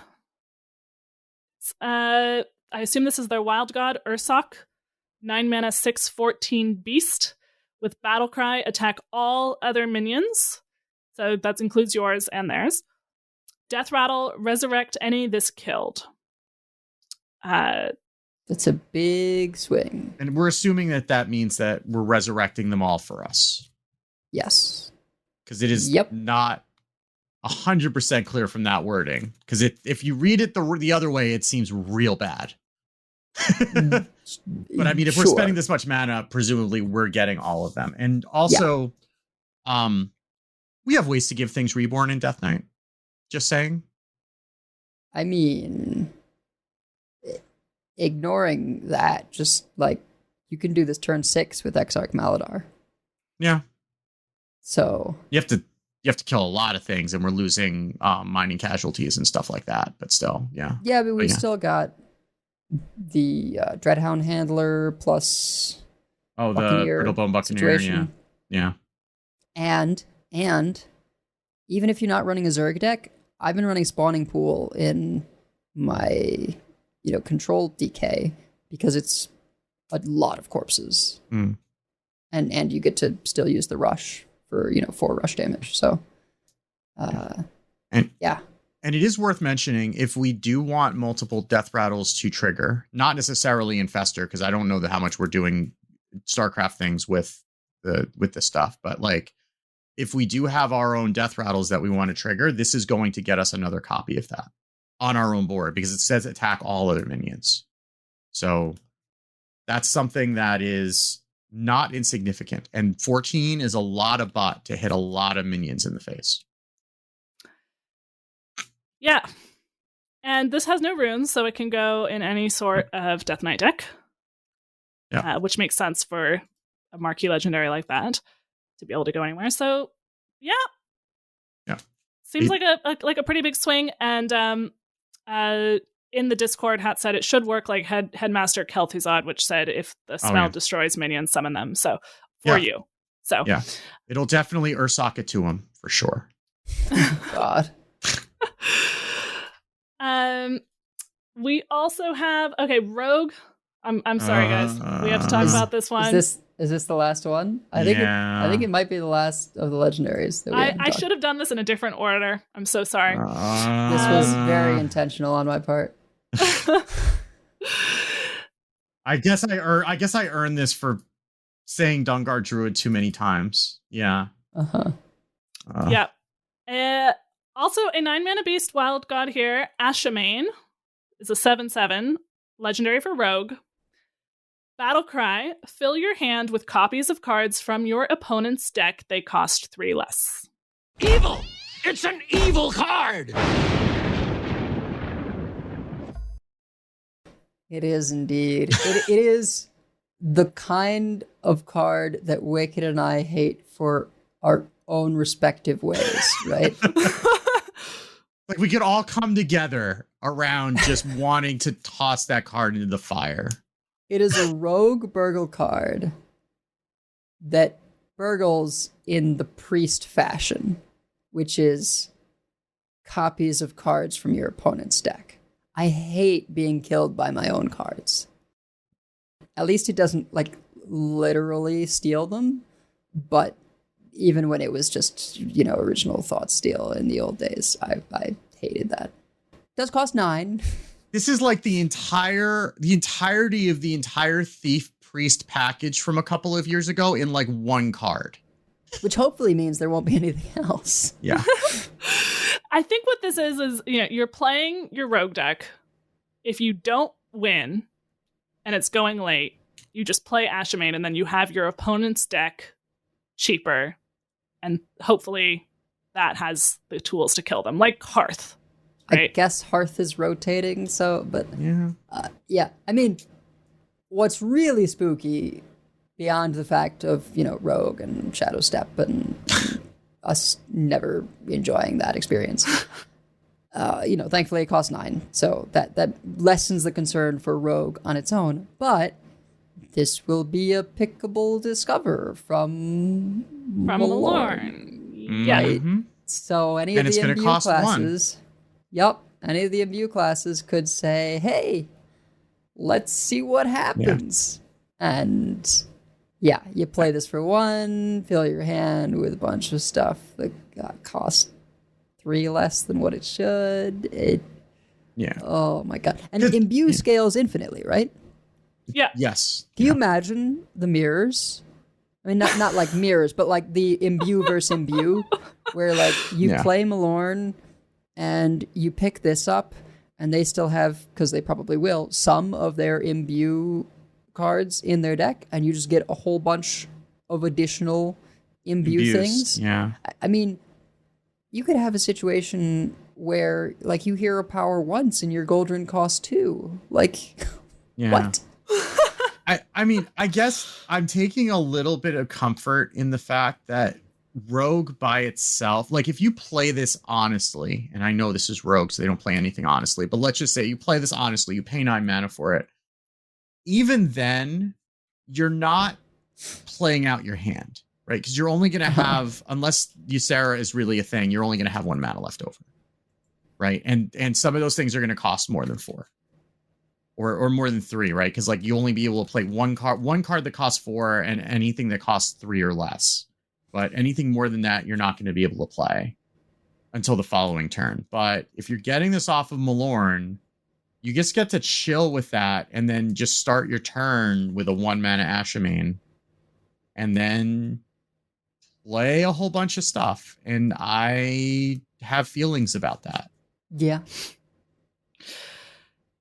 I assume this is their Wild God, Ursoc. 9 mana 6/14 beast with Battlecry. Attack all other minions. So that includes yours and theirs. Death Rattle, resurrect any this killed. It's a big swing. And we're assuming that means that we're resurrecting them all for us. Yes. Because it is Yep. not 100% clear from that wording. Because if you read it the other way, it seems real bad. But I mean, if we're spending this much mana, presumably we're getting all of them. And also, we have ways to give things reborn in Death Knight. Just saying. I mean, ignoring that, just like you can do this turn 6 with Exarch Maladar. Yeah. So you have to kill a lot of things, and we're losing mining casualties and stuff like that. But still, yeah. Yeah, but we still got the Dreadhound Handler plus the Brittlebone Buccaneer situation. Yeah. And even if you're not running a Zerg deck, I've been running Spawning Pool in my control DK because it's a lot of corpses. And you get to still use the rush for 4 rush damage. So and it is worth mentioning, if we do want multiple death rattles to trigger, not necessarily Infestor, because I don't know how much we're doing StarCraft things with this stuff, but like if we do have our own death rattles that we want to trigger, this is going to get us another copy of that on our own board, because it says attack all other minions. So that's something that is not insignificant. And 14 is a lot of bot to hit a lot of minions in the face. Yeah. And this has no runes, so it can go in any sort of Death Knight deck. Yeah. Which makes sense for a marquee legendary like that to be able to go anywhere. So, yeah. Seems like a pretty big swing. And in the Discord, Hat said it should work like Headmaster Kel'Thuzad, which said if the spell destroys minions, summon them. So for you. So yeah, it'll definitely Ursock it to him for sure. God. We also have Rogue. I'm sorry, guys. We have to talk about this one. Is this the last one? I think it might be the last of the legendaries. That I should have done this in a different order. I'm so sorry. This was very intentional on my part. I guess I earned this for saying Dungar Druid too many times. Yeah. Yeah. Also, a 9-mana beast wild god here, Ashamain, is a 7/7, legendary for Rogue. Battle cry, fill your hand with copies of cards from your opponent's deck. They cost 3 less. Evil! It's an evil card! It is indeed. It is the kind of card that Wicked and I hate for our own respective ways, right? Like we could all come together around just wanting to toss that card into the fire. It is a rogue burgle card that burgles in the priest fashion, which is copies of cards from your opponent's deck. I hate being killed by my own cards. At least it doesn't literally steal them, but even when it was just, original thought steal in the old days, I hated that. It does cost 9. This is like the entirety of the entire Thief Priest package from a couple of years ago in one card. Which hopefully means there won't be anything else. Yeah. I think what this is you're playing your rogue deck. If you don't win and it's going late, you just play Ashamain and then you have your opponent's deck cheaper. And hopefully that has the tools to kill them, like Hearth. Right? I guess Hearth is rotating, but yeah. I mean, what's really spooky, beyond the fact of Rogue and Shadow Step and us never enjoying that experience, thankfully it costs 9, so that lessens the concern for Rogue on its own. But this will be a pickable discover from Malorn. Yeah. Right? So any of the imbue classes, any of the imbue classes could say, "Hey, let's see what happens." Yeah. And you play this for 1, fill your hand with a bunch of stuff that cost 3 less than what it should. Oh my god! And imbue scales infinitely, right? Yeah. Yes. Can you imagine the mirrors? I mean, not like mirrors, but like the Imbue versus Imbue, where like you play Malorn and you pick this up, and they still have, because they probably will, some of their Imbue cards in their deck, and you just get a whole bunch of additional Imbue things. Yeah. I mean, you could have a situation where like you hero power once and your Goldrin costs 2. Like, what? I mean, I guess I'm taking a little bit of comfort in the fact that Rogue by itself, like if you play this honestly, and I know this is Rogue, so they don't play anything honestly, but let's just say you play this honestly, you pay 9 mana for it. Even then, you're not playing out your hand, right? Because you're only going to have, unless Ysera is really a thing, you're only going to have 1 mana left over, right? And some of those things are going to cost more than 4. Or more than 3, right? Because like you only be able to play one card that costs 4 and anything that costs 3 or less. But anything more than that, you're not going to be able to play until the following turn. But if you're getting this off of Malorn, you just get to chill with that and then just start your turn with a 1 mana Ashimane and then play a whole bunch of stuff. And I have feelings about that. Yeah.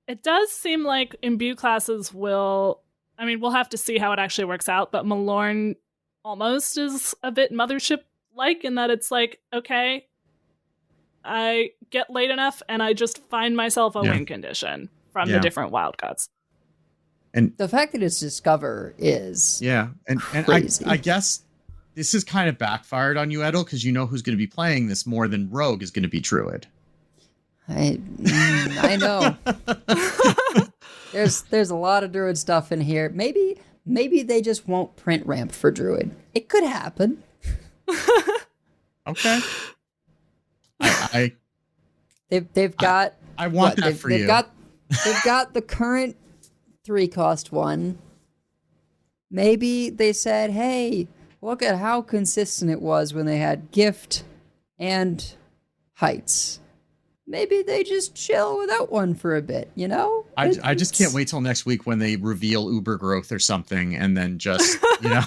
It does seem like Imbue classes will... I mean, we'll have to see how it actually works out, but Malorn almost is a bit Mothership-like in that it's like, okay, I get late enough and I just find myself a win condition from the different wild cards. And the fact that it's Discover is and I guess this has kind of backfired on you, Edel, because you know who's going to be playing this more than Rogue is going to be Druid. I know. There's a lot of Druid stuff in here. Maybe they just won't print ramp for Druid. It could happen. Okay. They've got. I want that for you. They've got the current 3-cost one. Maybe they said, "Hey, look at how consistent it was when they had Gift and Heights." Maybe they just chill without one for a bit, you know? I just can't wait till next week when they reveal Uber Growth or something and then just, you know.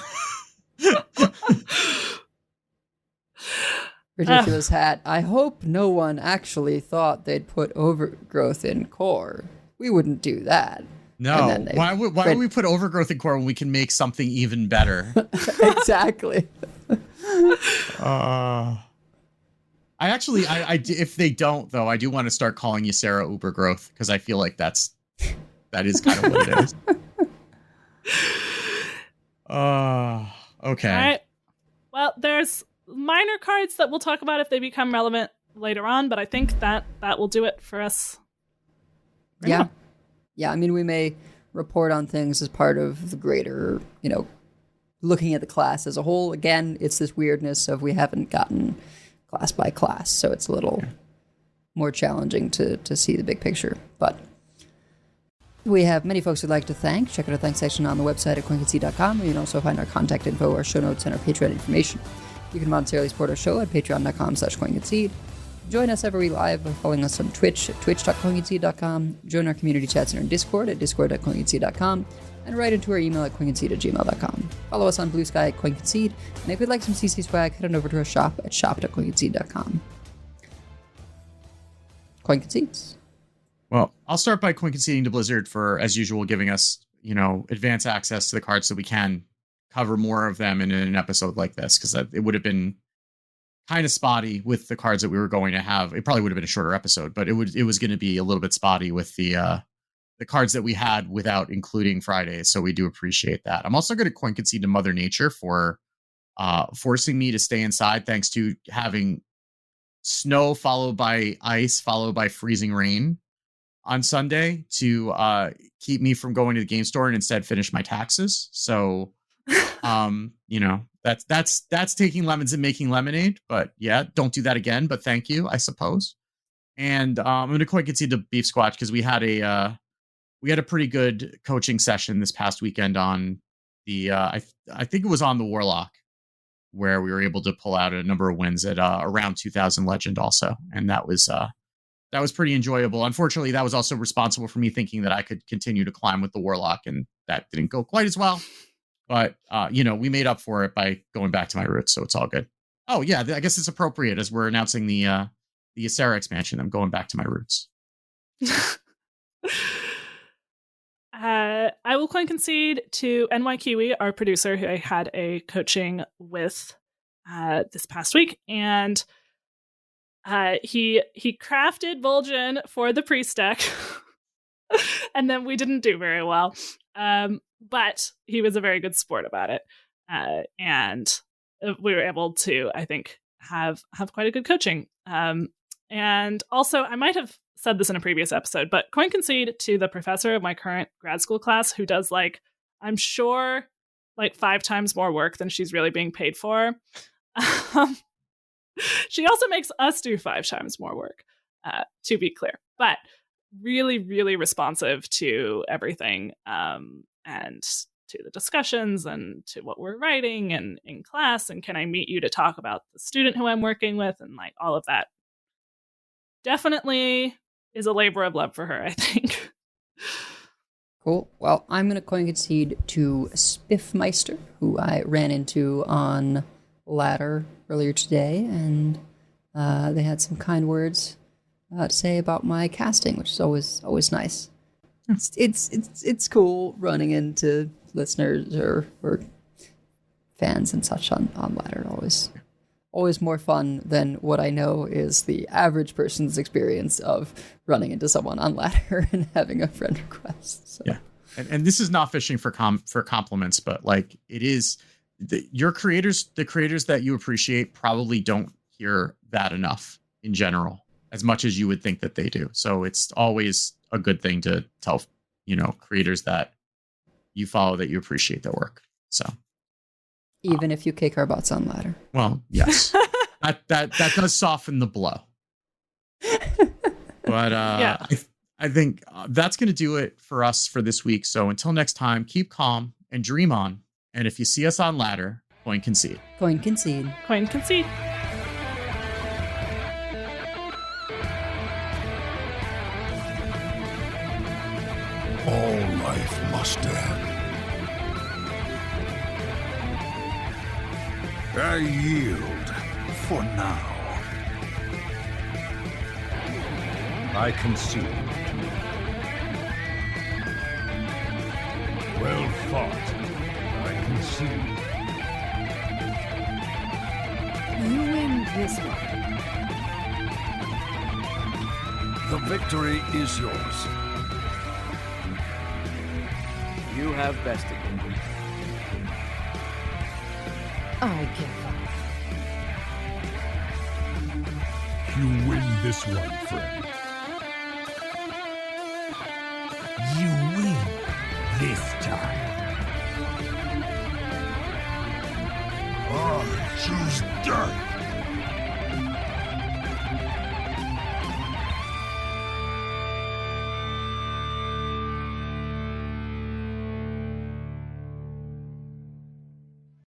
Ridiculous hat. I hope no one actually thought they'd put Overgrowth in core. We wouldn't do that. No. Why would we put Overgrowth in core when we can make something even better? Exactly. I actually, if they don't, though, I do want to start calling Ysera Uber Growth because I feel like that is kind of what it is. Okay. All right. Well, there's minor cards that we'll talk about if they become relevant later on, but I think that will do it for us. Yeah. Yeah, I mean, we may report on things as part of the greater, you know, looking at the class as a whole. Again, it's this weirdness of we haven't gotten class by class, so it's a little more challenging to see the big picture. But we have many folks we'd like to thank. Check out our thanks section on the website at Concede.com, where you can also find our contact info, our show notes, and our Patreon information. You can monetarily support our show at patreon.com/CoinConcede. Join us every week live by following us on Twitch at twitch.coinconcede.com. Join our community chats in our Discord at discord.coinconcede.com. And write into our email at coinconcede@gmail.com. Follow us on Blue Sky at CoinConcede. And if you'd like some CC swag, head on over to our shop at shop.coinconcede.com. CoinConcedes. Well, I'll start by conceding to Blizzard for, as usual, giving us, you know, advance access to the cards so we can cover more of them in an episode like this, because it would have been kind of spotty with the cards that we were going to have. It probably would have been a shorter episode, but it was going to be a little bit spotty with the cards that we had without including Fridays. So we do appreciate that. I'm also going to coin concede to Mother Nature for forcing me to stay inside, thanks to having snow followed by ice followed by freezing rain on Sunday to keep me from going to the game store and instead finish my taxes. So, you know, that's taking lemons and making lemonade. But yeah, don't do that again. But thank you, I suppose. And I'm going to coin concede to Beef Squatch because we had a pretty good coaching session this past weekend on the I think it was on the Warlock, where we were able to pull out a number of wins at around 2000 Legend also, and that was pretty enjoyable. Unfortunately, that was also responsible for me thinking that I could continue to climb with the Warlock, and that didn't go quite as well. But, we made up for it by going back to my roots, so it's all good. Oh, yeah, I guess it's appropriate as we're announcing the Ysera expansion. I'm going back to my roots. I will coin concede to NY Kiwi, our producer, who I had a coaching with this past week. And he crafted Vol'jin for the priest deck. And then we didn't do very well. But he was a very good sport about it. And we were able to, I think, have quite a good coaching. And also, I might have said this in a previous episode, but coin concede to the professor of my current grad school class who does, I'm sure, 5 times more work than she's really being paid for. She also makes us do 5 times more work, to be clear. But really, really responsive to everything, and to the discussions and to what we're writing and in class, and can I meet you to talk about the student who I'm working with, and all of that. Definitely is a labor of love for her, I think. Cool. Well, I'm going to coin concede to Spiffmeister, who I ran into on Ladder earlier today, and they had some kind words to say about my casting, which is always nice. It's cool running into listeners or fans and such on Ladder. Always more fun than what I know is the average person's experience of running into someone on Ladder and having a friend request. So. Yeah, and this is not fishing for compliments, but it is your creators, the creators that you appreciate, probably don't hear that enough in general, as much as you would think that they do. So it's always a good thing to tell, creators that you follow that you appreciate their work. So even if you kick our butts on Ladder. Well, yes, that does soften the blow. But yeah. I think that's going to do it for us for this week. So until next time, keep calm and dream on. And if you see us on Ladder, coin concede. Coin concede. Coin concede. All life must end. I yield for now. I concede. Well fought. I concede. You win this one. The victory is yours. You have bested Imbue. I give up. You win this one, friend. You win this time. I choose death.